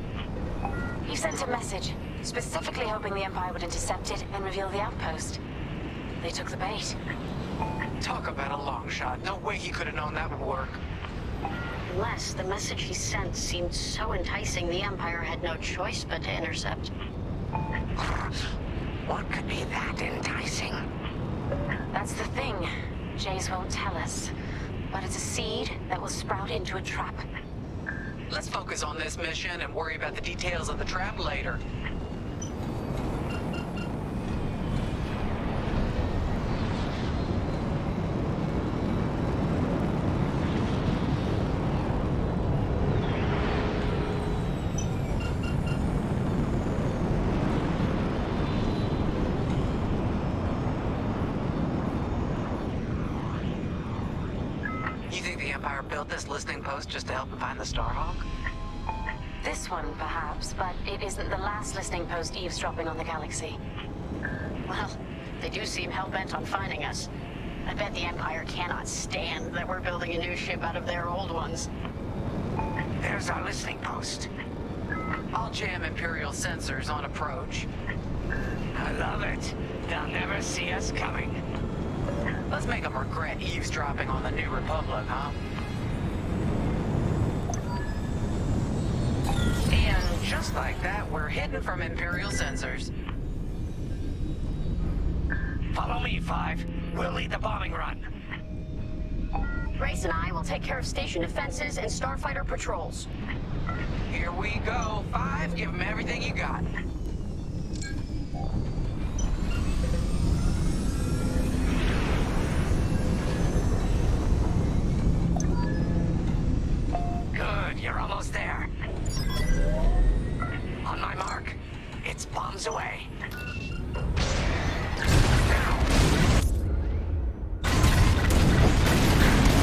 He sent a message, specifically hoping the Empire would intercept it and reveal the outpost. They took the bait. Talk about a long shot. No way he could have known that would work. Unless the message he sent seemed so enticing the Empire had no choice but to intercept. What could be that enticing? That's the thing. Jays won't tell us. But it's a seed that will sprout into a trap. Let's focus on this mission and worry about the details of the trap later. You think the Empire built this listening post just to help them find the Starhawk? This one, perhaps, but it isn't the last listening post eavesdropping on the galaxy. Well, they do seem hell-bent on finding us. I bet the Empire cannot stand that we're building a new ship out of their old ones. There's our listening post. I'll jam Imperial sensors on approach. I love it. They'll never see us coming. Let's make them regret eavesdropping on the New Republic, huh? And just like that, we're hidden from Imperial sensors. Follow me, 5. We'll lead the bombing run. Grace and I will take care of station defenses and starfighter patrols. Here we go. 5, give them everything you got. Good, you're almost there. On my mark. It's bombs away. Now.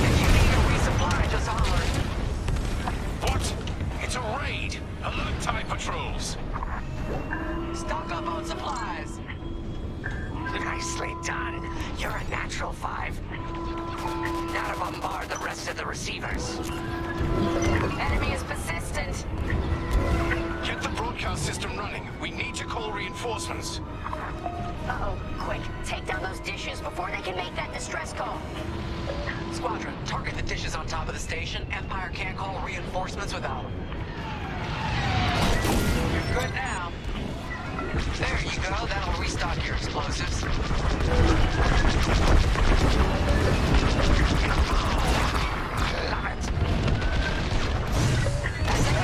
If you need a resupply, just holler. What? It's a raid! Alert TIE patrols! Stock up on supplies. Nicely done. You're a natural 5. Now to bombard the rest of the receivers. Enemy is persistent. Get the broadcast system running. We need to call reinforcements. Uh-oh, quick. Take down those dishes before they can make that distress call. Squadron, target the dishes on top of the station. Empire can't call reinforcements without them. You're good now. There you go. That'll restock your explosives. Love it. That's it!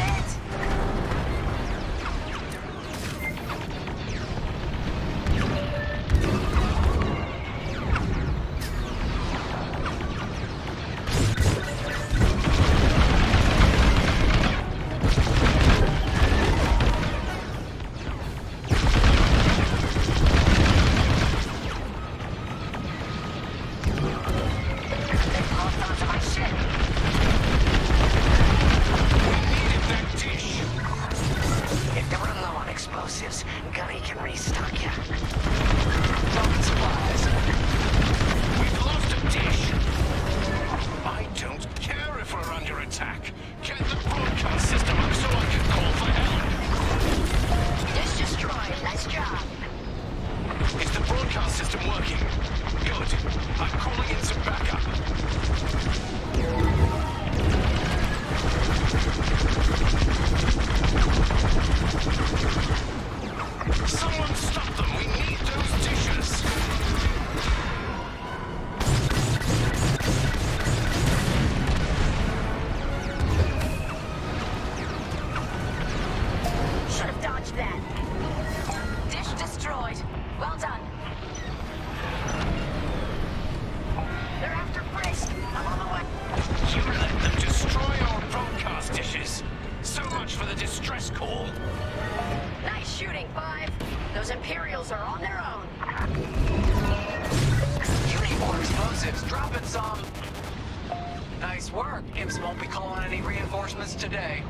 Today.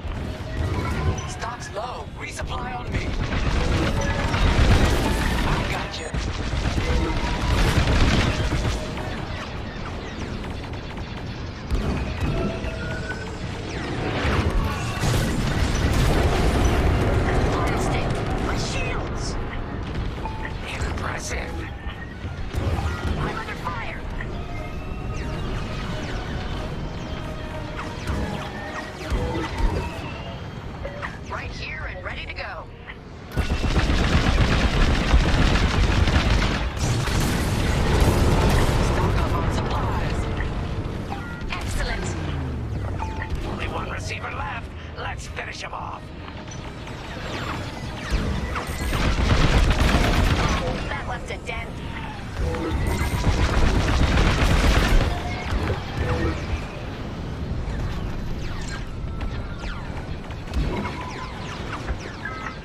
Stock's low. Resupply on me. I got you. Fantastic. My shields. Impressive. I'm under fire. Right here and ready to go. Stock up on supplies. Excellent. Only one receiver left. Let's finish him off. Oh, that left a dent.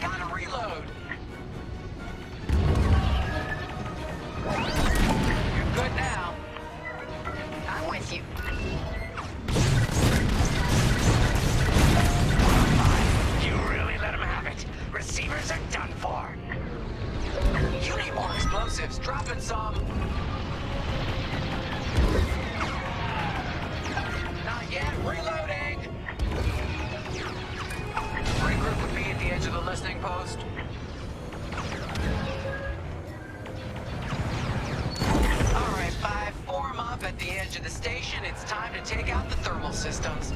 Gotta reload. You're good now. I'm with you. You really let him have it. Receivers are done for. You need more explosives. Dropping some. Not yet. Reloading. Regroup with me at the edge of the listening post. All right, 5, form up at the edge of the station. It's time to take out the thermal systems.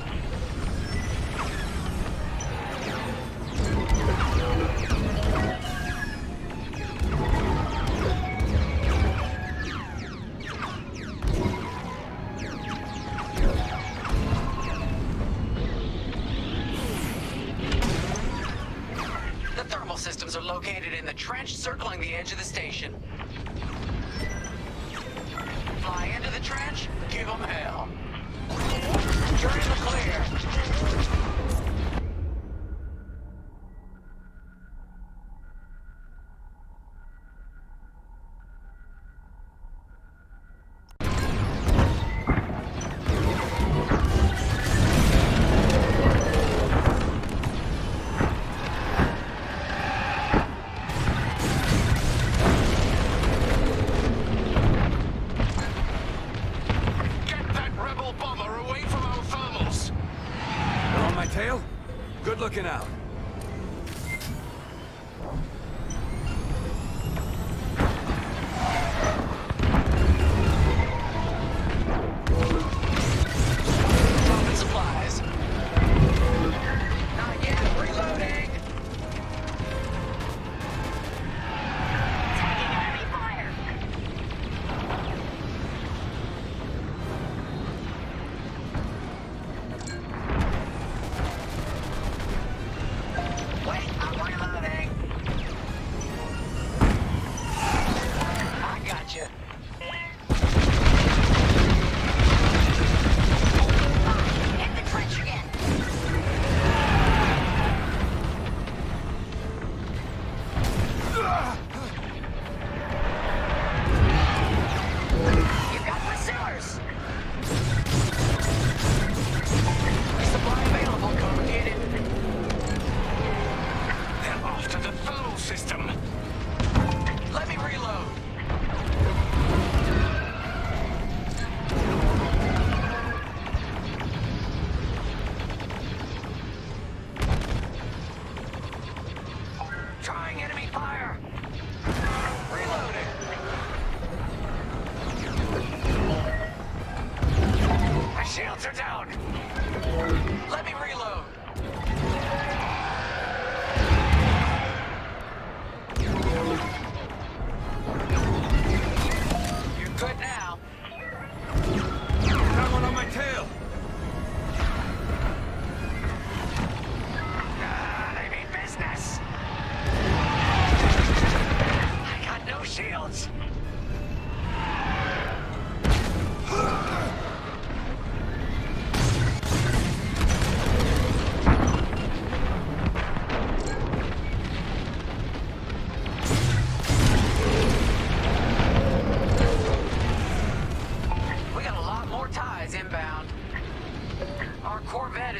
systems are located in the trench circling the edge of the station. Fly into the trench, give them hell. You're in the clear. Looking out. Dropping supplies. Not yet. Reloading.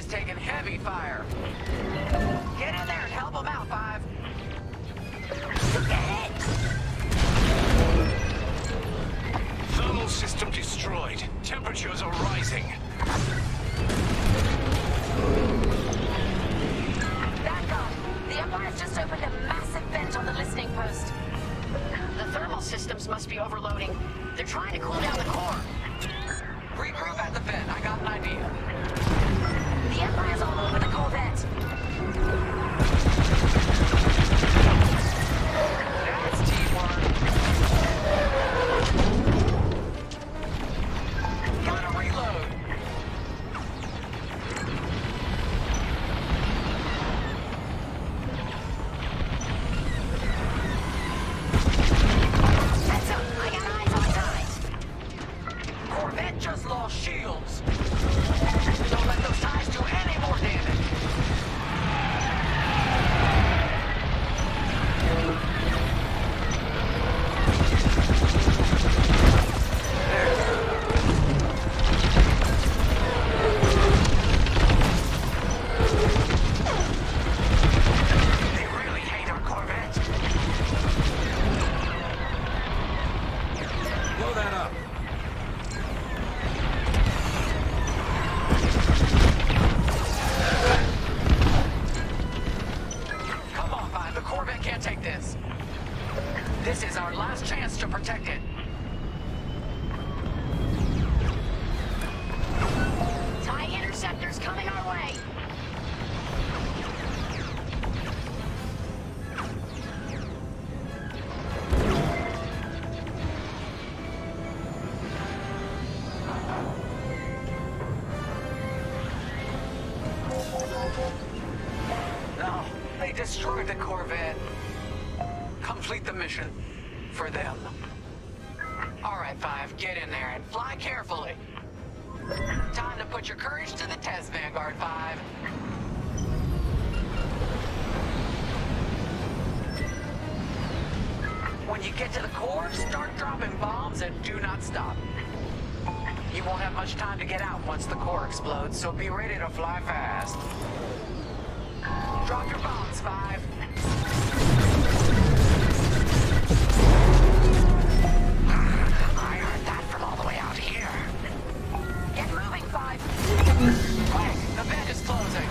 Taking enemy fire. Temperatures are rising. Back off. The Empire's just opened a massive vent on the listening post. The thermal systems must be overloading. They're trying to cool down the core. Regroup at the vent. I got an idea. The Empire's all over the Corvette. That's teamwork. Gotta reload. Heads up, I got eyes on ties. Corvette just lost shields. Don't let those ties do any more damage. They really hate our Corvette. Blow that up. Come on, Vi. The Corvette can't take this. This is our last chance to protect it. TIE interceptors coming our way. No, they destroyed the Corvette. Complete the mission. For them. Alright, Five, get in there and fly carefully. Time to put your courage to the test, Vanguard 5. When you get to the core, start dropping bombs and do not stop. You won't have much time to get out once the core explodes, so be ready to fly fast. Drop your bombs, Five. I heard that from all the way out here. Get moving, Five. Quick, the vent is closing.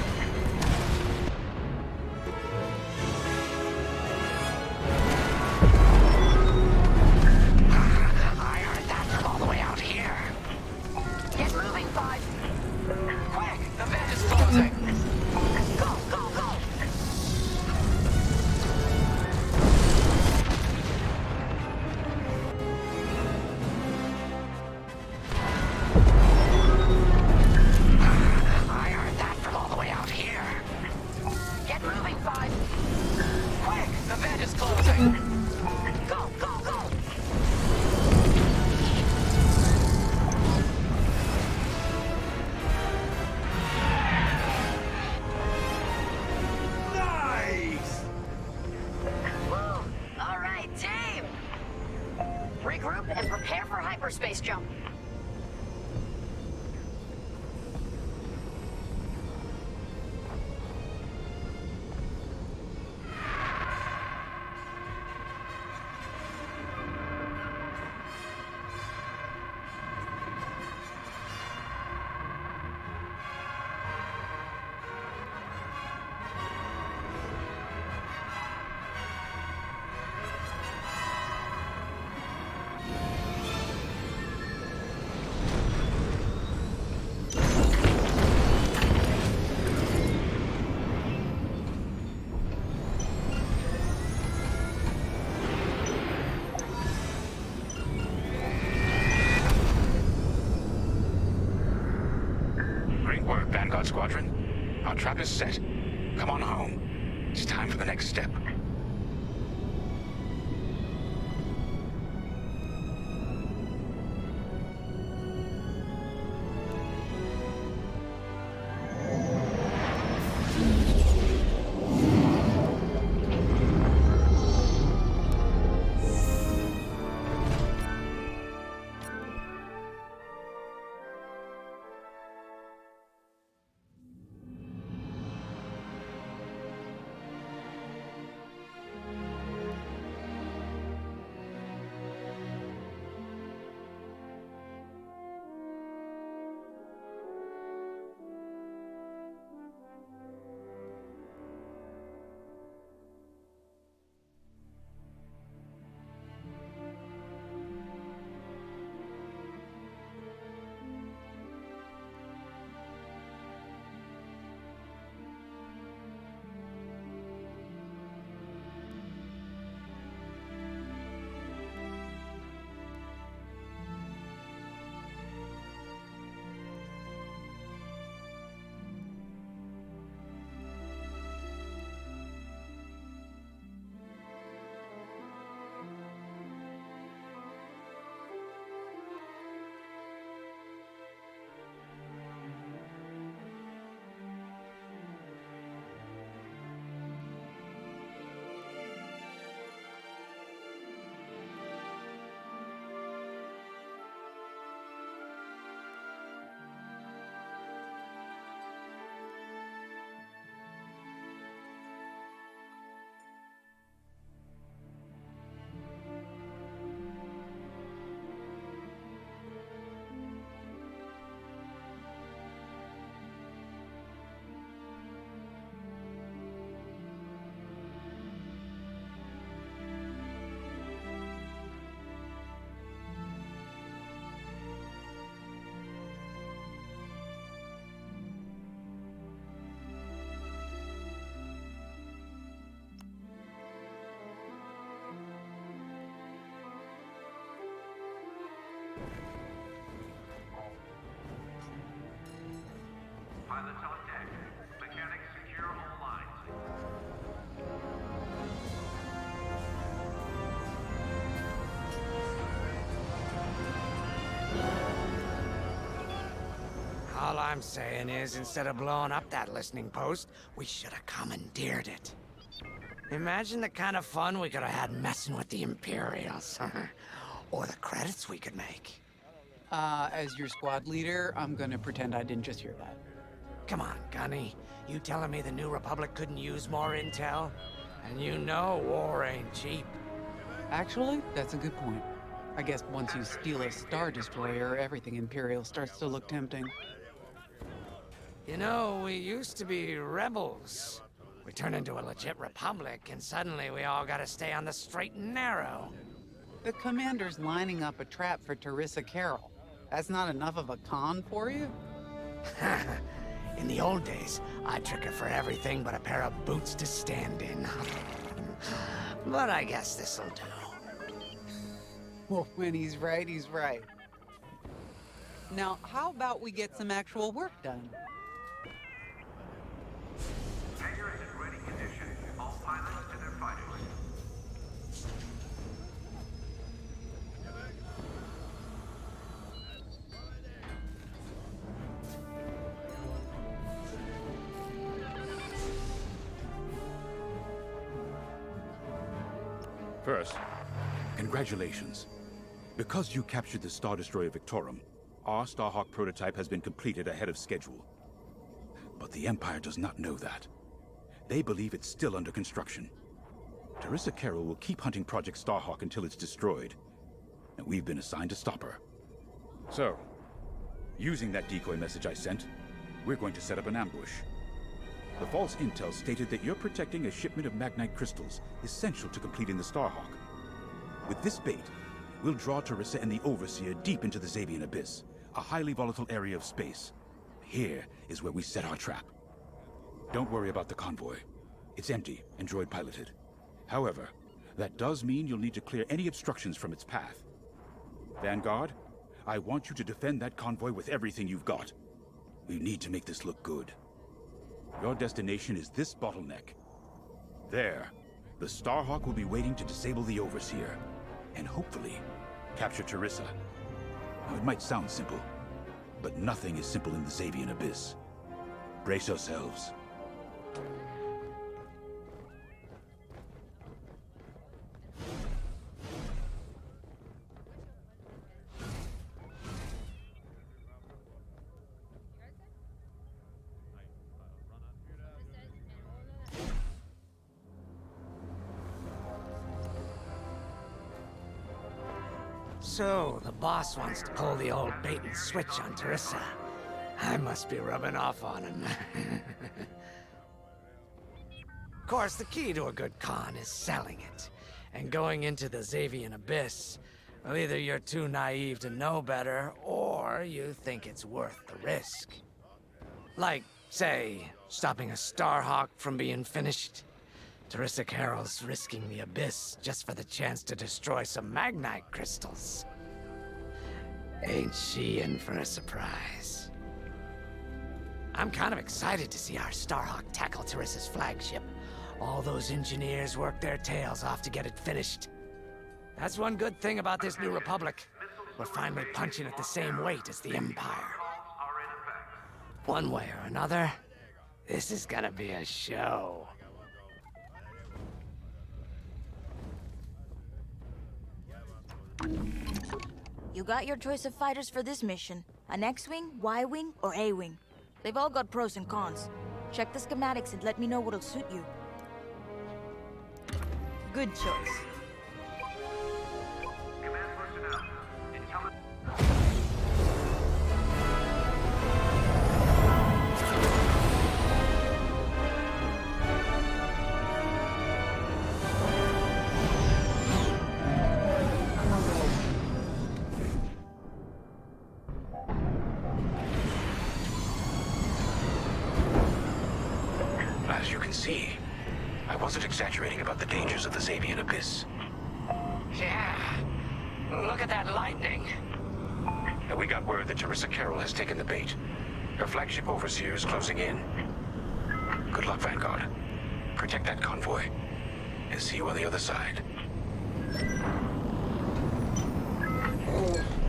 I heard that from all the way out here. Get moving, Five. Quick, the vent is closing. Go, go, go. I heard that from all the way out here. Get moving, Five. Quick, the vent is closing. Go, go, go. Nice! Woo! All right, team! Regroup and prepare for hyperspace jump. Great work, Vanguard Squadron. Our trap is set. Come on home. It's time for the next step. Pilots on deck. Mechanics secure all lines. All I'm saying is, instead of blowing up that listening post, we should have commandeered it. Imagine the kind of fun we could have had messing with the Imperials. Or the credits we could make. As your squad leader, I'm gonna pretend I didn't just hear that. Come on, Gunny. You telling me the New Republic couldn't use more intel? And you know war ain't cheap. Actually, that's a good point. I guess once you steal a Star Destroyer, everything Imperial starts to look tempting. You know, we used to be rebels. We turned into a legit republic, and suddenly we all gotta stay on the straight and narrow. The commander's lining up a trap for Teresa Carroll. That's not enough of a con for you? In the old days, I'd trick her for everything but a pair of boots to stand in. But I guess this'll do. Well, when he's right, he's right. Now, how about we get some actual work done? Hangar is in ready condition. All pilots to their fighters. First, congratulations. Because you captured the Star Destroyer Victorum, our Starhawk prototype has been completed ahead of schedule. But the Empire does not know that. They believe it's still under construction. Teresa Carroll will keep hunting Project Starhawk until it's destroyed, and we've been assigned to stop her. So, using that decoy message I sent, we're going to set up an ambush. The false intel stated that you're protecting a shipment of Magnite crystals, essential to completing the Starhawk. With this bait, we'll draw Teresa and the Overseer deep into the Xavian Abyss, a highly volatile area of space. Here is where we set our trap. Don't worry about the convoy. It's empty and droid-piloted. However, that does mean you'll need to clear any obstructions from its path. Vanguard, I want you to defend that convoy with everything you've got. We need to make this look good. Your destination is this bottleneck. There, the Starhawk will be waiting to disable the Overseer, and hopefully, capture Teresa. Now, it might sound simple, but nothing is simple in the Xavian Abyss. Brace yourselves. So, the boss wants to pull the old bait and switch on Teresa. I must be rubbing off on him. Of course, the key to a good con is selling it. And going into the Xavian Abyss, well, either you're too naive to know better, or you think it's worth the risk. Like, say, stopping a Starhawk from being finished. Teresa Carroll's risking the Abyss just for the chance to destroy some Magnite crystals. Ain't she in for a surprise? I'm kind of excited to see our Starhawk tackle Teresa's flagship. All those engineers work their tails off to get it finished. That's one good thing about this New Republic. We're finally punching at the same weight as the Empire. One way or another, this is gonna be a show. You got your choice of fighters for this mission. An X-Wing, Y-Wing, or A-Wing. They've all got pros and cons. Check the schematics and let me know what'll suit you. Good choice. Command personnel. Intelligence. As you can see, I wasn't exaggerating about the dangers of the Xavian Abyss. Yeah. Look at that lightning. And we got word that Teresa Carroll has taken the bait. Her flagship Overseer is closing in. Good luck, Vanguard. Protect that convoy. And see you on the other side.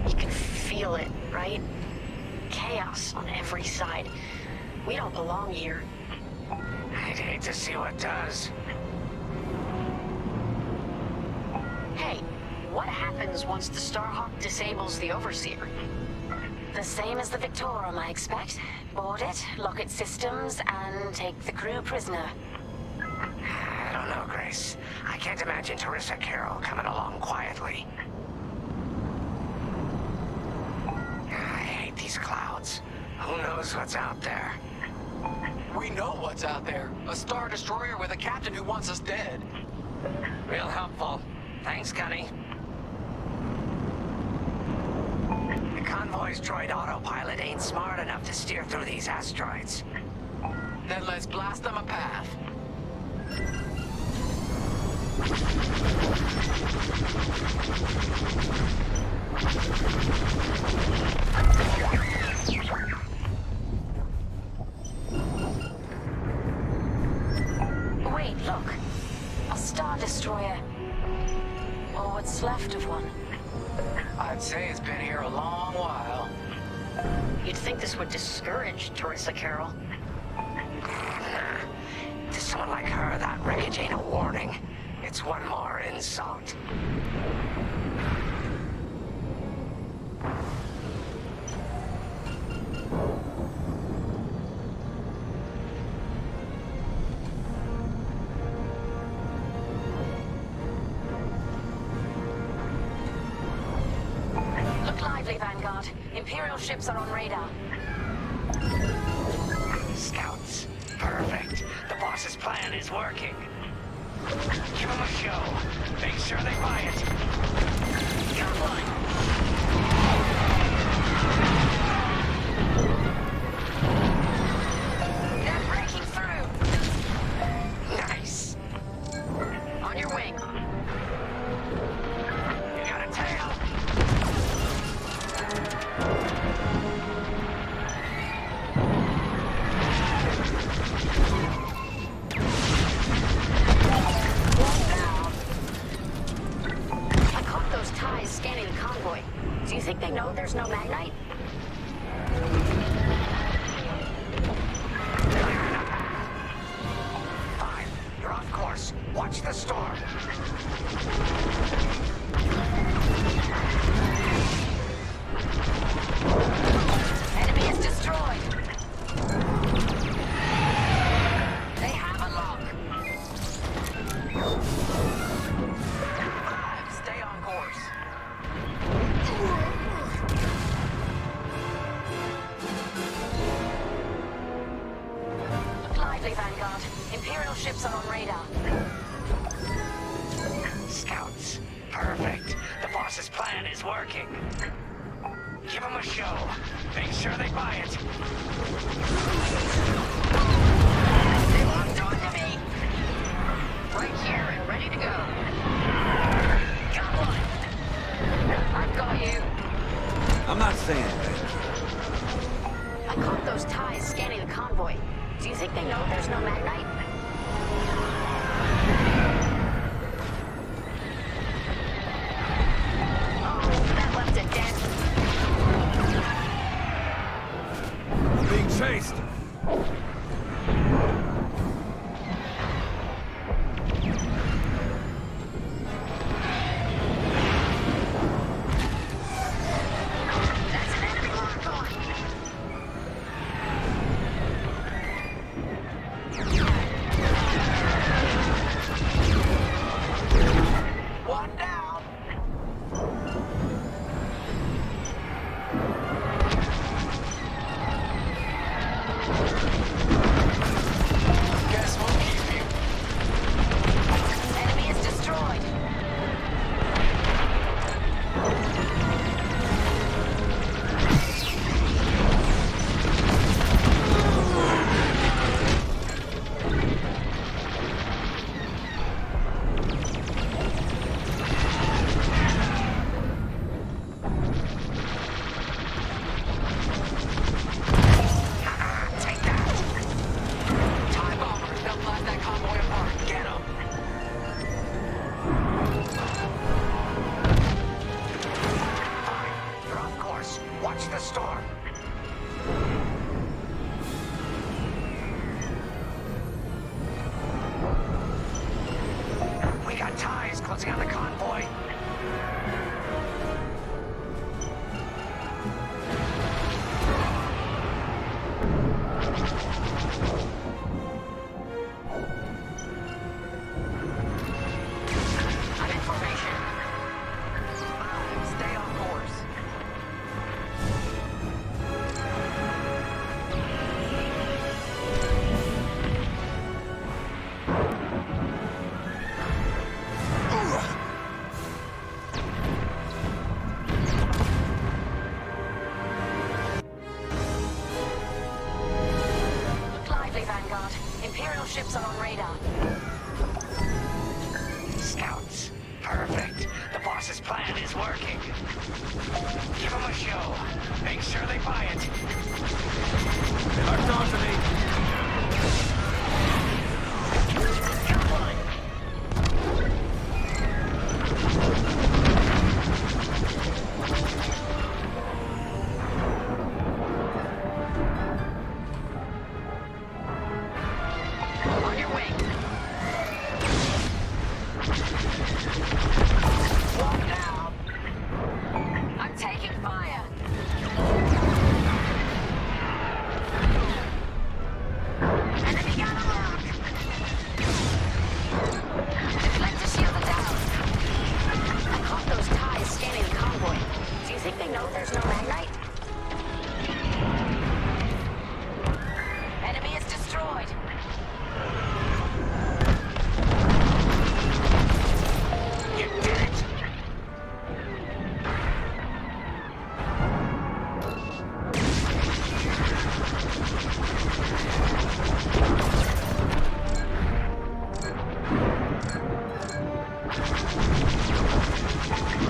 You can feel it, right? Chaos. chaos on every side. We don't belong here. I'd hate to see what does. Hey, what happens once the Starhawk disables the Overseer? The same as the Victorum, I expect. Board it, lock its systems, and take the crew prisoner. I don't know, Grace. I can't imagine Teresa Carroll coming along quietly. I hate these clouds. Who knows what's out there? We know what's out there. A Star Destroyer with a captain who wants us dead. Real helpful. Thanks, Gunny. The convoy's droid autopilot ain't smart enough to steer through these asteroids. Then let's blast them a path. Wait, look. A Star Destroyer. Or what's left of one. I'd say it's been here a long while. You'd think this would discourage Teresa Carroll. To someone like her, that wreckage ain't a warning. It's one more insult. Look lively, Vanguard. Imperial ships are on radar. Scouts. Perfect. The boss's plan is working. Give them a show. Make sure they buy it. Come on. They're breaking through. Nice. On your wing. You got a tail. I caught those ties scanning the convoy. Do you think they know there's no Magnite? Fine. You're off course. Watch the storm. Enemy is destroyed. They have a lock. Stay on course. Look lively, Vanguard. Imperial ships are on radar. Scouts. Perfect. The boss's plan is working. Give them a show. Make sure they buy it. They locked onto me. Right here and ready to go. Got one. I've got you. I'm not saying that. I caught those ties scanning the convoy. Do you think they know there's no Magnite? Oh, that left a dent. I'm being chased. That's an enemy lock on. One down. ships are on radar. Scouts. Perfect. The boss's plan is working. Give them a show. Make sure they buy it. They locked onto me. Got one. On your way. Walk down. I'm taking fire. Enemy got a lock. Deflector shield down. I caught those ties scanning the convoy. Do you think they know there's no magnite? Enemy is destroyed. You did it.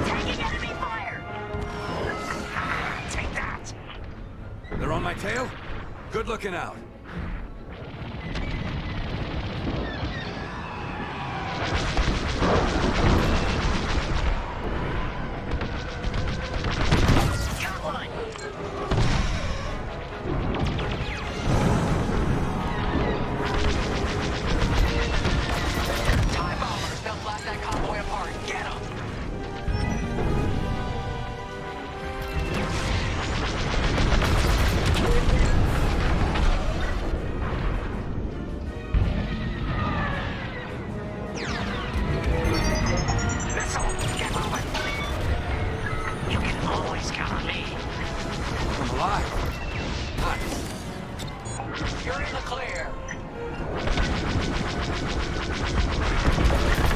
Taking enemy fire. Take that. They're on my tail? Good looking out. Got one. TIE bombers, they'll blast that convoy apart. Get them! Missile, get moving. You can always count on me. I'm alive. Nice. You're in the clear.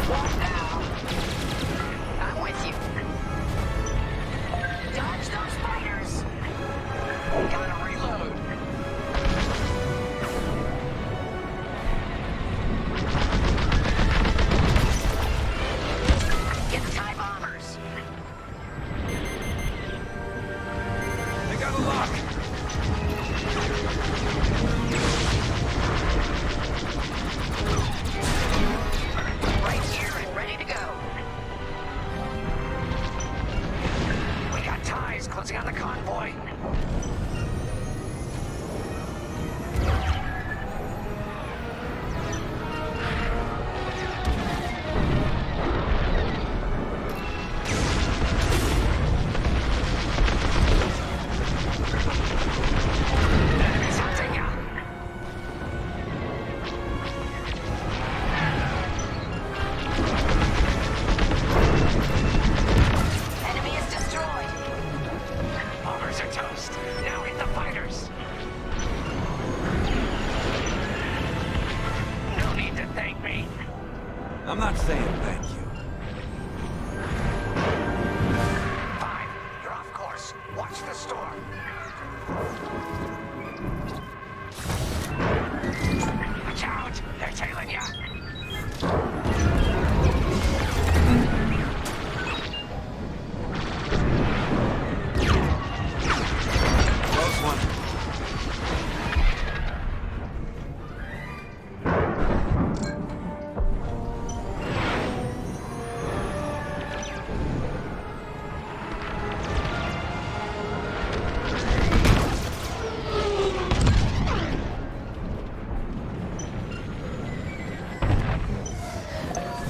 Walk down. I'm with you. Dodge those spiders. Gotta reload. Get the TIE bombers. They got a lock. Right here and ready to go. We got ties closing on the convoy. Enemies hunting ya. Enemy is destroyed. Bombers are toast. Now hit the fighters. No need to thank me. I'm not saying thank you. 5, you're off course. Watch the storm. Watch out! They're tailing ya. Close one.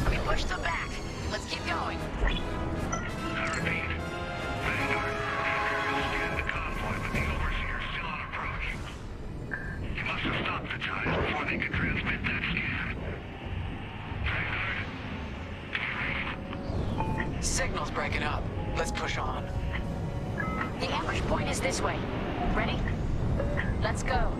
We pushed them back. Let's keep going. Signal's breaking up. Let's push on. The ambush point is this way. Ready? Let's go.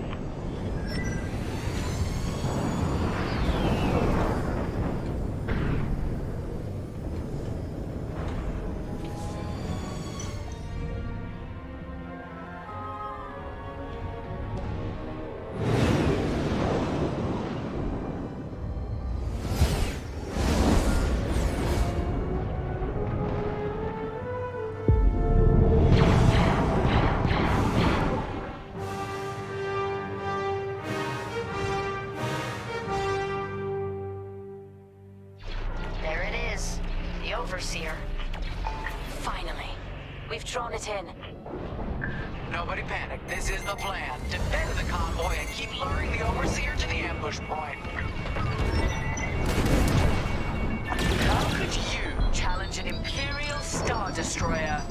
Overseer. Finally. We've drawn it in. Nobody panic. This is the plan. Defend the convoy and keep luring the Overseer to the ambush point. How could you challenge an Imperial Star Destroyer?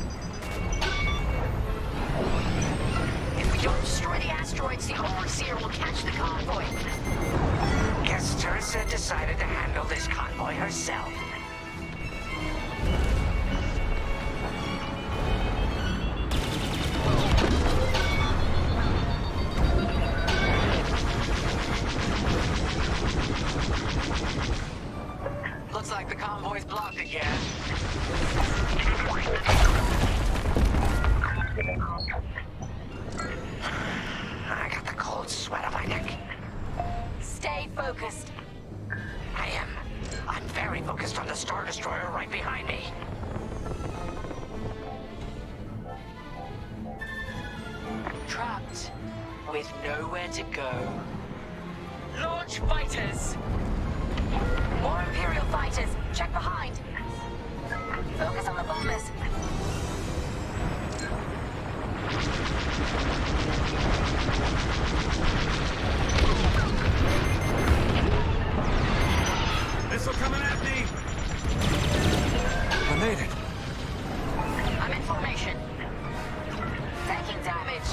If we don't destroy the asteroids, the Overseer will catch the convoy. Guess Teresa decided to handle this convoy herself. Looks like the convoy's blocked again. I got the cold sweat on my neck. Stay focused. I am. I'm very focused on the Star Destroyer right behind me. Trapped with nowhere to go. Launch fighters! More Imperial fighters. Check behind. Focus on the bombers. Missile coming at me! I made it. I'm in formation. Taking damage.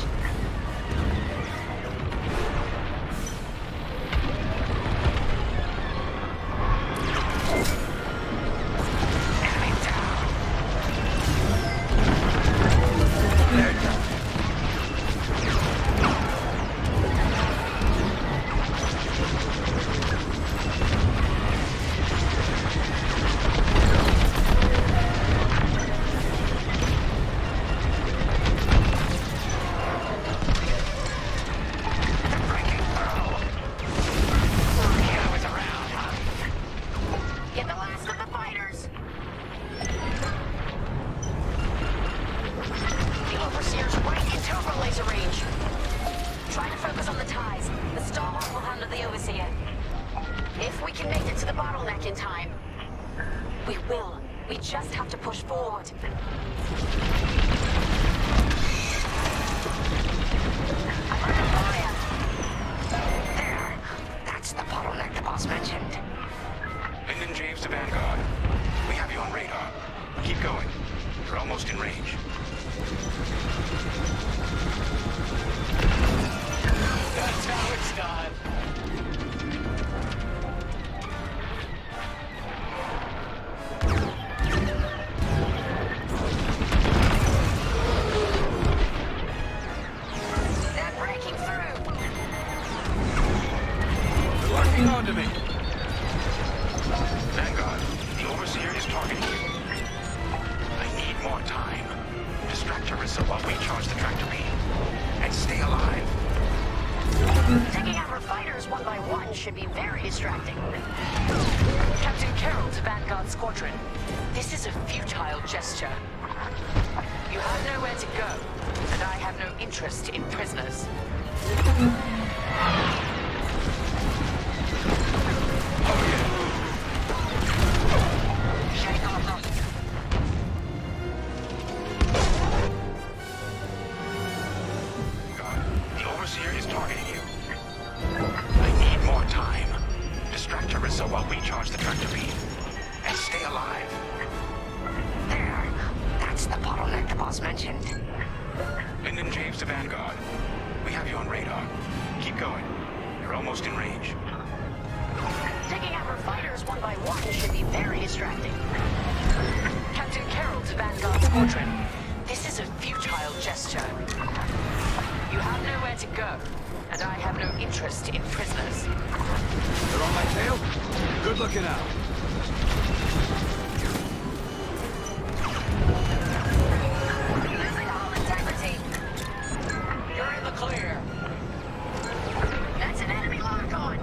Get the last of the fighters. The Overseer's right in turbo laser range. Try to focus on the ties. The Starhawk will handle the Overseer. If we can make it to the bottleneck in time. We will. We just have to push forward. I'm under fire. There. That's the bottleneck the boss mentioned. Lyndon James to Vanguard. We have you on radar. Keep going. You're almost in range. That's how it's done. They're breaking through. They're locking onto me. Vanguard, the Overseer is targeting you. I need more time. Distract Teresa while we charge the tractor beam. And stay alive. Taking out her fighters one by one should be very distracting. Captain Carroll to Vanguard Squadron. This is a futile gesture. You have nowhere to go, and I have no interest in prisoners. Shake off them. The Overseer is targeting you. I need more time. Distract Teresa while we charge the tractor beam. And stay alive. There. That's the bottleneck the boss mentioned. Lyndon James to Vanguard. We have you on radar. Keep going. You're almost in range. Taking out her fighters one by one should be very distracting. Captain Carroll to Vanguard Squadron. This is a futile gesture. You have nowhere to go, and I have no interest in prisoners. They're on my tail? Good looking out. Losing all integrity. You're in the clear. That's an enemy lock on.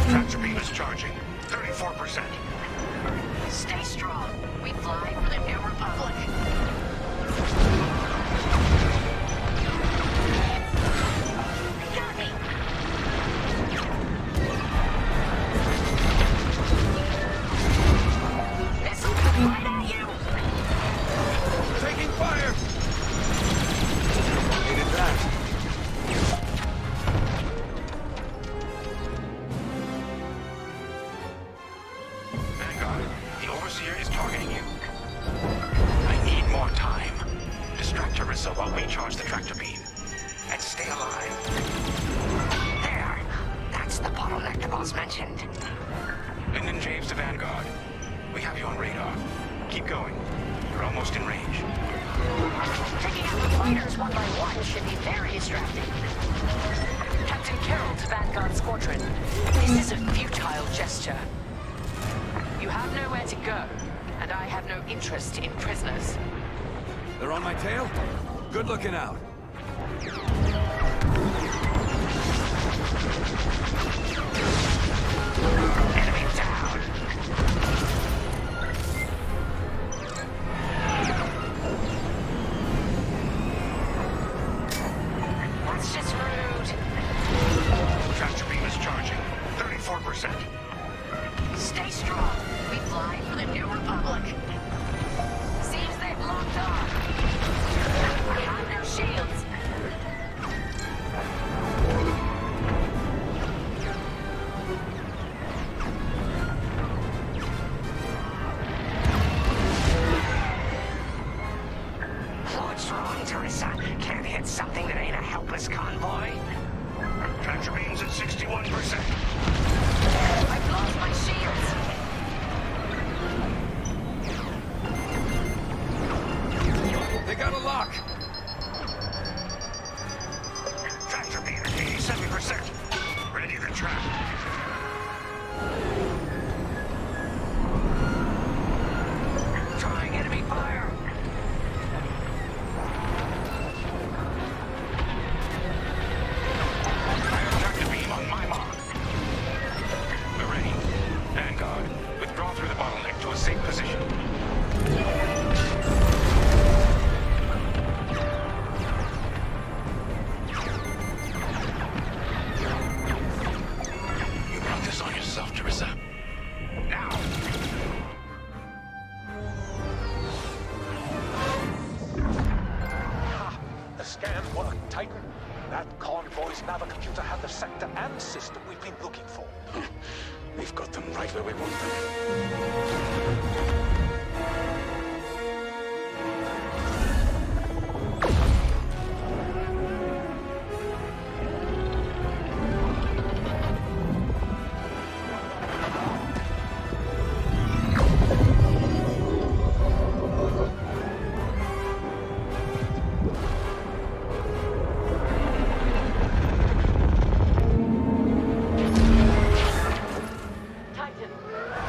Tractor beam is charging. 34%. Stay strong. We fly for the New Republic. They got me. discharge the tractor beam. And stay alive. There! That's the bottleneck the boss mentioned. Lyndon James to Vanguard. We have you on radar. Keep going. You're almost in range. Taking out the fighters one by one should be very distracting. Captain Carroll to Vanguard Squadron. This is a futile gesture. You have nowhere to go, and I have no interest in prisoners. They're on my tail? Good looking out. Enemy down. That's just rude. Tractor beam is charging. 34%. Stay strong. We fly for the New Republic. Seems they've locked on. I have no shields. What's wrong, Teresa? Can't hit something that ain't a helpless convoy? Tractor beam's at 61%. I've lost my shields. They got a lock. Tractor beam at 87%. Ready to trap. Trying enemy fire. Tractor beam on my mark. We're ready. Vanguard, withdraw through the bottleneck to a safe position. You brought this on yourself, Teresa. Now! Ha! The scan worked, Titan. That convoy's navicomputer had the sector and system we've been looking for. We've got them right where we want them. Titan,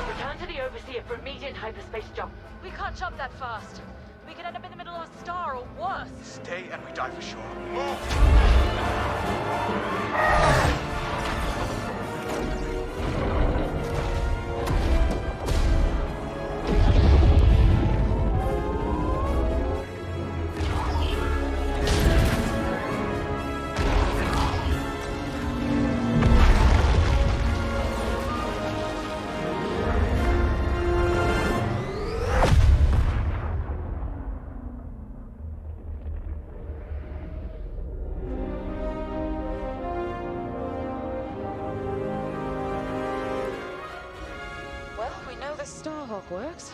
return to the Overseer for immediate hyperspace jump. We can't jump that fast. We could end up in the middle of a star or worse. Stay and we die for sure. Well, we know the Starhawk works.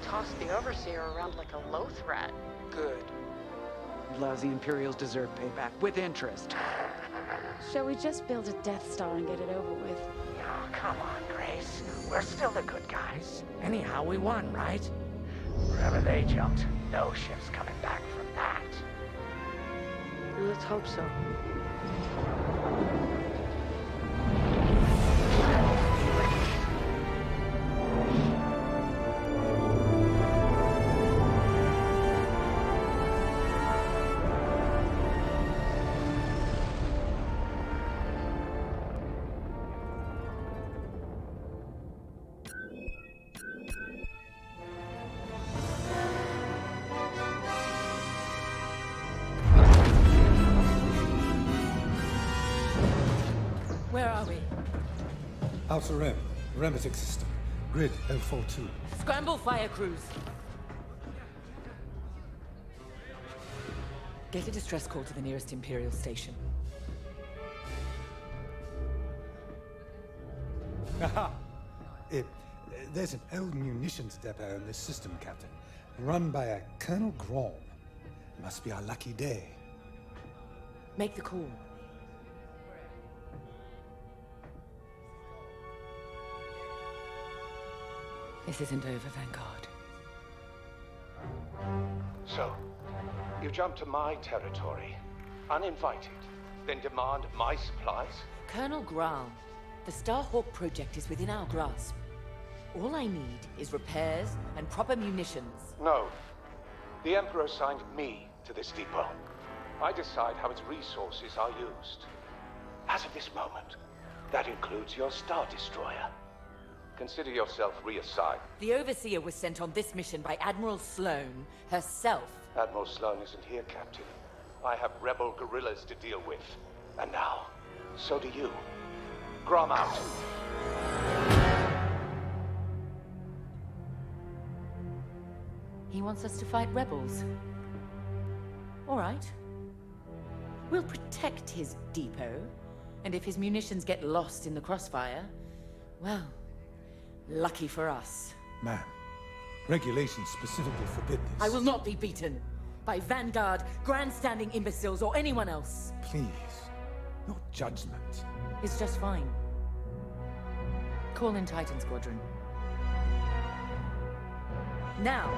Toss the Overseer around like a loath rat. Good. Lousy Imperials deserve payback, with interest. Shall we just build a Death Star and get it over with? Oh, come on, Grace. We're still the good guys. Anyhow, we won, right? Wherever they jumped, no ship's coming back from that. Let's hope so. Where are we? Outer Rim, Remetic System, Grid 042. Scramble fire crews. Get a distress call to the nearest Imperial station. Aha! There's an old munitions depot in this system, Captain, run by a Colonel Grom. Must be our lucky day. Make the call. This isn't over, thank God. So, you jump to my territory, uninvited, then demand my supplies? Colonel Graal, the Starhawk project is within our grasp. All I need is repairs and proper munitions. No. The Emperor assigned me to this depot. I decide how its resources are used. As of this moment, that includes your Star Destroyer. Consider yourself reassigned. The Overseer was sent on this mission by Admiral Sloane herself. Admiral Sloane isn't here, Captain. I have rebel guerrillas to deal with. And now, so do you. Grom out. He wants us to fight rebels. All right. We'll protect his depot, and if his munitions get lost in the crossfire, well, lucky for us. Ma'am, regulations specifically forbid this. I will not be beaten by Vanguard, grandstanding imbeciles, or anyone else. Please, your judgment. It's just fine. Call in Titan Squadron. Now.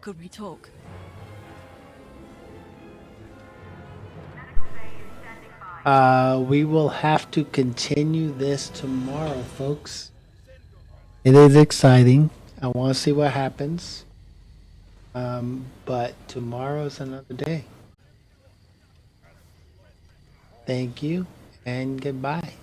Could we talk? We will have to continue this tomorrow, folks. It is exciting. I want to see what happens. But tomorrow's another day. Thank you and goodbye.